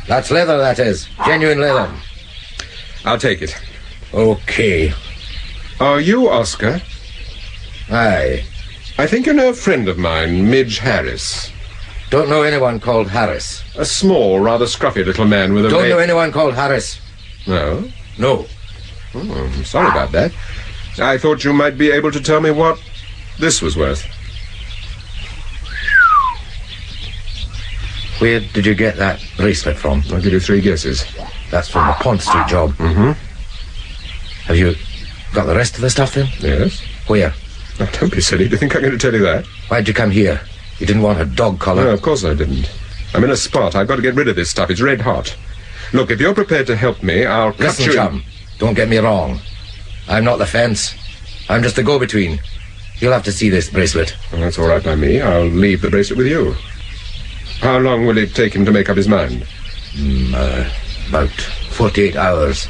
That's leather, that is. Genuine leather. I'll take it. Okay. Are you Oscar? Aye. I think you know a friend of mine, Midge Harris. Don't know anyone called Harris. A small, rather scruffy little man with a... Don't know anyone called Harris. No? No. Oh, I'm sorry about that. I thought you might be able to tell me what this was worth. Where did you get that bracelet from? I'll give you 3 guesses. That's from the Pont Street job. Mm-hmm. Have you got the rest of the stuff then? Yes. Where? Oh, don't be silly. Do you think I'm going to tell you that? Why'd you come here? You didn't want a dog collar? No, of course I didn't. I'm in a spot. I've got to get rid of this stuff. It's red hot. Look, if you're prepared to help me, I'll cut Listen, you... chum, don't get me wrong. I'm not the fence. I'm just the go-between. You'll have to see this bracelet. Well, that's all right by me. I'll leave the bracelet with you. How long will it take him to make up his mind? About 48 hours.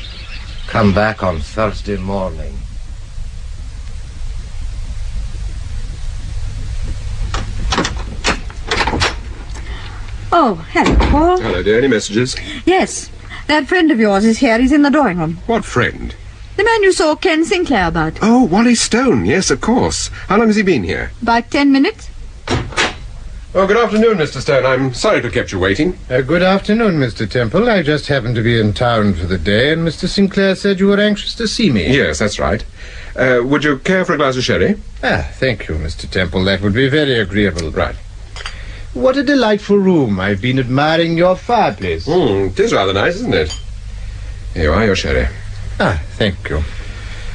Come back on Thursday morning. Oh, hello, Paul. Hello, dear. Any messages? Yes. That friend of yours is here. He's in the drawing room. What friend? The man you saw Ken Sinclair about. Oh, Wally Stone. Yes, of course. How long has he been here? About 10 minutes. Oh, good afternoon, Mr. Stone. I'm sorry to have kept you waiting. Good afternoon, Mr. Temple. I just happened to be in town for the day, and Mr. Sinclair said you were anxious to see me. Yes, that's right. Would you care for a glass of sherry? Thank you, Mr. Temple. That would be very agreeable. Right. What a delightful room. I've been admiring your fireplace. It is rather nice, isn't it? Here you are, your sherry. Thank you.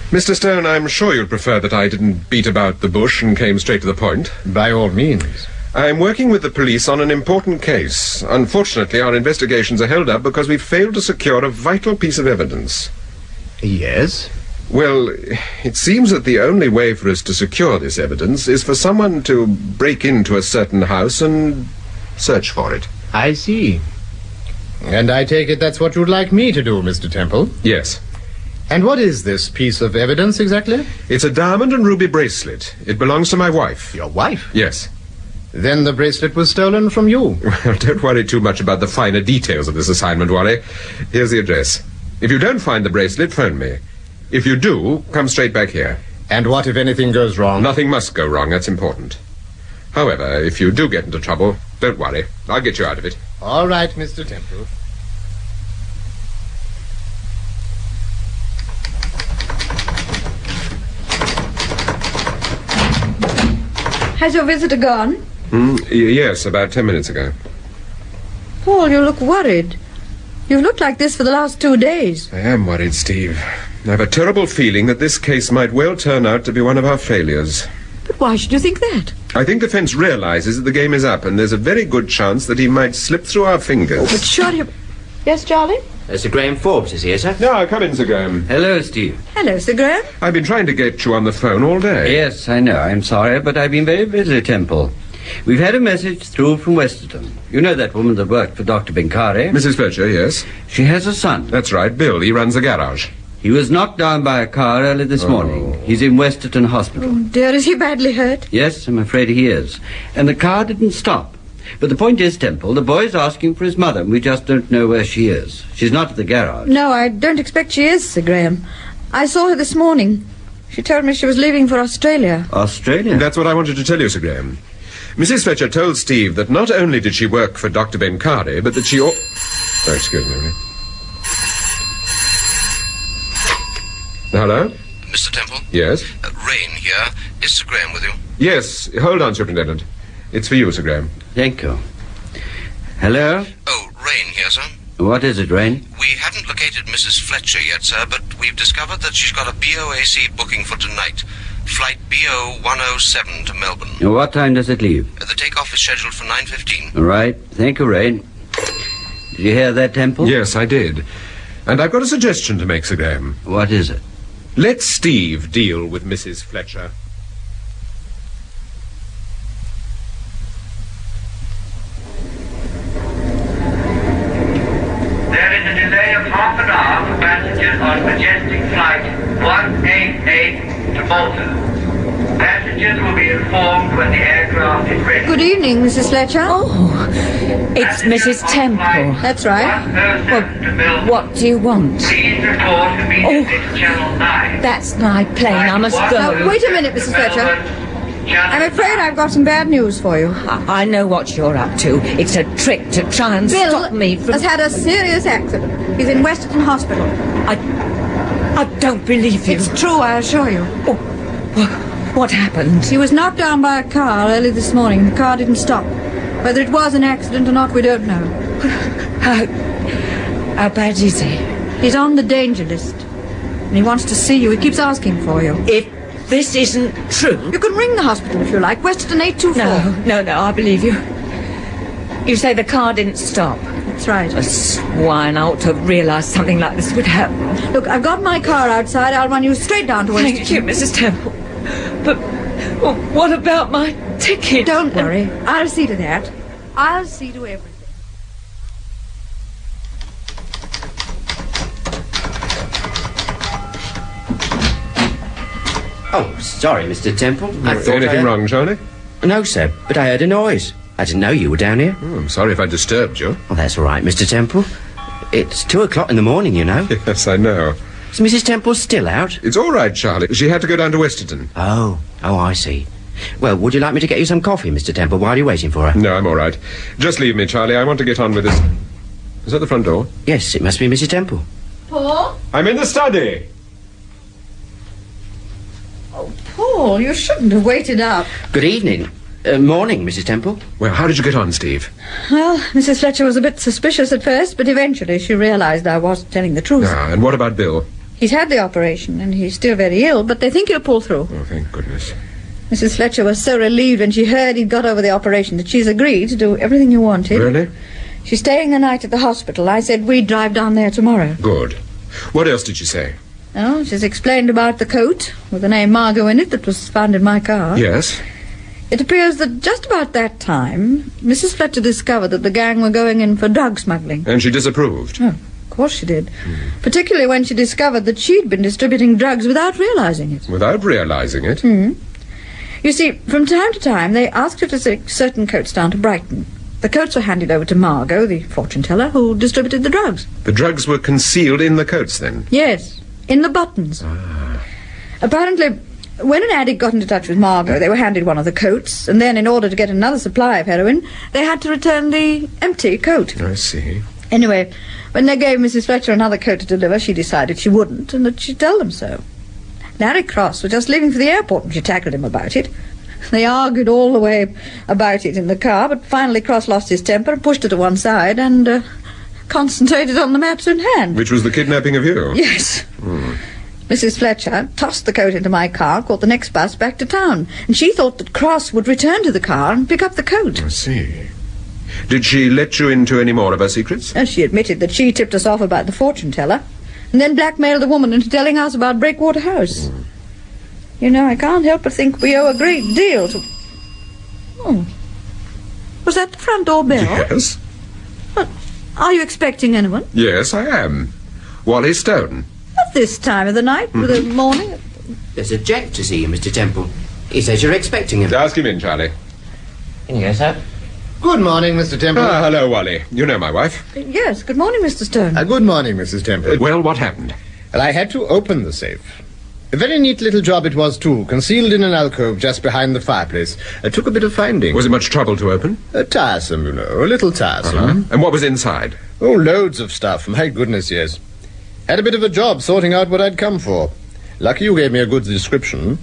Mr. Stone, I'm sure you'd prefer that I didn't beat about the bush and came straight to the point. By all means. I'm working with the police on an important case. Unfortunately, our investigations are held up because we failed to secure a vital piece of evidence. Yes? Well, it seems that the only way for us to secure this evidence is for someone to break into a certain house and search for it. I see. And I take it that's what you'd like me to do, Mr. Temple? Yes. And what is this piece of evidence exactly? It's a diamond and ruby bracelet. It belongs to my wife. Your wife? Yes. Then the bracelet was stolen from you. Well, don't worry too much about the finer details of this assignment, Wally. Here's the address. If you don't find the bracelet, phone me. If you do, come straight back here. And what if anything goes wrong? Nothing must go wrong, that's important. However, if you do get into trouble, don't worry. I'll get you out of it. All right, Mr. Temple. Has your visitor gone? Yes, about 10 minutes ago. Paul, you look worried. You've looked like this for the last 2 days. I am worried, Steve. I have a terrible feeling that this case might well turn out to be one of our failures. But why should you think that? I think the fence realizes that the game is up, and there's a very good chance that he might slip through our fingers. But surely... Yes, Charlie? Sir Graham Forbes is here, sir. No, come in, Sir Graham. Hello, Steve. Hello, Sir Graham. I've been trying to get you on the phone all day. Yes, I know. I'm sorry, but I've been very busy, Temple. We've had a message through from Westerton. You know that woman that worked for Dr. Benkari? Mrs. Fletcher, yes. She has a son. That's right, Bill. He runs a garage. He was knocked down by a car early this morning. He's in Westerton Hospital. Oh, dear, is he badly hurt? Yes, I'm afraid he is. And the car didn't stop. But the point is, Temple, the boy's asking for his mother, and we just don't know where she is. She's not at the garage. No, I don't expect she is, Sir Graham. I saw her this morning. She told me she was leaving for Australia. Australia? That's what I wanted to tell you, Sir Graham. Mrs. Fletcher told Steve that not only did she work for Dr. Benkari, but that she... Oh, excuse me. Hello? Mr. Temple? Yes? Rain here. Is Sir Graham with you? Yes. Hold on, Superintendent. It's for you, Sir Graham. Thank you. Hello? Oh, Rain here, sir. What is it, Rain? We haven't located Mrs. Fletcher yet, sir, but we've discovered that she's got a BOAC booking for tonight. Flight BO 107 to Melbourne. What time does it leave? The takeoff is scheduled for 9:15. All right. Thank you, Rain. Did you hear that, Temple? Yes, I did. And I've got a suggestion to make, Sir Graham. What is it? Let Steve deal with Mrs. Fletcher. 188 to Malta. Passengers will be informed when the aircraft is ready. Good evening, Mrs. Fletcher. Oh, it's Mrs. Temple. That's right. Well, what do you want? Please report immediately to Channel 9. That's my plane. I must go. Now, wait a minute, Mrs. Fletcher. I'm afraid I've got some bad news for you. I know what you're up to. It's a trick to try and Bill stop me from... has had a serious accident. He's in Westerton Hospital. I don't believe you. It's true, I assure you. What happened? He was knocked down by a car early this morning. The car didn't stop. Whether it was an accident or not, we don't know. How bad is he? He's on the danger list. And he wants to see you. He keeps asking for you. If this isn't true... You can ring the hospital if you like. Westerton 824. No, I believe you. You say the car didn't stop. That's right. A swine. I ought to have realised something like this would happen. Look, I've got my car outside. I'll run you straight down to Westerton. Thank you, Mrs. Temple. But what about my ticket? Don't worry. I'll see to that. I'll see to everything. Oh, sorry, Mr. Temple. Anything wrong, Charlie? No, sir, but I heard a noise. I didn't know you were down here. Oh, I'm sorry if I disturbed you. Oh, that's all right, Mr. Temple. It's 2 o'clock in the morning, you know. Yes, I know. Is Mrs. Temple still out? It's all right, Charlie. She had to go down to Westerton. Oh, I see. Well, would you like me to get you some coffee, Mr. Temple, while you're waiting for her? No, I'm all right. Just leave me, Charlie. I want to get on with this. Is that the front door? Yes, it must be Mrs. Temple. Paul? I'm in the study. Oh, Paul, you shouldn't have waited up. Good evening. Morning, Mrs. Temple. Well, how did you get on, Steve? Well, Mrs. Fletcher was a bit suspicious at first, but eventually she realised I wasn't telling the truth. And what about Bill? He's had the operation, and he's still very ill, but they think he'll pull through. Oh, thank goodness. Mrs. Fletcher was so relieved when she heard he'd got over the operation that she's agreed to do everything you wanted. Really? She's staying the night at the hospital. I said we'd drive down there tomorrow. Good. What else did she say? Oh, she's explained about the coat with the name Margo in it that was found in my car. Yes? It appears that just about that time, Mrs. Fletcher discovered that the gang were going in for drug smuggling. And she disapproved? Oh, of course she did. Particularly when she discovered that she'd been distributing drugs without realising it. Without realising it? You see, from time to time, they asked her to take certain coats down to Brighton. The coats were handed over to Margo, the fortune-teller, who distributed the drugs. The drugs were concealed in the coats, then? Yes, in the buttons. Apparently, when an addict got into touch with Margo, they were handed one of the coats, and then, in order to get another supply of heroin, they had to return the empty coat. I see. Anyway, when they gave Mrs. Fletcher another coat to deliver, she decided she wouldn't, and that she'd tell them so. Larry Cross was just leaving for the airport when she tackled him about it. They argued all the way about it in the car, but finally Cross lost his temper and pushed her to one side and concentrated on the maps in hand. Which was the kidnapping of you? Yes. Mrs. Fletcher tossed the coat into my car, caught the next bus back to town, and she thought that Cross would return to the car and pick up the coat. I see. Did she let you into any more of her secrets? She admitted that she tipped us off about the fortune-teller, and then blackmailed the woman into telling us about Breakwater House. You know, I can't help but think we owe a great deal to... Oh. Was that the front door bell? Yes. But are you expecting anyone? Yes, I am. Wally Stone. At this time of the night, with a morning... There's a Jack to see you, Mr. Temple. He says you're expecting him. Ask him in, Charlie. In you go, sir. Good morning, Mr. Temple. Hello, Wally. You know my wife. Yes, good morning, Mr. Stone. Good morning, Mrs. Temple. Well, what happened? Well, I had to open the safe. A very neat little job it was, too, concealed in an alcove just behind the fireplace. It took a bit of finding. Was it much trouble to open? Tiresome, you know, a little tiresome. And what was inside? Oh, loads of stuff, my goodness, yes. Had a bit of a job sorting out what I'd come for. Lucky you gave me a good description.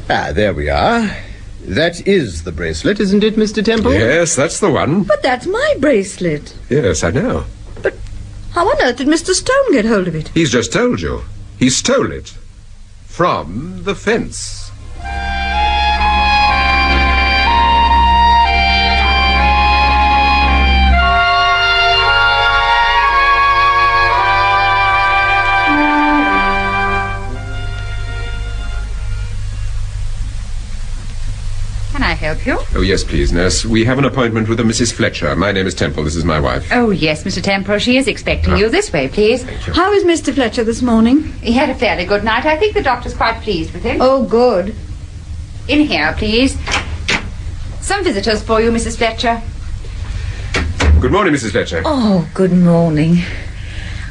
There we are. That is the bracelet, isn't it, Mr. Temple? Yes, that's the one. But that's my bracelet. Yes, I know. But how on earth did Mr. Stone get hold of it? He's just told you. He stole it. From the fence. Can I help you? Oh, yes, please, nurse. We have an appointment with a Mrs. Fletcher. My name is Temple. This is my wife. Oh, yes, Mr. Temple. She is expecting you. This way, please. How is Mr. Fletcher this morning? He had a fairly good night. I think the doctor's quite pleased with him. Oh, good. In here, please. Some visitors for you, Mrs. Fletcher. Good morning, Mrs. Fletcher. Oh, good morning.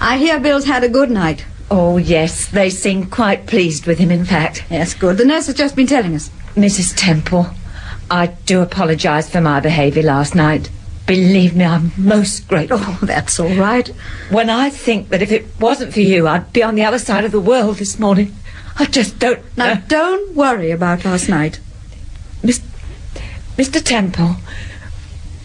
I hear Bill's had a good night. Oh, yes, they seem quite pleased with him, in fact. Yes, good. The nurse has just been telling us. Mrs. Temple, I do apologise for my behaviour last night. Believe me, I'm most grateful. Oh, that's all right. When I think that if it wasn't for you, I'd be on the other side of the world this morning. I just don't know. Now, don't worry about last night. Mr. Temple,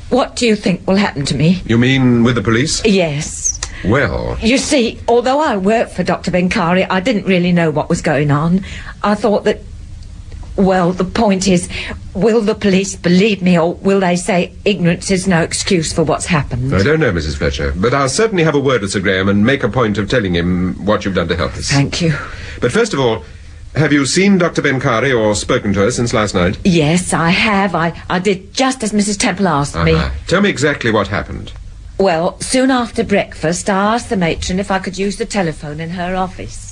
what do you think will happen to me? You mean with the police? Yes. Well... You see, although I worked for Dr. Benkari, I didn't really know what was going on. I thought that... Well, the point is, will the police believe me, or will they say ignorance is no excuse for what's happened? I don't know, Mrs. Fletcher, but I'll certainly have a word with Sir Graham and make a point of telling him what you've done to help us. Thank you. But first of all, have you seen Dr. Benkari or spoken to her since last night? Yes, I have. I did just as Mrs. Temple asked me. Tell me exactly what happened. Well, soon after breakfast, I asked the matron if I could use the telephone in her office.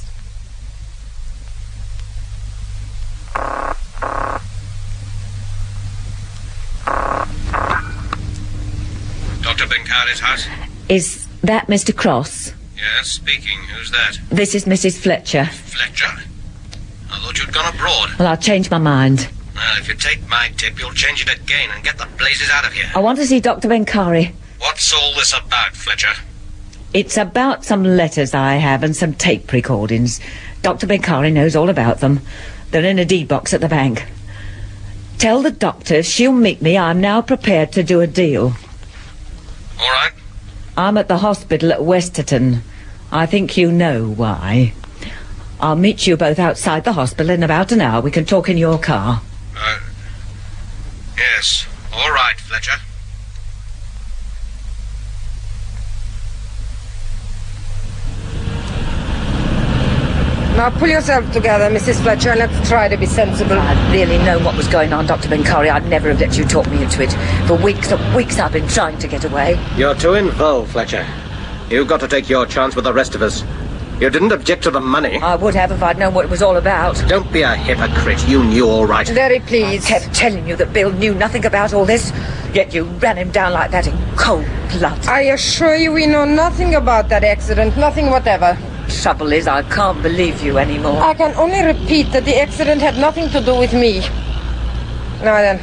Dr. Benkari's house? Is that Mr. Cross? Yes, speaking. Who's that? This is Mrs. Fletcher. Fletcher? I thought you'd gone abroad. Well, I'll change my mind. Well, if you take my tip, you'll change it again and get the blazes out of here. I want to see Dr. Benkari. What's all this about, Fletcher? It's about some letters I have and some tape recordings. Dr. Benkari knows all about them. They're in a deed box at the bank. Tell the doctor if she'll meet me, I'm now prepared to do a deal. All right. I'm at the hospital at Westerton. I think you know why. I'll meet you both outside the hospital in about an hour. We can talk in your car. Yes. All right, Fletcher. Now pull yourself together, Mrs. Fletcher, and let's try to be sensible. If I'd really known what was going on, Dr. Benkari, I'd never have let you talk me into it. For weeks and weeks I've been trying to get away. You're too involved, Fletcher. You've got to take your chance with the rest of us. You didn't object to the money. I would have if I'd known what it was all about. Don't be a hypocrite. You knew all right. Very pleased. I kept telling you that Bill knew nothing about all this, yet you ran him down like that in cold blood. I assure you we know nothing about that accident, nothing whatever. Trouble is, I can't believe you anymore. I can only repeat that the accident had nothing to do with me. Now then,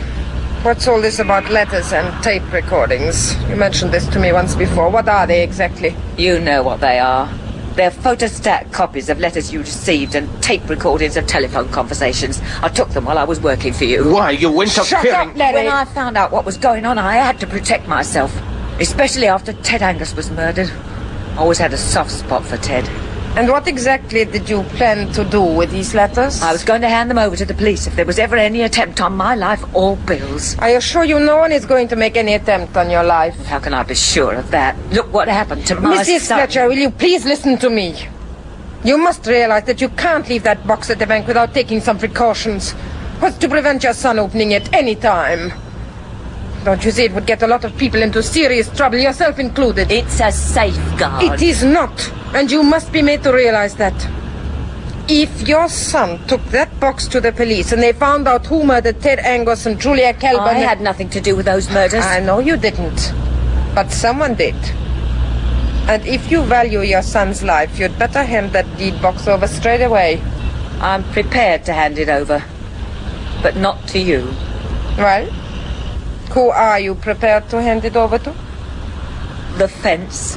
what's all this about letters and tape recordings? You mentioned this to me once before. What are they exactly? You know what they are. They're photostat copies of letters you received and tape recordings of telephone conversations. I took them while I was working for you. Why, you went up Shut peering... up, Larry! When I found out what was going on, I had to protect myself. Especially after Ted Angus was murdered. I always had a soft spot for Ted. And what exactly did you plan to do with these letters? I was going to hand them over to the police if there was ever any attempt on my life or Bill's. I assure you no one is going to make any attempt on your life. How can I be sure of that? Look what happened to my Mrs. son. Fletcher, will you please listen to me? You must realize that you can't leave that box at the bank without taking some precautions. What's to prevent your son opening it any time? Don't you see it would get a lot of people into serious trouble, yourself included? It's a safeguard. It is not, and you must be made to realize that. If your son took that box to the police and they found out who murdered Ted Angus and Julia Kelburn... I had nothing to do with those murders. I know you didn't, but someone did. And if you value your son's life, you'd better hand that deed box over straight away. I'm prepared to hand it over, but not to you. Well, who are you prepared to hand it over to? The fence.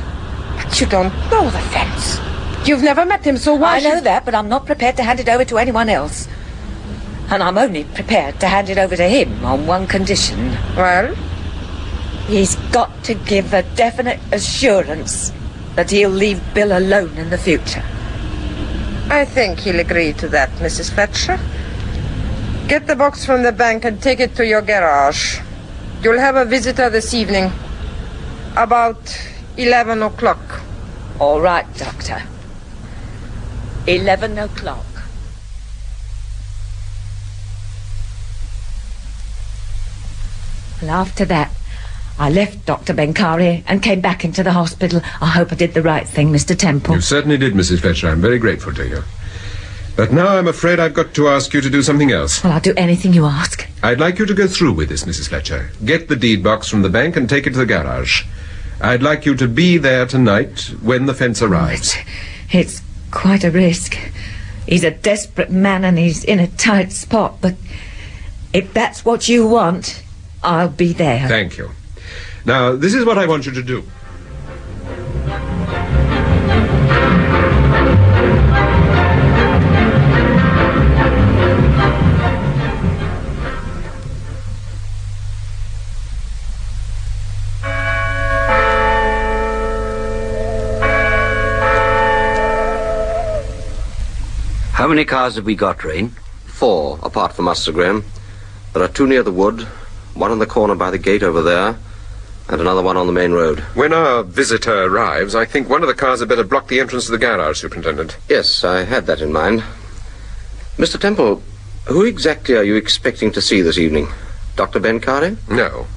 But you don't know the fence. You've never met him, so why I know that, but I'm not prepared to hand it over to anyone else. And I'm only prepared to hand it over to him on one condition. Well? He's got to give a definite assurance that he'll leave Bill alone in the future. I think he'll agree to that, Mrs. Fletcher. Get the box from the bank and take it to your garage. You'll have a visitor this evening. About 11 o'clock. All right, Doctor. 11 o'clock. Well, after that, I left Dr. Benkari and came back into the hospital. I hope I did the right thing, Mr. Temple. You certainly did, Mrs. Fletcher. I'm very grateful to you. But now I'm afraid I've got to ask you to do something else. Well, I'll do anything you ask. I'd like you to go through with this, Mrs. Fletcher. Get the deed box from the bank and take it to the garage. I'd like you to be there tonight when the fence arrives. It's quite a risk. He's a desperate man and he's in a tight spot, but if that's what you want, I'll be there. Thank you. Now, this is what I want you to do. How many cars have we got, Rain? 4, apart from us, Sir Graham. There are 2 near the wood, 1 in the corner by the gate over there, and another one on the main road. When our visitor arrives, I think one of the cars had better block the entrance to the garage, Superintendent. Yes, I had that in mind. Mr. Temple, who exactly are you expecting to see this evening? Dr. Benkari? No.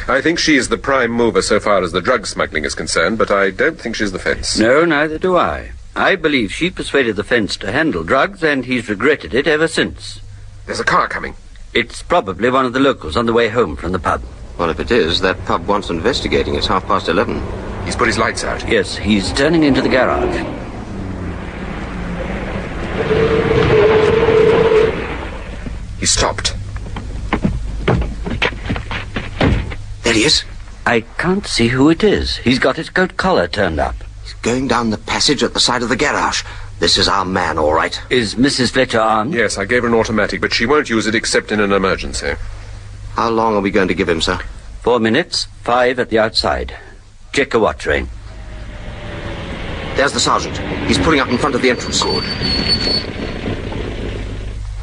I think she is the prime mover so far as the drug smuggling is concerned, but I don't think she's the fence. No, neither do I. I believe she persuaded the fence to handle drugs, and he's regretted it ever since. There's a car coming. It's probably one of the locals on the way home from the pub. Well, if it is, that pub wants investigating. It's 11:30. He's put his lights out. Yes, he's turning into the garage. He stopped. There he is. I can't see who it is. He's got his coat collar turned up. He's going down the passage at the side of the garage. This is our man, all right. Is Mrs. Fletcher armed? Yes, I gave her an automatic, but she won't use it except in an emergency. How long are we going to give him, sir? 4 minutes, 5 at the outside. Check your watch, Rain. There's the sergeant. He's pulling up in front of the entrance. Good.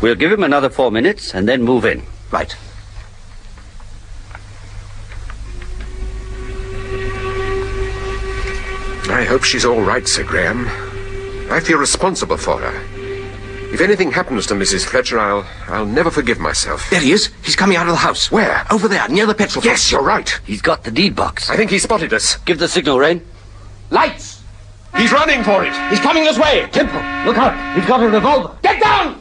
We'll give him another 4 minutes and then move in. Right. I hope she's all right, Sir Graham. I feel responsible for her. If anything happens to Mrs. Fletcher, I'll never forgive myself. There he is. He's coming out of the house. Where? Over there, near the petrol pump. Yes, you're right. He's got the deed box. I think he spotted us. Give the signal, Rain. Lights! He's running for it. He's coming this way. Temple, look out. He's got a revolver. Get down!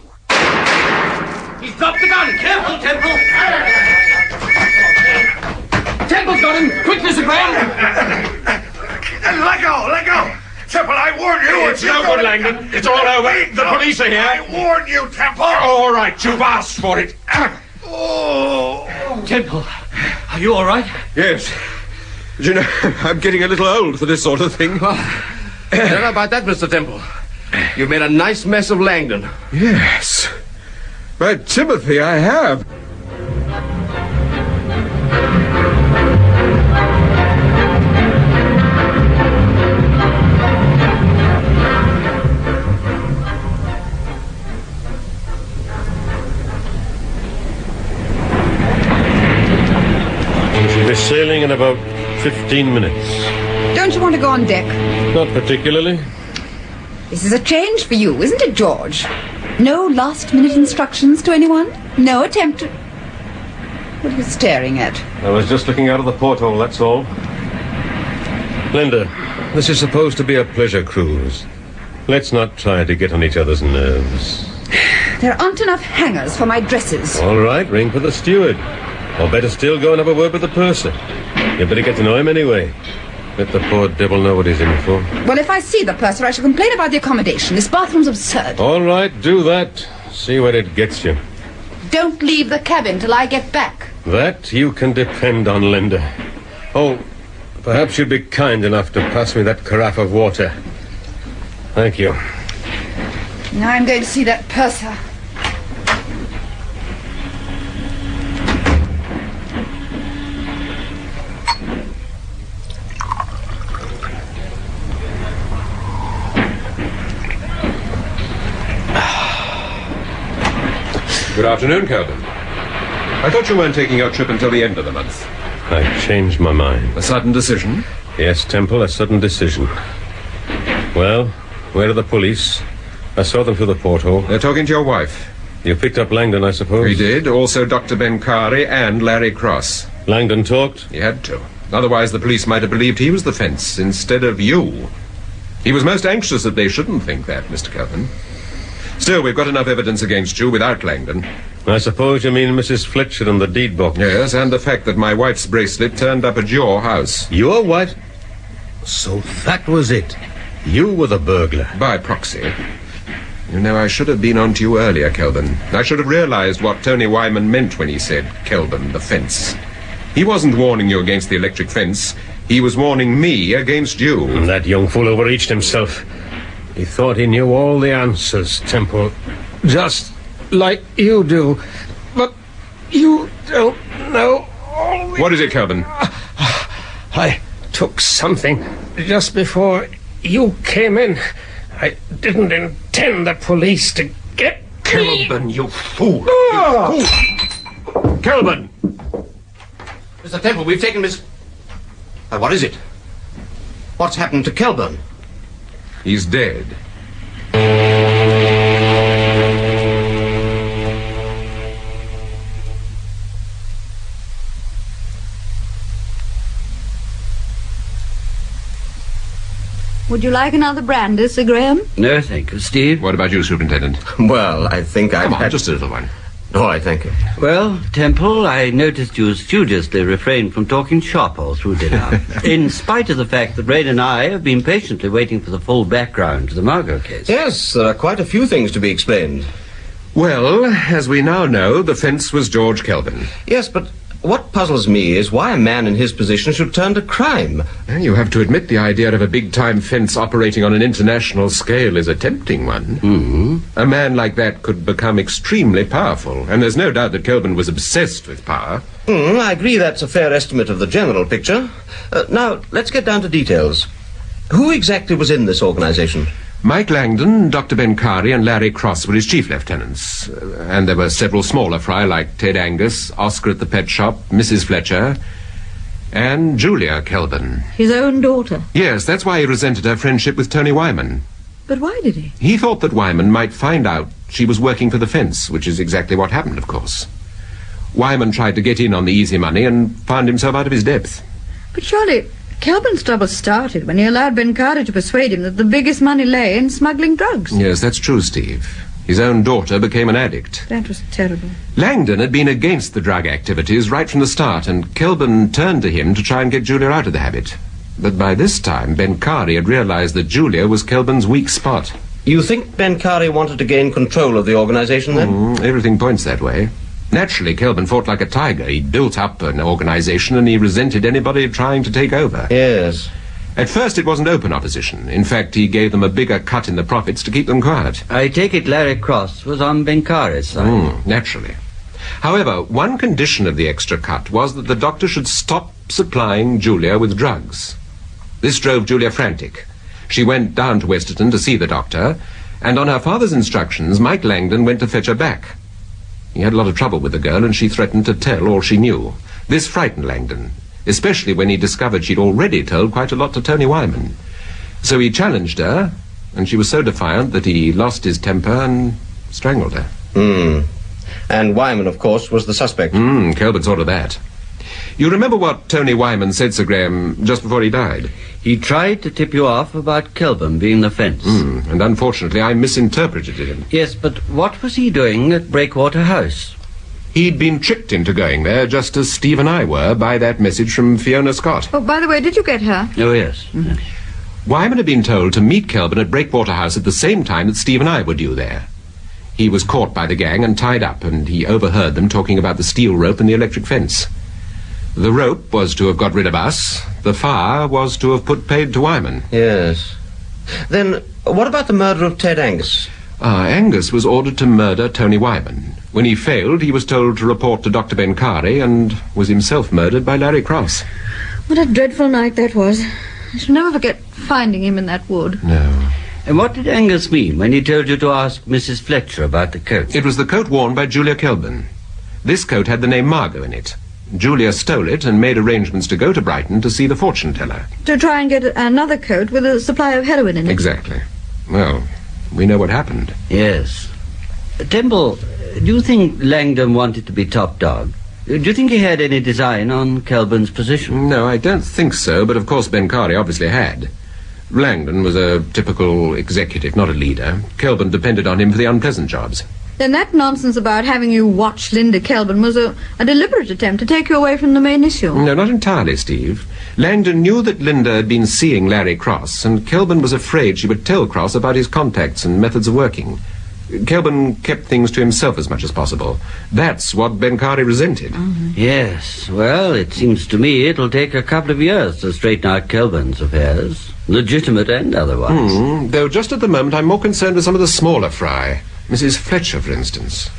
He's dropped the gun. Careful, Temple. Temple's got him. Quick, Mr. Graham. Let go! Temple, I warn you! It's no good, Langdon. It's all over. The police are here. I warn you, Temple! All right, you've asked for it. Temple, are you all right? Yes. But you know, I'm getting a little old for this sort of thing. I don't know about that, Mr. Temple. You've made a nice mess of Langdon. Yes. By Timothy, I have. We'll be sailing in about 15 minutes. Don't you want to go on deck? Not particularly. This is a change for you, isn't it, George? No last-minute instructions to anyone? No attempt to... What are you staring at? I was just looking out of the porthole, that's all. Linda, this is supposed to be a pleasure cruise. Let's not try to get on each other's nerves. There aren't enough hangers for my dresses. All right, ring for the steward. Or better still, go and have a word with the purser. You'd better get to know him anyway. Let the poor devil know what he's in for. Well, if I see the purser, I shall complain about the accommodation. This bathroom's absurd. All right, do that. See where it gets you. Don't leave the cabin till I get back. That you can depend on, Linda. Oh, perhaps you'd be kind enough to pass me that carafe of water. Thank you. Now I'm going to see that purser. Good afternoon, Calvin. I thought you weren't taking your trip until the end of the month. I changed my mind. A sudden decision? Yes, Temple, a sudden decision. Well, where are the police? I saw them through the porthole. They're talking to your wife. You picked up Langdon, I suppose? He did. Also Dr. Benkari and Larry Cross. Langdon talked? He had to. Otherwise the police might have believed he was the fence instead of you. He was most anxious that they shouldn't think that, Mr. Kelvin. Still, we've got enough evidence against you without Langdon. I suppose you mean Mrs. Fletcher and the deed box? Yes, and the fact that my wife's bracelet turned up at your house. Your wife? So that was it. You were the burglar. By proxy. You know, I should have been on to you earlier, Kelvin. I should have realized what Tony Wyman meant when he said, Kelvin, the fence. He wasn't warning you against the electric fence. He was warning me against you. That young fool overreached himself. He thought he knew all the answers, Temple. Just like you do. But you don't know all the... What is it, Kelvin? I took something just before you came in. I didn't intend the police to get me. Kelvin, you fool! Oh! You fool! Kelvin! Mr. Temple, we've taken Miss... what is it? What's happened to Kelburn? He's dead. Would you like another brandy, Sir Graham? No, thank you. Steve? What about you, Superintendent? Well, I think I've Come on, had... just a little one. All right, thank you. Well, Temple, I noticed you studiously refrained from talking shop all through dinner, in spite of the fact that Rain and I have been patiently waiting for the full background to the Margo case. Yes, there are quite a few things to be explained. Well, as we now know, the fence was George Kelvin. Yes, but what puzzles me is why a man in his position should turn to crime. You have to admit the idea of a big-time fence operating on an international scale is a tempting one. Mm-hmm. A man like that could become extremely powerful, and there's no doubt that Kelvin was obsessed with power. I agree that's a fair estimate of the general picture. Now, let's get down to details. Who exactly was in this organization? Mike Langdon, Dr. Benkari, and Larry Cross were his chief lieutenants. And there were several smaller fry like Ted Angus, Oscar at the pet shop, Mrs. Fletcher, and Julia Kelvin. His own daughter? Yes, that's why he resented her friendship with Tony Wyman. But why did he? He thought that Wyman might find out she was working for the fence, which is exactly what happened, of course. Wyman tried to get in on the easy money and found himself out of his depth. But surely Kelvin's trouble started when he allowed Benkari to persuade him that the biggest money lay in smuggling drugs. Yes, that's true, Steve. His own daughter became an addict. That was terrible. Langdon had been against the drug activities right from the start, and Kelvin turned to him to try and get Julia out of the habit. But by this time, Benkari had realized that Julia was Kelvin's weak spot. You think Benkari wanted to gain control of the organization, then? Everything points that way. Naturally, Kelvin fought like a tiger. He built up an organization and he resented anybody trying to take over. Yes. At first, it wasn't open opposition. In fact, he gave them a bigger cut in the profits to keep them quiet. I take it Larry Cross was on Benkari's side. Naturally. However, one condition of the extra cut was that the doctor should stop supplying Julia with drugs. This drove Julia frantic. She went down to Westerton to see the doctor, and on her father's instructions, Mike Langdon went to fetch her back. He had a lot of trouble with the girl, and she threatened to tell all she knew. This frightened Langdon, especially when he discovered she'd already told quite a lot to Tony Wyman. So he challenged her, and she was so defiant that he lost his temper and strangled her. And Wyman, of course, was the suspect. Kelvin saw to that. You remember what Tony Wyman said, Sir Graham, just before he died? He tried to tip you off about Kelvin being the fence. And unfortunately I misinterpreted him. Yes, but what was he doing at Breakwater House? He'd been tricked into going there, just as Steve and I were, by that message from Fiona Scott. Oh, by the way, did you get her? Oh, yes. Wyman had been told to meet Kelvin at Breakwater House at the same time that Steve and I were due there. He was caught by the gang and tied up, and he overheard them talking about the steel rope and the electric fence. The rope was to have got rid of us. The fire was to have put paid to Wyman. Yes. Then, what about the murder of Ted Angus? Angus was ordered to murder Tony Wyman. When he failed, he was told to report to Dr. Benkari and was himself murdered by Larry Cross. What a dreadful night that was. I shall never forget finding him in that wood. No. And what did Angus mean when he told you to ask Mrs. Fletcher about the coat? It was the coat worn by Julia Kelvin. This coat had the name Margo in it. Julia stole it and made arrangements to go to Brighton to see the fortune teller. To try and get another coat with a supply of heroin in it. Exactly. Well, we know what happened. Yes. Temple, Do you think Langdon wanted to be top dog? Do you think he had any design on Kelburn's position? No, I don't think so, but of course Benkari obviously had. Langdon was a typical executive, not a leader. Kelburn depended on him for the unpleasant jobs. Then that nonsense about having you watch Linda Kelburn was a deliberate attempt to take you away from the main issue. No, not entirely, Steve. Langdon knew that Linda had been seeing Larry Cross, and Kelburn was afraid she would tell Cross about his contacts and methods of working. Kelburn kept things to himself as much as possible. That's what Benkari resented. Mm-hmm. Yes, well, it seems to me it'll take a couple of years to straighten out Kelburn's affairs, legitimate and otherwise. Though just at the moment I'm more concerned with some of the smaller fry. Mrs. Fletcher, for instance.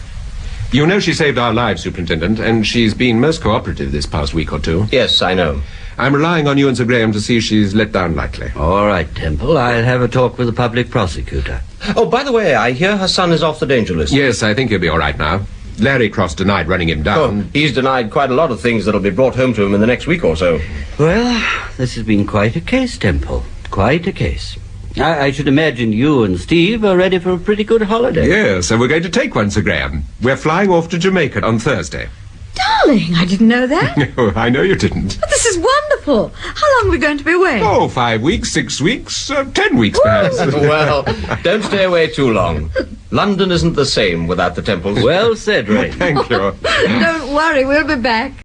You know she saved our lives, Superintendent, and she's been most cooperative this past week or two. Yes, I know. I'm relying on you and Sir Graham to see she's let down lightly. All right, Temple. I'll have a talk with the public prosecutor. Oh, by the way, I hear her son is off the danger list. Yes, I think he'll be all right now. Larry Cross denied running him down. Oh, he's denied quite a lot of things that'll be brought home to him in the next week or so. Well, this has been quite a case, Temple. Quite a case. I should imagine you and Steve are ready for a pretty good holiday. Yes, and we're going to take one, Sir Graham. We're flying off to Jamaica on Thursday. Darling, I didn't know that. Oh, I know you didn't. But this is wonderful. How long are we going to be away? Oh, 5 weeks, 6 weeks, 10 weeks, perhaps. Well, don't stay away too long. London isn't the same without the Temples. Well said, Ray. Thank you. Don't worry, we'll be back.